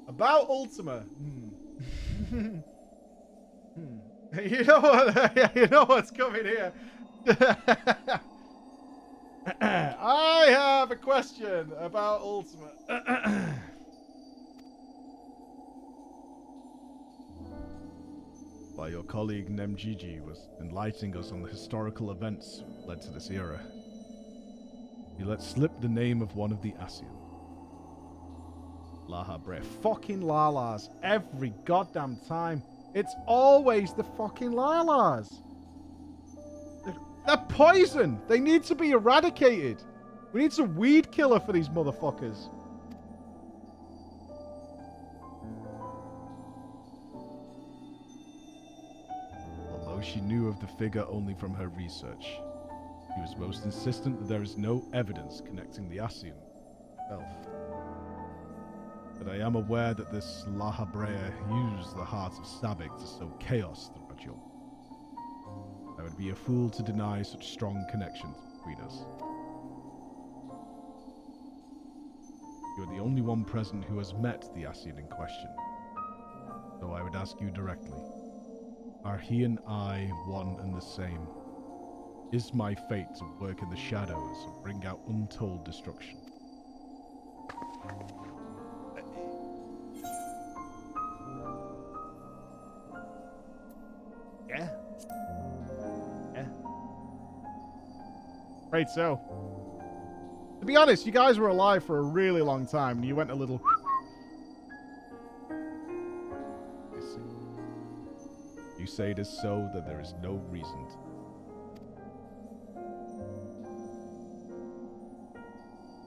About Ultima. You know what? You know what's coming here. I have a question about Ultima. By your colleague Nemgigi was enlightening us on the historical events that led to this era. He let slip the name of one of the Asian. La Habrea. Fucking Lalas. Every goddamn time. It's always the fucking Lalas. They're poison. They need to be eradicated. We need some weed killer for these motherfuckers. Although she knew of the figure only from her research, she was most insistent that there is no evidence connecting the Asian itself. But I am aware that this La Habrea used the heart of Sabik to sow chaos throughout Europe. I would be a fool to deny such strong connections between us. You are the only one present who has met the Asian in question. So I would ask you directly, are he and I one and the same? Is my fate to work in the shadows and bring out untold destruction? Yeah. Right, so. To be honest, you guys were alive for a really long time, and you went a little... You say it is so, that there is no reason to.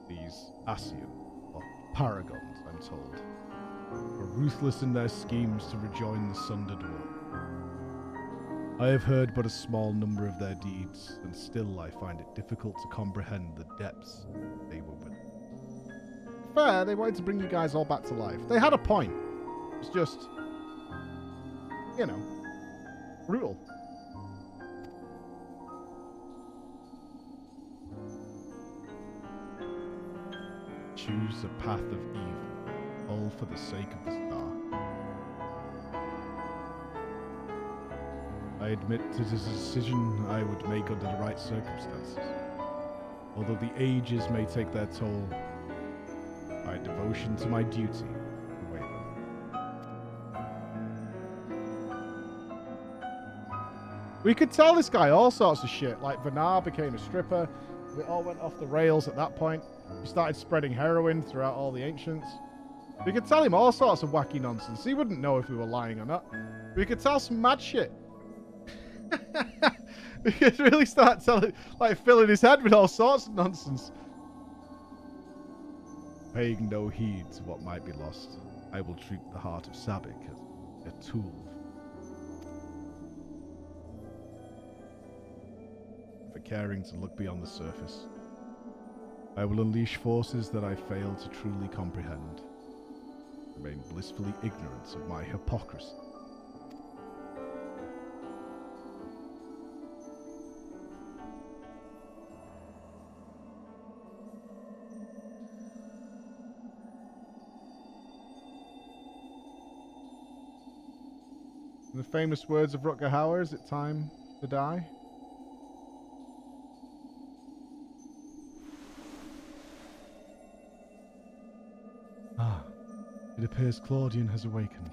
These Asian, or paragons, I'm told, were ruthless in their schemes to rejoin the sundered world. I have heard but a small number of their deeds, and still I find it difficult to comprehend the depths they were with. Fair, they wanted to bring you guys all back to life. They had a point. It's just, you know, brutal. Choose a path of evil, all for the sake of the star. I admit it is a decision I would make under the right circumstances. Although the ages may take their toll, my devotion to my duty will waver. We could tell this guy all sorts of shit, like Vanar became a stripper, it all went off the rails at that point. He started spreading heroin throughout all the ancients. We could tell him all sorts of wacky nonsense. He wouldn't know if we were lying or not. We could tell some mad shit. We could really start telling, like, filling his head with all sorts of nonsense. Paying no heed to what might be lost, I will treat the heart of Sabik as a tool. For caring to look beyond the surface, I will unleash forces that I fail to truly comprehend. Remain blissfully ignorant of my hypocrisy. In the famous words of Rutger Hauer, is it time to die? Ah, it appears Claudian has awakened.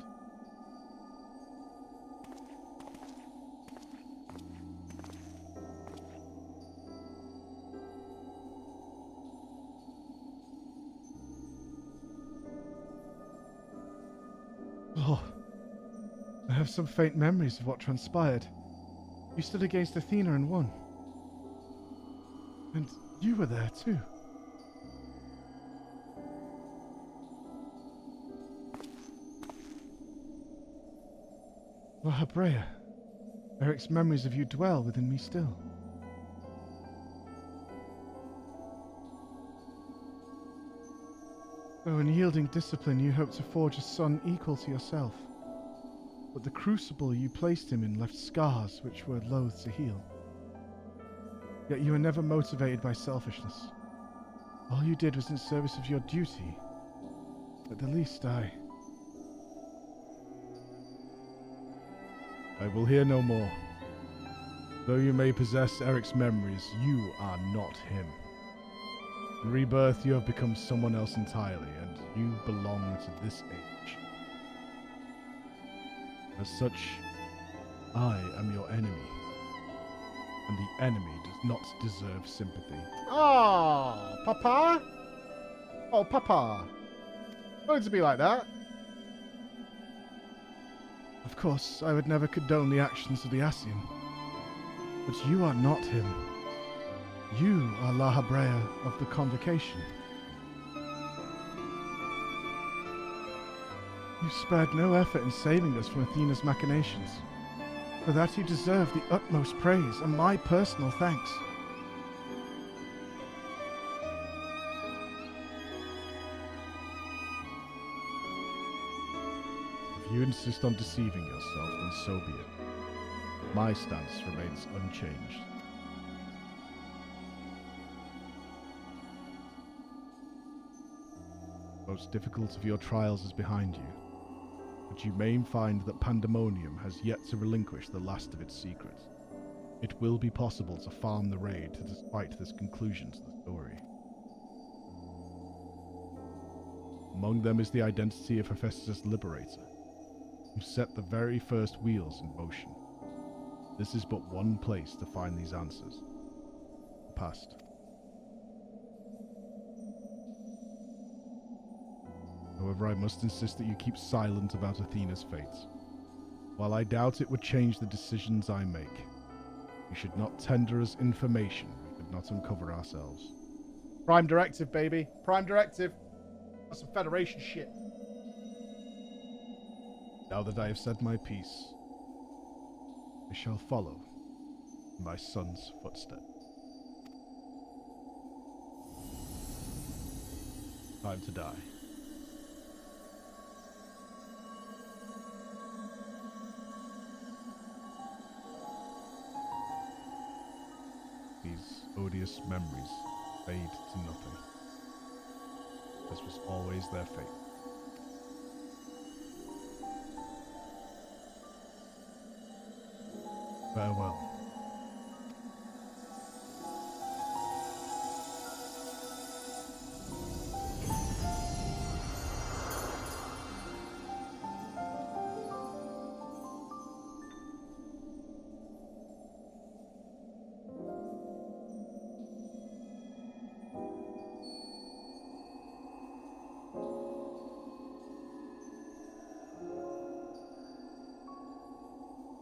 Oh, I have some faint memories of what transpired. You stood against Athena and won. And you were there too. Well, Habrea, Eric's memories of you dwell within me still. Though in yielding discipline you hoped to forge a son equal to yourself. But the crucible you placed him in left scars which were loath to heal. Yet you were never motivated by selfishness. All you did was in service of your duty. At the least I will hear no more. Though you may possess Eric's memories, you are not him. In rebirth, you have become someone else entirely, and you belong to this age. As such, I am your enemy, and the enemy does not deserve sympathy. Oh, Papa? Oh, Papa. Don't to be like that. Of course, I would never condone the actions of the Ascian. But you are not him. You are La Habrea of the Convocation. You spared no effort in saving us from Athena's machinations. For that you deserve the utmost praise and my personal thanks. If you insist on deceiving yourself, then so be it. My stance remains unchanged. The most difficult of your trials is behind you, but you may find that Pandemonium has yet to relinquish the last of its secrets. It will be possible to farm the raid despite this conclusion to the story. Among them is the identity of Hephaistos' liberator, who set the very first wheels in motion. This is but one place to find these answers. The past. However, I must insist that you keep silent about Athena's fate. While I doubt it would change the decisions I make, you should not tender us information we could not uncover ourselves. Prime Directive, baby. Prime Directive. That's some Federation shit. Now that I have said my piece, I shall follow in my son's footsteps. Time to die. These odious memories fade to nothing. This was always their fate. Farewell.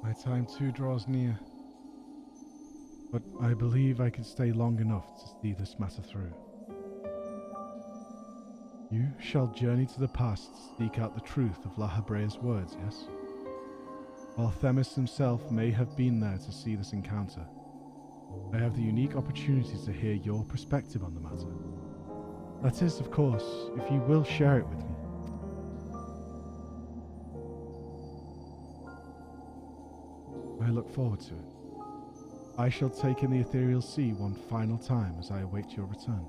My time too draws near, but I believe I can stay long enough to see this matter through. You shall journey to the past to seek out the truth of La Habrea's words, yes? While Themis himself may have been there to see this encounter, I have the unique opportunity to hear your perspective on the matter. That is, of course, if you will share it with me. I look forward to it. I shall take in the ethereal sea one final time as I await your return.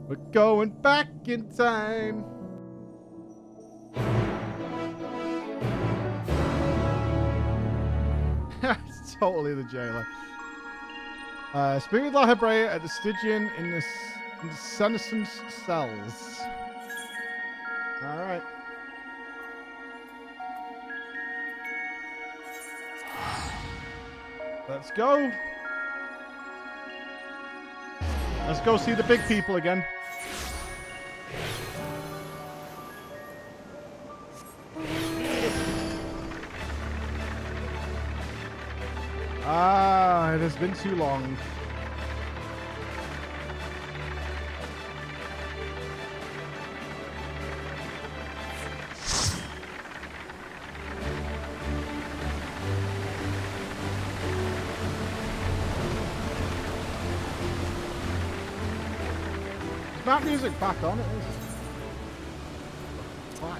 We're going back in time. totally the jailer. Speak with La Habrea at the Stygian in the senescent cells. Alright. Let's go. Let's go see the big people again. Ah, it has been too long. That music back on, it is. Why?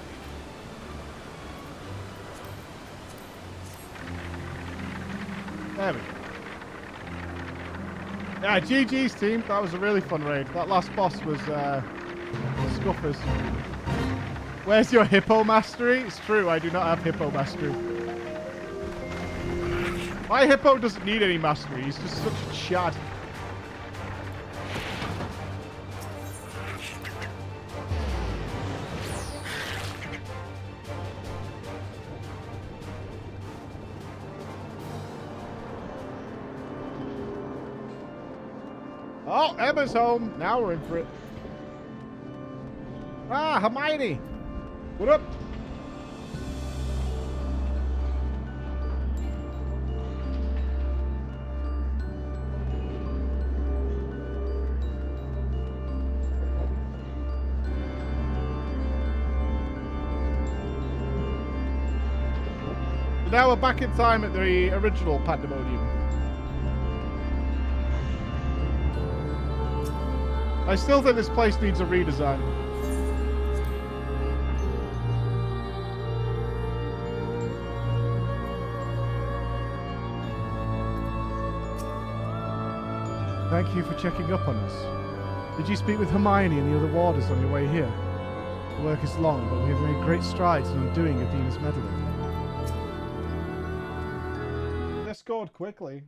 There we go. Yeah, GG's team. That was a really fun raid. That last boss was Scuffers. Where's your hippo mastery? It's true, I do not have hippo mastery. My hippo doesn't need any mastery. He's just such a chad. Oh, Emma's home. Now we're in for it. Ah, Hermione. What up? Now we're back in time at the original Pandemonium. I still think this place needs a redesign. Thank you for checking up on us. Did you speak with Hermione and the other warders on your way here? The work is long, but we have made great strides in undoing Athena's meddling. They scored quickly.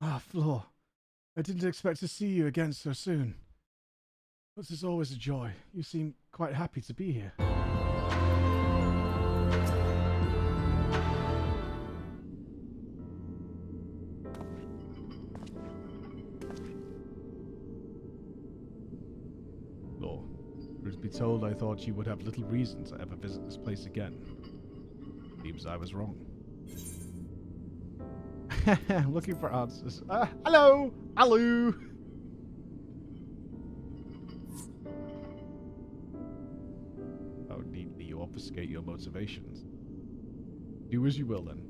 Ah, Flor. I didn't expect to see you again so soon. But it's always a joy. You seem quite happy to be here. Flor. Truth be told, I thought you would have little reason to ever visit this place again. Seems I was wrong. I'm looking for answers. Hello! Hello! How neatly you obfuscate your motivations. Do as you will, then.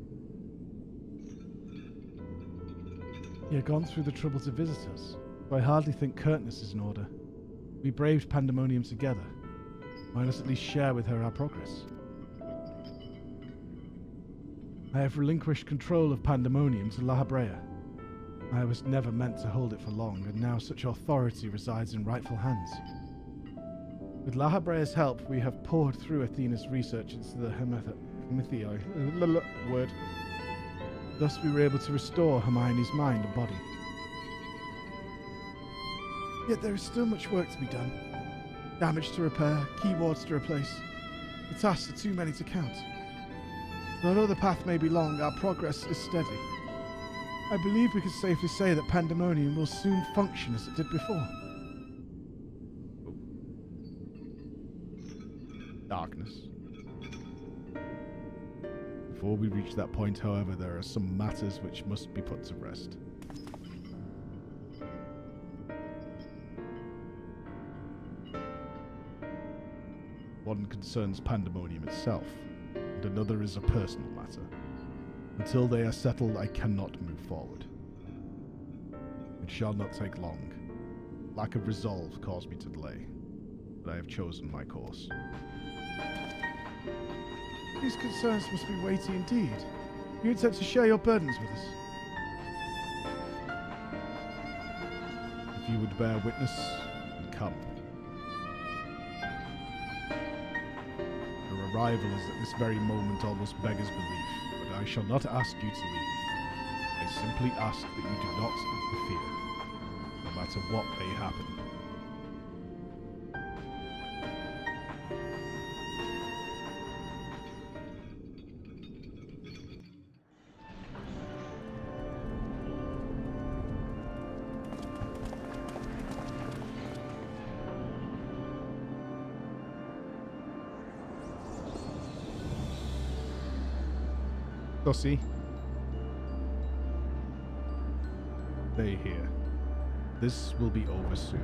You have gone through the trouble to visit us, but I hardly think curtness is in order. We braved Pandemonium together. Why not at least share with her our progress? I have relinquished control of Pandemonium to La Habrea. I was never meant to hold it for long, and now such authority resides in rightful hands. With La Habrea's help, we have poured through Athena's research into the word. Thus we were able to restore Hermione's mind and body. Yet there is still much work to be done. Damage to repair, keywords to replace. The tasks are too many to count. Although the path may be long, our progress is steady. I believe we can safely say that Pandemonium will soon function as it did before. Darkness. Before we reach that point, however, there are some matters which must be put to rest. One concerns Pandemonium itself, and another is a personal matter. Until they are settled, I cannot move forward. It shall not take long. Lack of resolve caused me to delay, but I have chosen my course. These concerns must be weighty indeed. You intend to share your burdens with us? If you would bear witness, come. Your arrival is at this very moment almost beggars belief, but I shall not ask you to leave. I simply ask that you do not interfere, no matter what may happen. Sussy. Stay here. This will be over soon.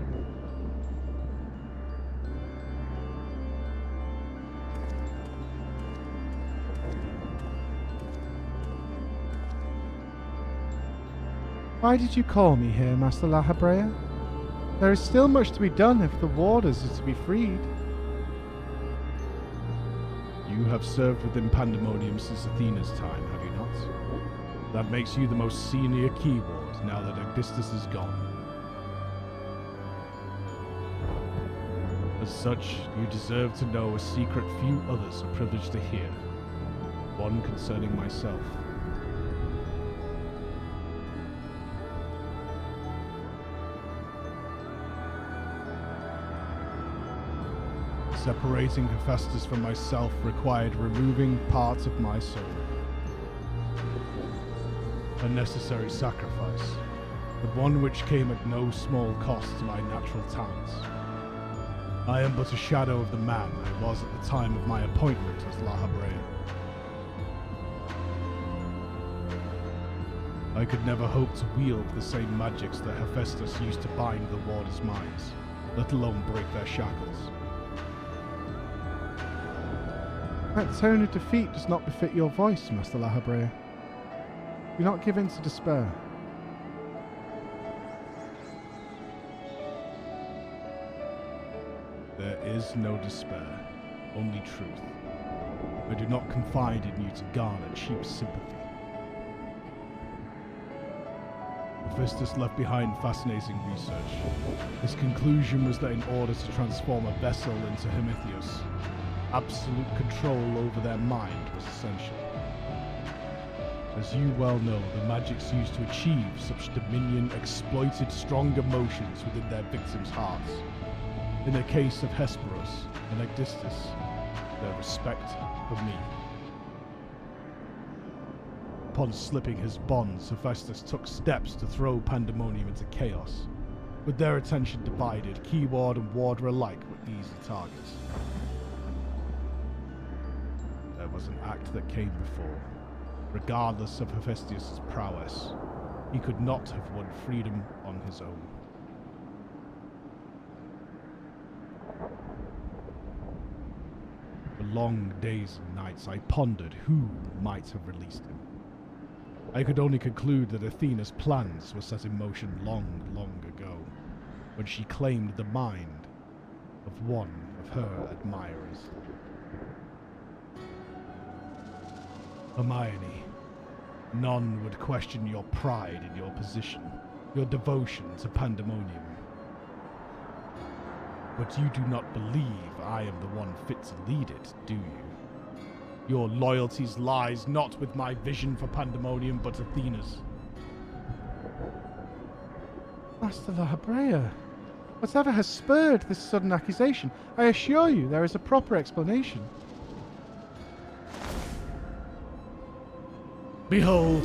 Why did you call me here, Master La Habrea? There is still much to be done if the warders are to be freed. You have served within Pandemonium since Athena's time, have you not? That makes you the most senior key ward now that Hephaistos is gone. As such, you deserve to know a secret few others are privileged to hear. One concerning myself. Separating Hephaistos from myself required removing parts of my soul. A necessary sacrifice, but one which came at no small cost to my natural talents. I am but a shadow of the man I was at the time of my appointment as La Habrea. I could never hope to wield the same magics that Hephaistos used to bind the warders' minds, let alone break their shackles. That tone of defeat does not befit your voice, Master La Habrea. Do not give in to despair. There is no despair, only truth. I do not confide in you to garner cheap sympathy. Hephaistos left behind fascinating research. His conclusion was that in order to transform a vessel into Hephaistos, absolute control over their mind was essential. As you well know, the magics used to achieve such dominion exploited strong emotions within their victims' hearts. In the case of Hesperos and Hephaistos, their respect for me. Upon slipping his bonds, Hephaistos took steps to throw Pandemonium into chaos. With their attention divided, key ward and warder alike were easy targets. There was an act that came before. Regardless of Hephaistos' prowess, he could not have won freedom on his own. For long days and nights I pondered who might have released him. I could only conclude that Athena's plans were set in motion long, long ago, when she claimed the mind of one of her admirers. Hermione, none would question your pride in your position, your devotion to Pandemonium. But you do not believe I am the one fit to lead it, do you? Your loyalties lies not with my vision for Pandemonium, but Athena's. Master La Habrea, whatever has spurred this sudden accusation, I assure you there is a proper explanation. Behold!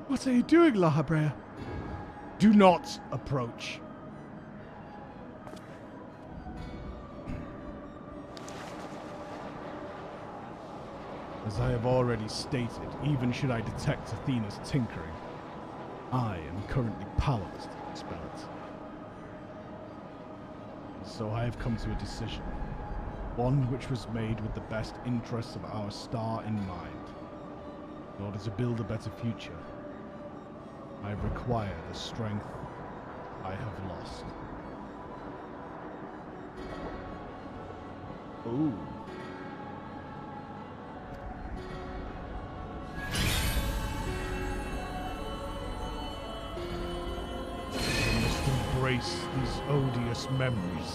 What are you doing, La Habrea? Do not approach. As I have already stated, even should I detect Athena's tinkering, I am currently powerless to expel it. So I have come to a decision, one which was made with the best interests of our star in mind, in order to build a better future. I require the strength I have lost. Ooh. I must embrace these odious memories.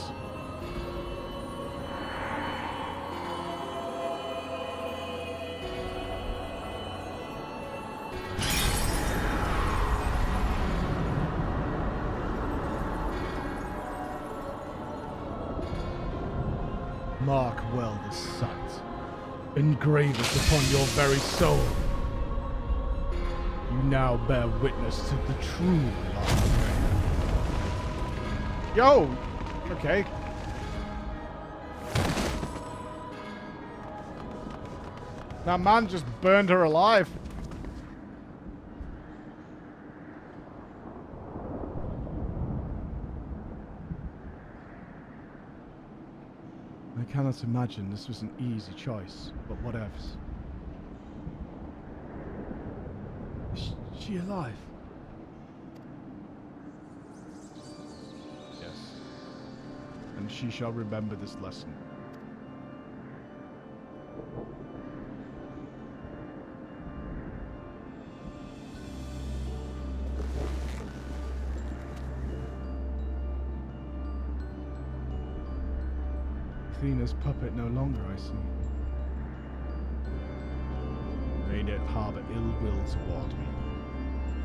Mark well this sight. Engrave it upon your very soul. You now bear witness to the true Habrea. Yo! Okay. That man just burned her alive. I cannot imagine this was an easy choice, but whatevs. Is she alive? Yes. And she shall remember this lesson. Athena's puppet no longer, I see. May it harbour ill will toward me.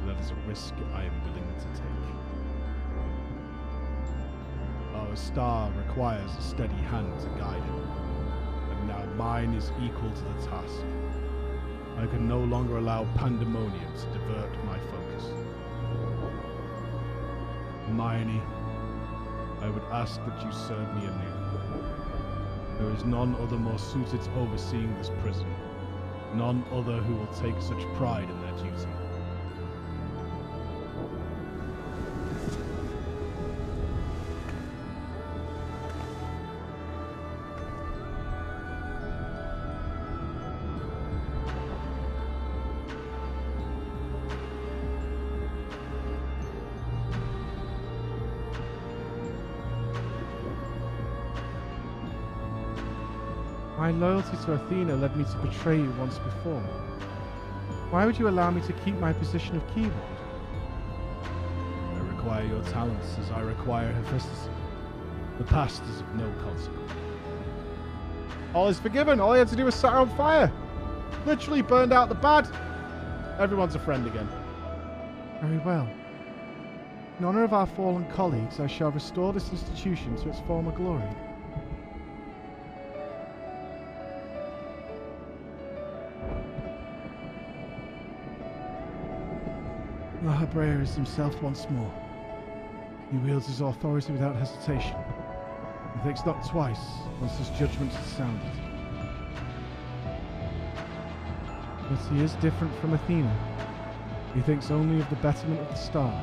That is a risk I am willing to take. Our star requires a steady hand to guide it, and now mine is equal to the task. I can no longer allow Pandemonium to divert my focus. Hermione, I would ask that you serve me anew. There is none other more suited to overseeing this prison, none other who will take such pride in their duty. My loyalty to Athena led me to betray you once before. Why would you allow me to keep my position of keyword? I require your talents as I require Hephaistos. The past is of no consequence. All is forgiven. All you had to do was set her on fire. Literally burned out the bad. Everyone's a friend again. Very well. In honor of our fallen colleagues, I shall restore this institution to its former glory. Habrea is himself once more. He wields his authority without hesitation. He thinks not twice once his judgment is sounded. But he is different from Athena. He thinks only of the betterment of the star.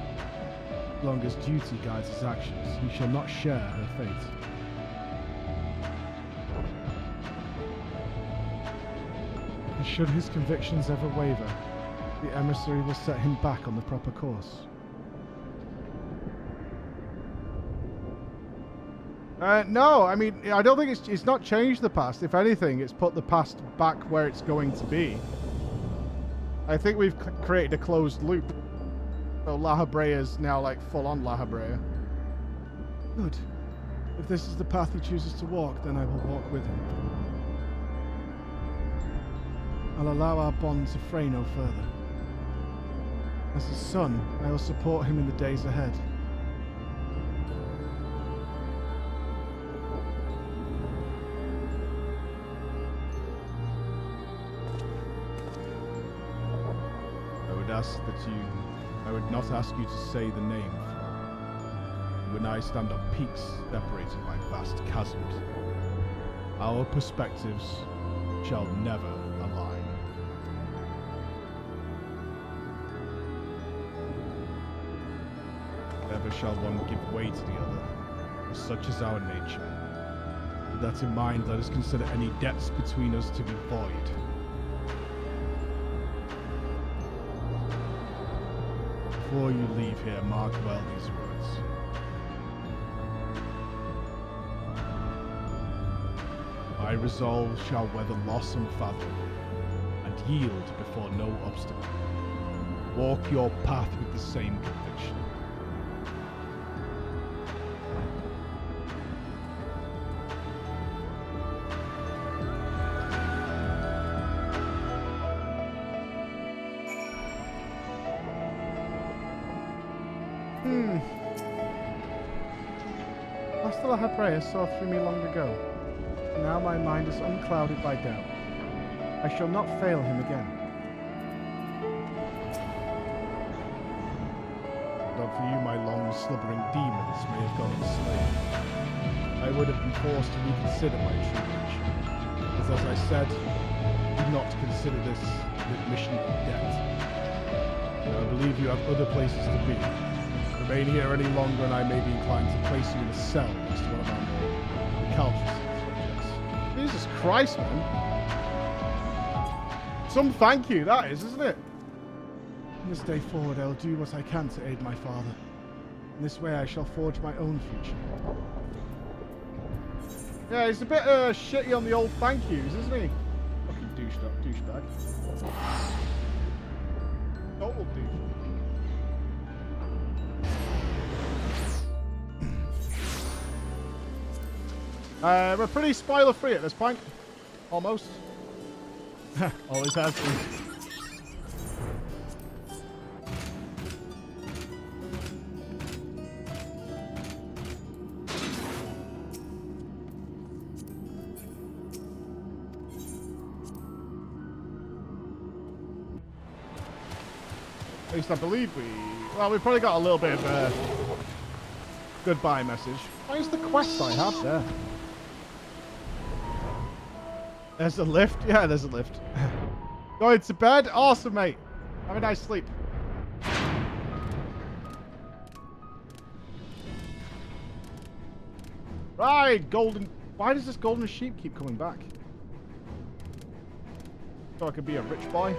As long as duty guides his actions, he shall not share her fate. And should his convictions ever waver, the emissary will set him back on the proper course. No, I mean, I don't think it's not changed the past. If anything, it's put the past back where it's going to be. I think we've created a closed loop. So La Habrea is now like full-on La Habrea. Good. If this is the path he chooses to walk, then I will walk with him. I'll allow our bond to fray no further. As his son, I will support him in the days ahead. I would not ask you to say the name. You and I stand on peaks separated by vast chasms. Our perspectives shall never align. Never shall one give way to the other, for such is our nature. With that in mind, let us consider any debts between us to be void. Before you leave here, mark well these words. My resolve shall weather loss unfathomable, and yield before no obstacle. Walk your path with the same conviction. Hostile Habrea saw through me long ago. Now my mind is unclouded by doubt. I shall not fail him again. But for you, my long slumbering demons may have gone enslaved. I would have been forced to reconsider my true nature. As I said, do not consider this an admission of debt. I believe you have other places to be. Remain here any longer and I may be inclined to place you in a cell next to one of our more recalcitrant subjects. Jesus Christ, man. Some thank you, that is, isn't it? From this day forward, I will do what I can to aid my father. In this way, I shall forge my own future. Yeah, he's a bit shitty on the old thank yous, isn't he? Fucking douchebag. Total douche. We're pretty spoiler free at this point. Almost. Always has been. At least I believe well, we've probably got a little bit of a goodbye message. Where's the quest I have there? There's a lift? Yeah, there's a lift. Going to bed? Awesome, mate. Have a nice sleep. Right, golden... Why does this golden sheep keep coming back? So I could be a rich boy?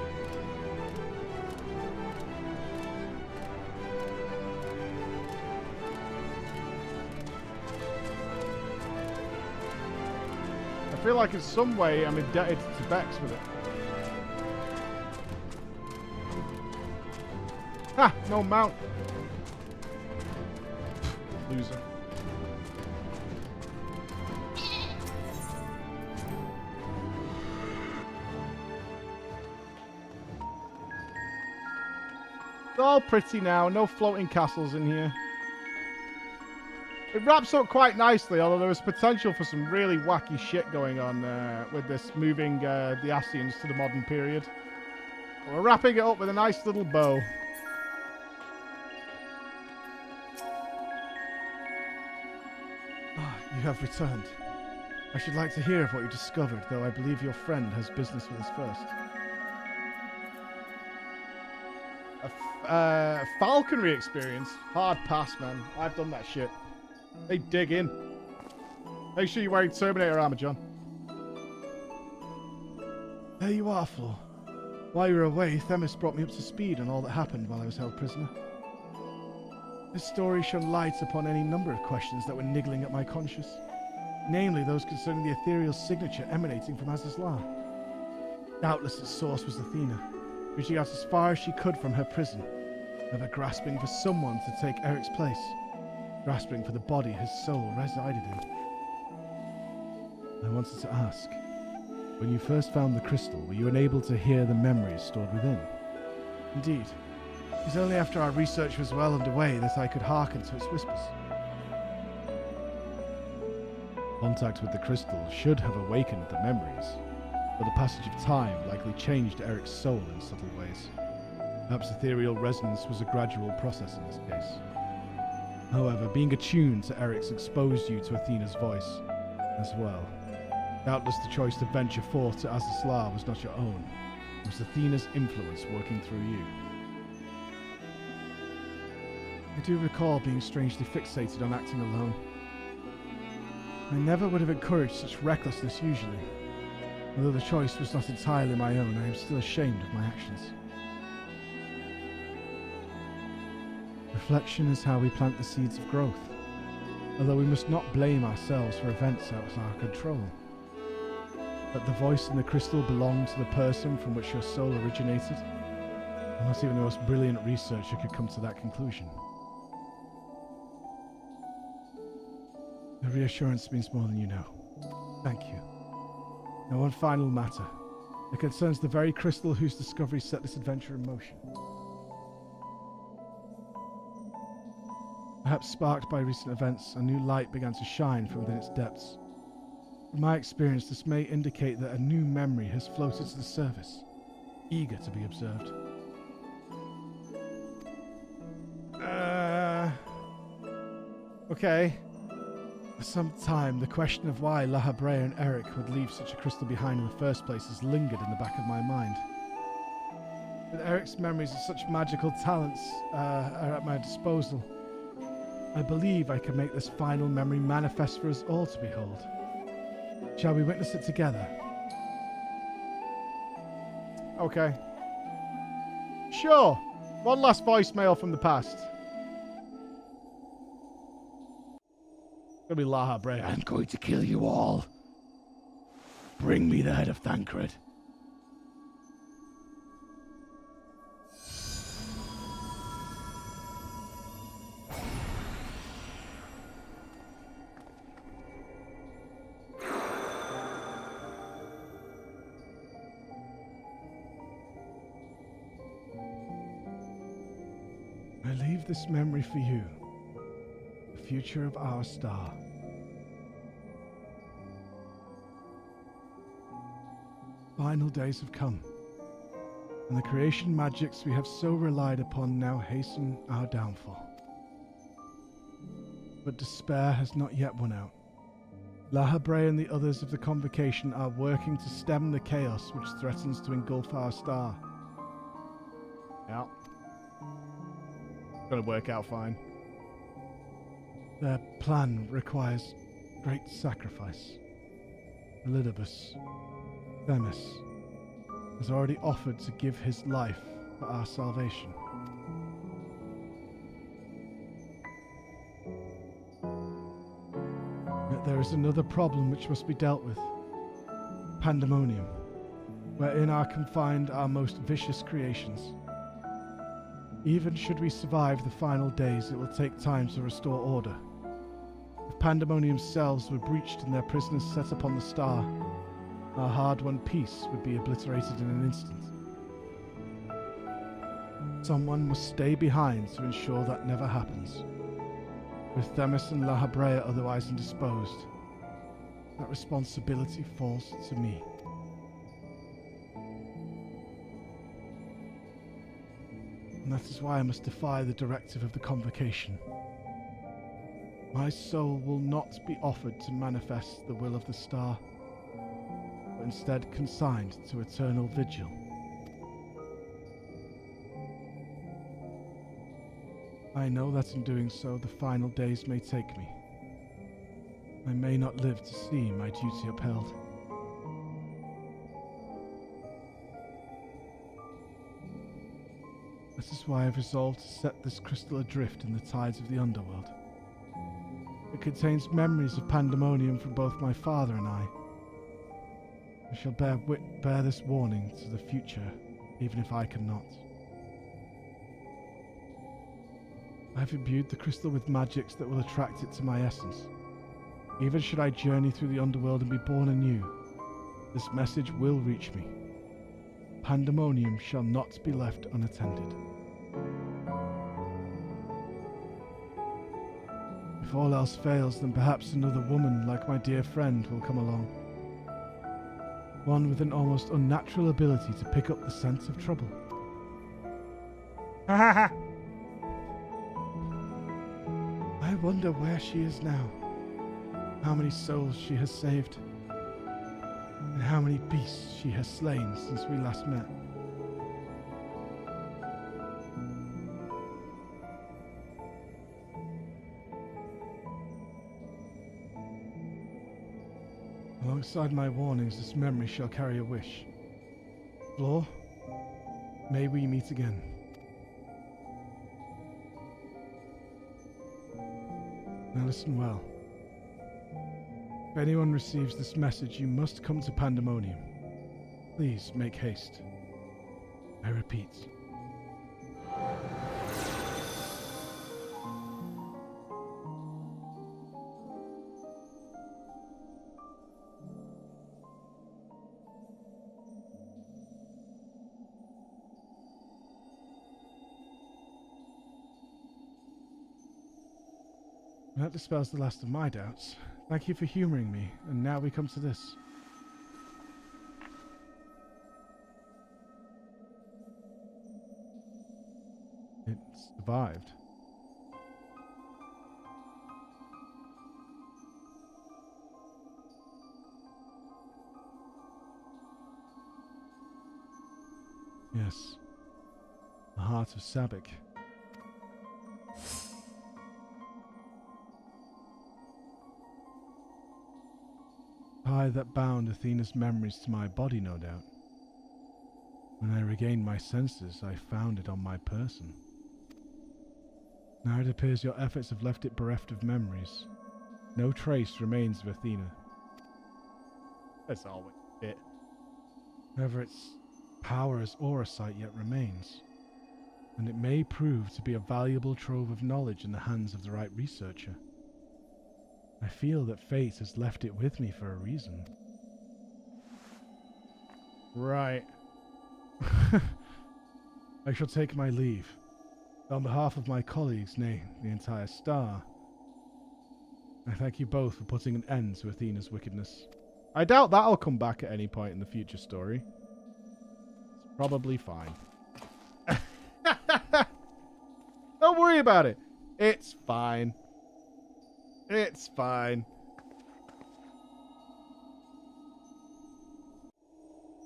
I feel like in some way I'm indebted to Bex with it. Ha! No mount. Loser. It's all pretty now. No floating castles in here. It wraps up quite nicely, although there was potential for some really wacky shit going on with this moving the Assyrians to the modern period. But we're wrapping it up with a nice little bow. You have returned. I should like to hear of what you discovered, though I believe your friend has business with us first. Falconry experience? Hard pass, man. I've done that shit. They dig in. Make sure you're wearing Terminator armor, John. There you are, Floor. While you were away, Themis brought me up to speed on all that happened while I was held prisoner. This story shone light upon any number of questions that were niggling at my conscience, namely those concerning the ethereal signature emanating from Methuzahla. Doubtless its source was Athena, reaching out as far as she could from her prison, ever grasping for someone to take Eric's place, grasping for the body his soul resided in. I wanted to ask, when you first found the crystal, were you unable to hear the memories stored within? Indeed. It was only after our research was well underway that I could hearken to its whispers. Contact with the crystal should have awakened the memories, but the passage of time likely changed Eric's soul in subtle ways. Perhaps ethereal resonance was a gradual process in this case. However, being attuned to Eric's exposed you to Athena's voice as well. Doubtless the choice to venture forth to Methuzahla was not your own. It was Athena's influence working through you. I do recall being strangely fixated on acting alone. I never would have encouraged such recklessness usually. Although the choice was not entirely my own, I am still ashamed of my actions. Reflection is how we plant the seeds of growth, although we must not blame ourselves for events out of our control. That the voice in the crystal belonged to the person from which your soul originated, and not even the most brilliant researcher could come to that conclusion. The reassurance means more than you know. Thank you. Now, one final matter. It concerns the very crystal whose discovery set this adventure in motion. Perhaps sparked by recent events, a new light began to shine from within its depths. From my experience, this may indicate that a new memory has floated to the surface, eager to be observed. Okay. For some time, the question of why Habrea and Eric would leave such a crystal behind in the first place has lingered in the back of my mind. With Eric's memories of such magical talents are at my disposal, I believe I can make this final memory manifest for us all to behold. Shall we witness it together? Okay. Sure. One last voicemail from the past. It's gonna be Habrea. I'm going to kill you all. Bring me the head of Thancred. I leave this memory for you, the future of our star. Final days have come, and the creation magics we have so relied upon now hasten our downfall. But despair has not yet won out. Habrea and the others of the Convocation are working to stem the chaos which threatens to engulf our star. Yeah. Gonna work out fine. Their plan requires great sacrifice. Elidibus, Themis, has already offered to give his life for our salvation. Yet there is another problem which must be dealt with. Pandemonium, wherein are confined our most vicious creations. Even should we survive the final days, it will take time to restore order. If Pandemonium's cells were breached and their prisoners set upon the star, our hard-won peace would be obliterated in an instant. Someone must stay behind to ensure that never happens. With Themis and Habrea otherwise indisposed, that responsibility falls to me. And that is why I must defy the directive of the Convocation. My soul will not be offered to manifest the will of the star, but instead consigned to eternal vigil. I know that in doing so, the final days may take me. I may not live to see my duty upheld. This is why I've resolved to set this crystal adrift in the tides of the underworld. It contains memories of Pandemonium from both my father and I. I shall bear this warning to the future, even if I cannot. I have imbued the crystal with magics that will attract it to my essence. Even should I journey through the underworld and be born anew, this message will reach me. Pandemonium shall not be left unattended. If all else fails, then perhaps another woman like my dear friend will come along. One with an almost unnatural ability to pick up the scent of trouble. I wonder where she is now. How many souls she has saved. And how many beasts she has slain since we last met. Alongside my warnings, this memory shall carry a wish. Floor, may we meet again. Now listen well. If anyone receives this message, you must come to Pandemonium. Please make haste. I repeat. That dispels the last of my doubts. Thank you for humoring me, and now we come to this. It survived. Yes. The heart of Sabik. Tie that bound Athena's memories to my body, no doubt. When I regained my senses, I found it on my person. Now it appears your efforts have left it bereft of memories. No trace remains of Athena. That's always it. However, its power as Aurasight yet remains, and it may prove to be a valuable trove of knowledge in the hands of the right researcher. I feel that fate has left it with me for a reason. Right. I shall take my leave. On behalf of my colleagues, nay, the entire star, I thank you both for putting an end to Athena's wickedness. I doubt that'll come back at any point in the future story. It's probably fine. Don't worry about it. It's fine. It's fine.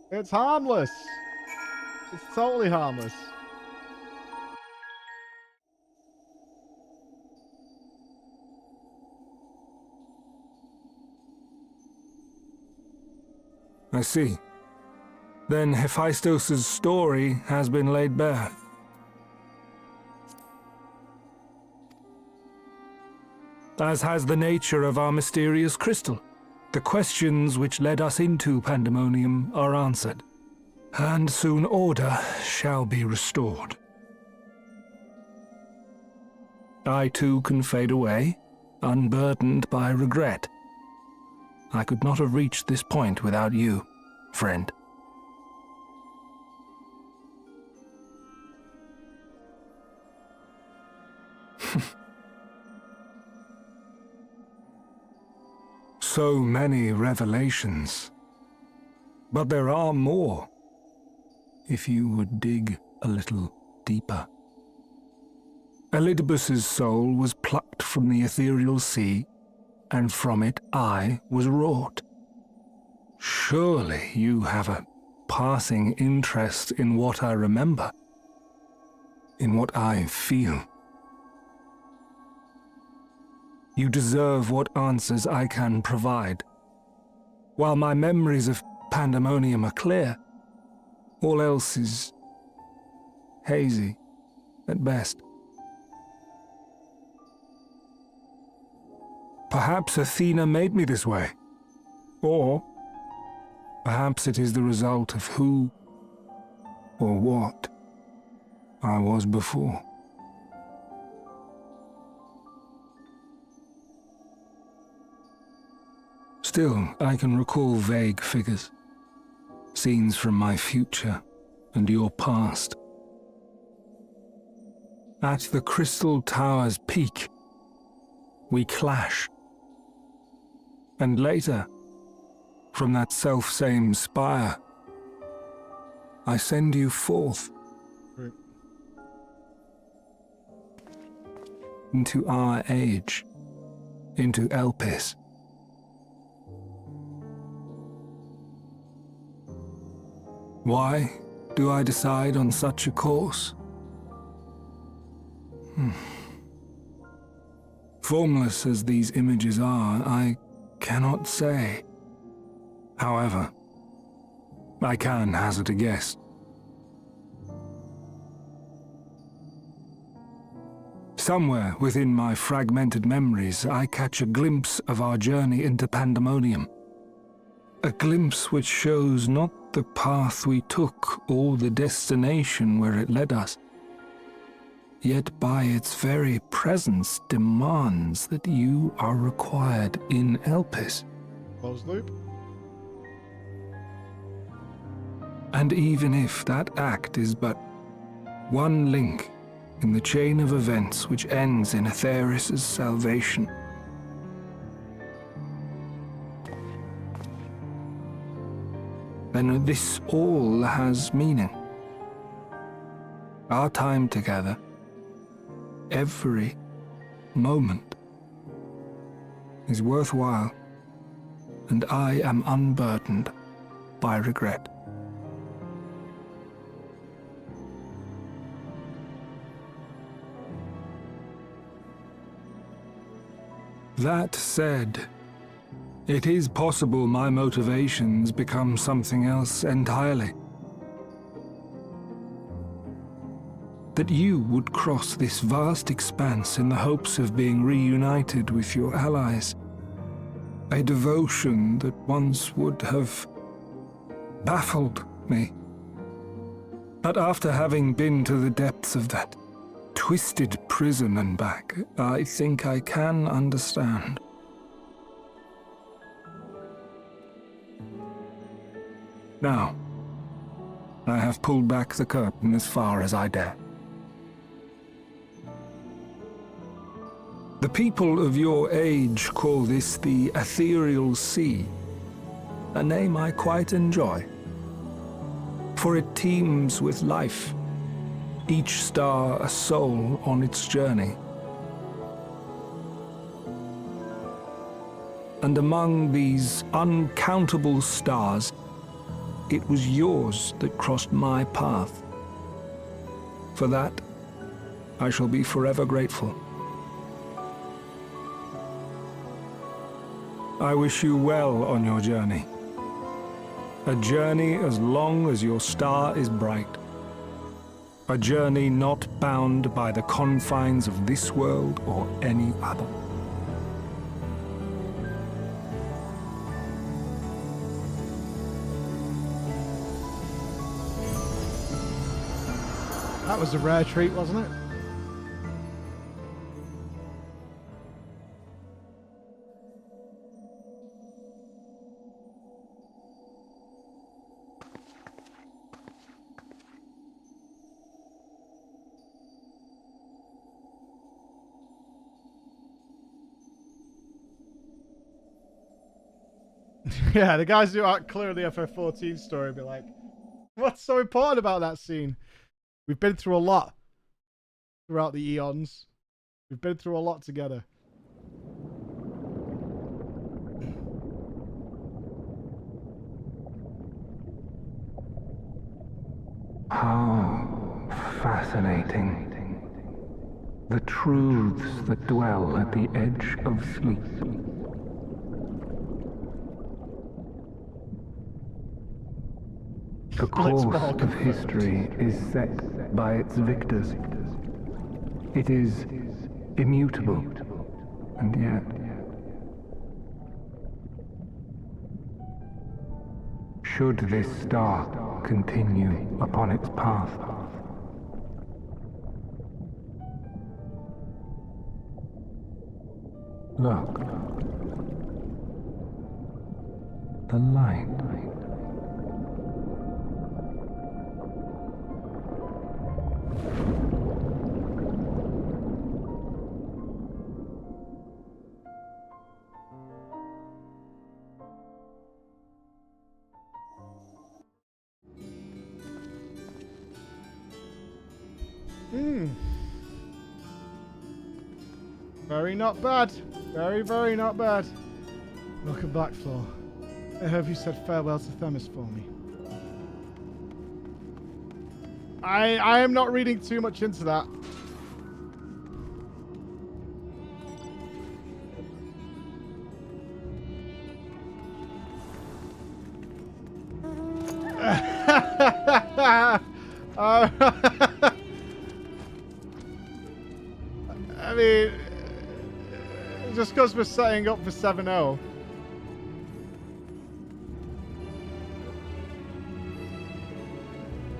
It's harmless. It's totally harmless. I see. Then Hephaistos' story has been laid bare. As has the nature of our mysterious crystal. The questions which led us into Pandemonium are answered, and soon order shall be restored. I too can fade away, unburdened by regret. I could not have reached this point without you, friend. So many revelations. But there are more, if you would dig a little deeper. Elpis' soul was plucked from the ethereal sea, and from it I was wrought. Surely you have a passing interest in what I remember, in what I feel. You deserve what answers I can provide. While my memories of Pandemonium are clear, all else is hazy at best. Perhaps Athena made me this way, or perhaps it is the result of who or what I was before. Still, I can recall vague figures, scenes from my future and your past. At the Crystal Tower's peak, we clash. And later, from that self-same spire, I send you forth. Right. Into our age, into Elpis. Why do I decide on such a course? Formless as these images are, I cannot say. However, I can hazard a guess. Somewhere within my fragmented memories, I catch a glimpse of our journey into Pandemonium. A glimpse which shows not the path we took or the destination where it led us, yet by its very presence demands that you are required in Elpis. Closed loop. And even if that act is but one link in the chain of events which ends in Atheris' salvation, then this all has meaning. Our time together, every moment, is worthwhile, and I am unburdened by regret. That said, it is possible my motivations become something else entirely. That you would cross this vast expanse in the hopes of being reunited with your allies. A devotion that once would have baffled me. But after having been to the depths of that twisted prison and back, I think I can understand. Now, I have pulled back the curtain as far as I dare. The people of your age call this the Ethereal Sea, a name I quite enjoy, for it teems with life, each star a soul on its journey. And among these uncountable stars, it was yours that crossed my path. For that, I shall be forever grateful. I wish you well on your journey. A journey as long as your star is bright. A journey not bound by the confines of this world or any other. That was a rare treat, wasn't it? Yeah, the guys who aren't clear of the FF14 story be like, what's so important about that scene? We've been through a lot throughout the eons. We've been through a lot together. How fascinating. The truths that dwell at the edge of sleep. The course of history is set by its victors. It is immutable, and yet should this star continue upon its path, look, the light. Very not bad. Very, very not bad. Welcome back, Floor. I hope you said farewell to Themis for me. I am not reading too much into that. I mean, just because we're setting up for 7-0.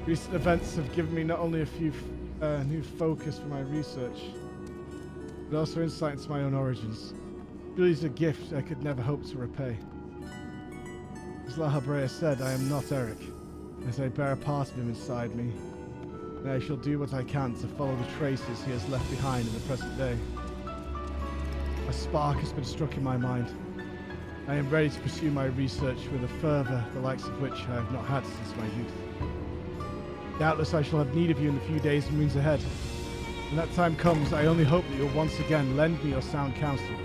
Recent events have given me not only a few new focus for my research, but also insight into my own origins. Truly is a gift I could never hope to repay. As La Habrea said, I am not Eric, as I bear a part of him inside me, and I shall do what I can to follow the traces he has left behind in the present day. A spark has been struck in my mind. I am ready to pursue my research with a fervour the likes of which I have not had since my youth. Doubtless I shall have need of you in the few days and moons ahead. When that time comes, I only hope that you'll once again lend me your sound counsel.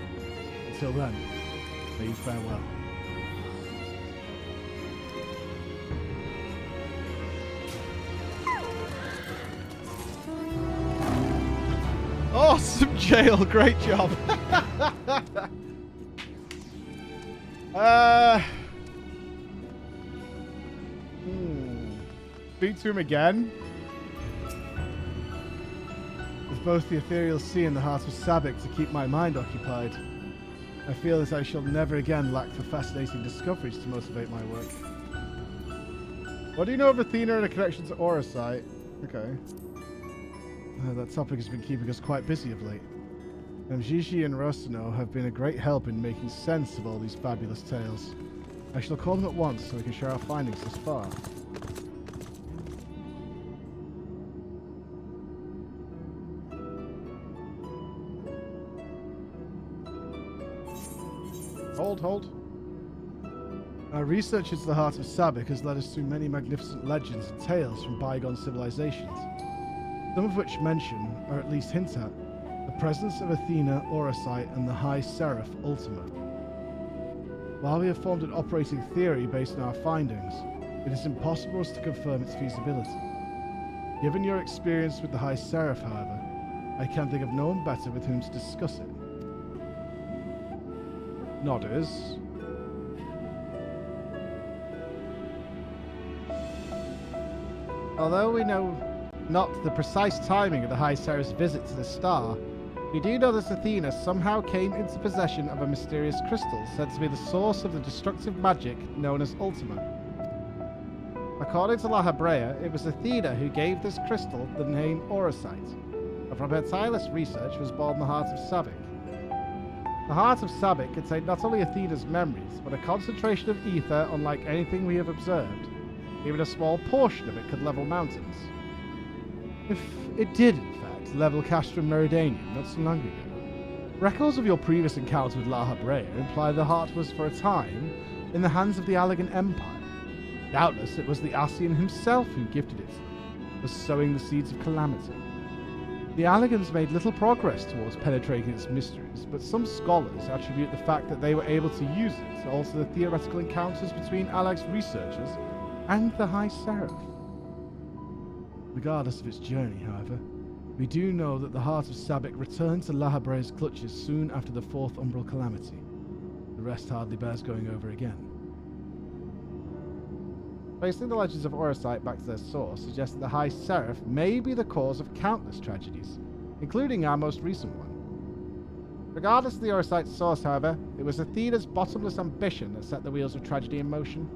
Until then, may you farewell. Awesome jail, great job. Speak to him again. With both the ethereal sea and the heart of Sabik to keep my mind occupied, I feel that I shall never again lack for fascinating discoveries to motivate my work. What do you know of Athena and a connection to Orosite? Okay. That topic has been keeping us quite busy of late. Gigi and Rosano have been a great help in making sense of all these fabulous tales. I shall call them at once so we can share our findings thus far. Hold. Our research into the heart of Sabik has led us through many magnificent legends and tales from bygone civilizations, some of which mention, or at least hint at, the presence of Athena, Orosite, and the High Seraph Ultima. While we have formed an operating theory based on our findings, it is impossible for us to confirm its feasibility. Given your experience with the High Seraph, however, I can think of no one better with whom to discuss it. Nodders. Although we know not the precise timing of the High Seraph's visit to the star, we do know that Athena somehow came into possession of a mysterious crystal said to be the source of the destructive magic known as Ultima. According to La Habrea, it was Athena who gave this crystal the name Orosite, and from her tireless research was born the heart of Sabik. The heart of Sabik contained not only Athena's memories, but a concentration of ether unlike anything we have observed. Even a small portion of it could level mountains. If it did, in fact, level Castrum Meridanium not so long ago. Records of your previous encounter with La Habrea imply the heart was, for a time, in the hands of the Allegan Empire. Doubtless it was the Asian himself who gifted it, was sowing the seeds of calamity. The Allegans made little progress towards penetrating its mysteries, but some scholars attribute the fact that they were able to use it to alter the theoretical encounters between Alleg's researchers and the High Seraph. Regardless of its journey, however, we do know that the heart of Sabik returned to La Habrea's clutches soon after the Fourth Umbral Calamity. The rest hardly bears going over again. Tracing the legends of Orosite back to their source suggests that the High Seraph may be the cause of countless tragedies, including our most recent one. Regardless of the Orosite's source, however, it was Athena's bottomless ambition that set the wheels of tragedy in motion.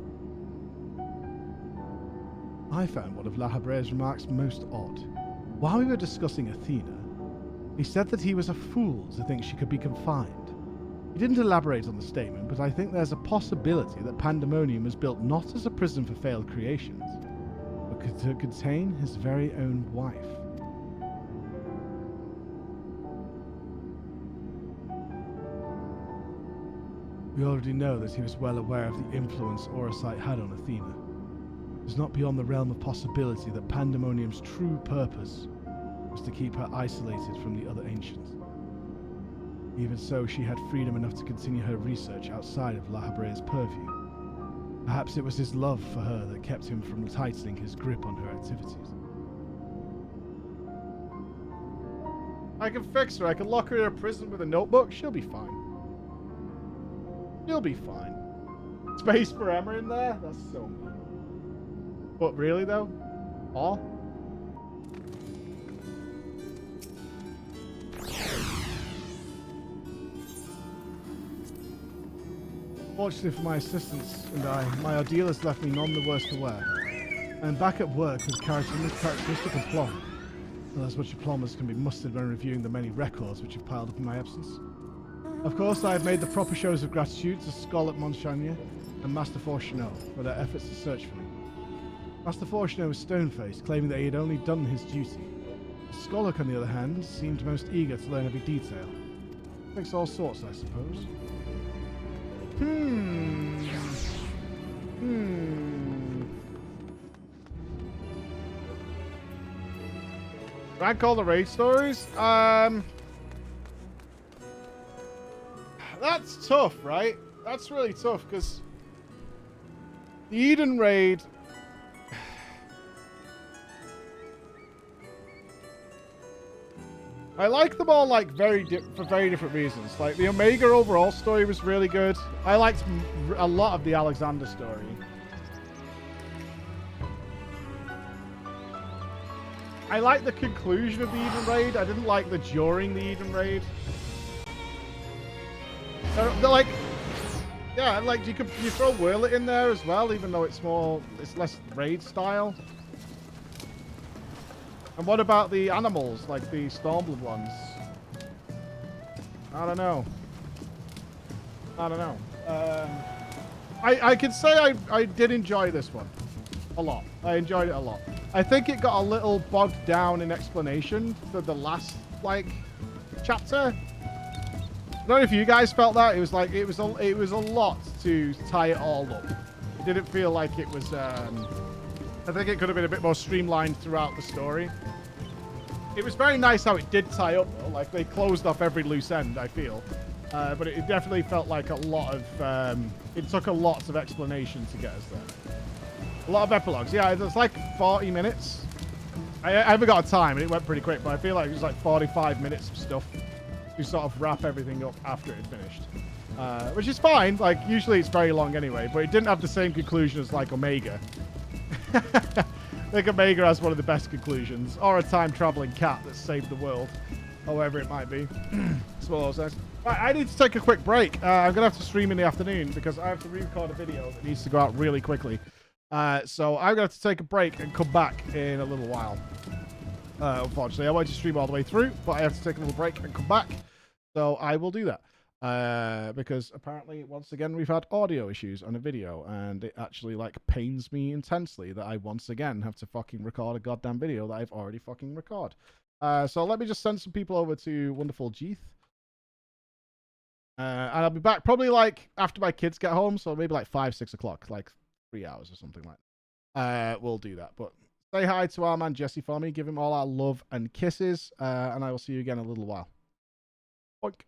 I found one of La Habrea's remarks most odd. While we were discussing Athena, he said that he was a fool to think she could be confined. He didn't elaborate on the statement, but I think there's a possibility that Pandemonium was built not as a prison for failed creations, but to contain his very own wife. We already know that he was well aware of the influence Orosite had on Athena. It is not beyond the realm of possibility that Pandemonium's true purpose was to keep her isolated from the other ancients. Even so, she had freedom enough to continue her research outside of La Habrea's purview. Perhaps it was his love for her that kept him from tightening his grip on her activities. I can fix her. I can lock her in a prison with a notebook. She'll be fine. She'll be fine. Space for Emma in there? That's so mean. But really, though? All? Fortunately for my assistants and I, my ordeal has left me none the worse for wear. I am back at work with characteristic aplomb. Well, as much aplomb as can be mustered when reviewing the many records which have piled up in my absence. Of course, I have made the proper shows of gratitude to Scarlet Montchagner and Master Fortuneau for their efforts to search for me. Master Fortuneau was stone-faced, claiming that he had only done his duty. Skolok, on the other hand, seemed most eager to learn every detail. Makes all sorts, I suppose. Rank all the raid stories? That's tough, right? That's really tough, because the Eden raid... I like them all, like, for very different reasons. Like, the Omega overall story was really good. I liked a lot of the Alexander story. I like the conclusion of the Eden raid. I didn't like the during the Eden raid. They're like, yeah, like you throw Whirl It in there as well, even though it's less raid style. And what about the animals, like the Stormblood ones? I don't know. I can say I did enjoy this one a lot. I enjoyed it a lot. I think it got a little bogged down in explanation for the last, like, chapter. I don't know if you guys felt that. It was like, it was a lot to tie it all up. It didn't feel like it was, I think it could have been a bit more streamlined throughout the story. It was very nice how it did tie up, though. Like, they closed off every loose end, I feel. But it definitely felt like a lot of, it took a lot of explanation to get us there. A lot of epilogues. Yeah, it's like 40 minutes. I haven't got a time, and it went pretty quick, but I feel like it was like 45 minutes of stuff to sort of wrap everything up after it had finished. Which is fine. Like, usually it's very long anyway, but it didn't have the same conclusion as, like, Omega. I think Omega has one of the best conclusions. Or a time-traveling cat that saved the world. Or whatever it might be. It's one of those things. Right, I need to take a quick break. I'm going to have to stream in the afternoon because I have to re-record a video that needs to go out really quickly. So I'm going to have to take a break and come back in a little while. Unfortunately, I wanted to stream all the way through, but I have to take a little break and come back. So I will do that. Because apparently, once again, we've had audio issues on a video, and it actually, like, pains me intensely that I once again have to fucking record a goddamn video that I've already fucking recorded. So let me just send some people over to Wonderful Jeeth. And I'll be back probably, like, after my kids get home, so maybe, like, 5, 6 o'clock, like 3 hours or something like that. We'll do that, but say hi to our man Jesse for me, give him all our love and kisses, and I will see you again in a little while. Boink.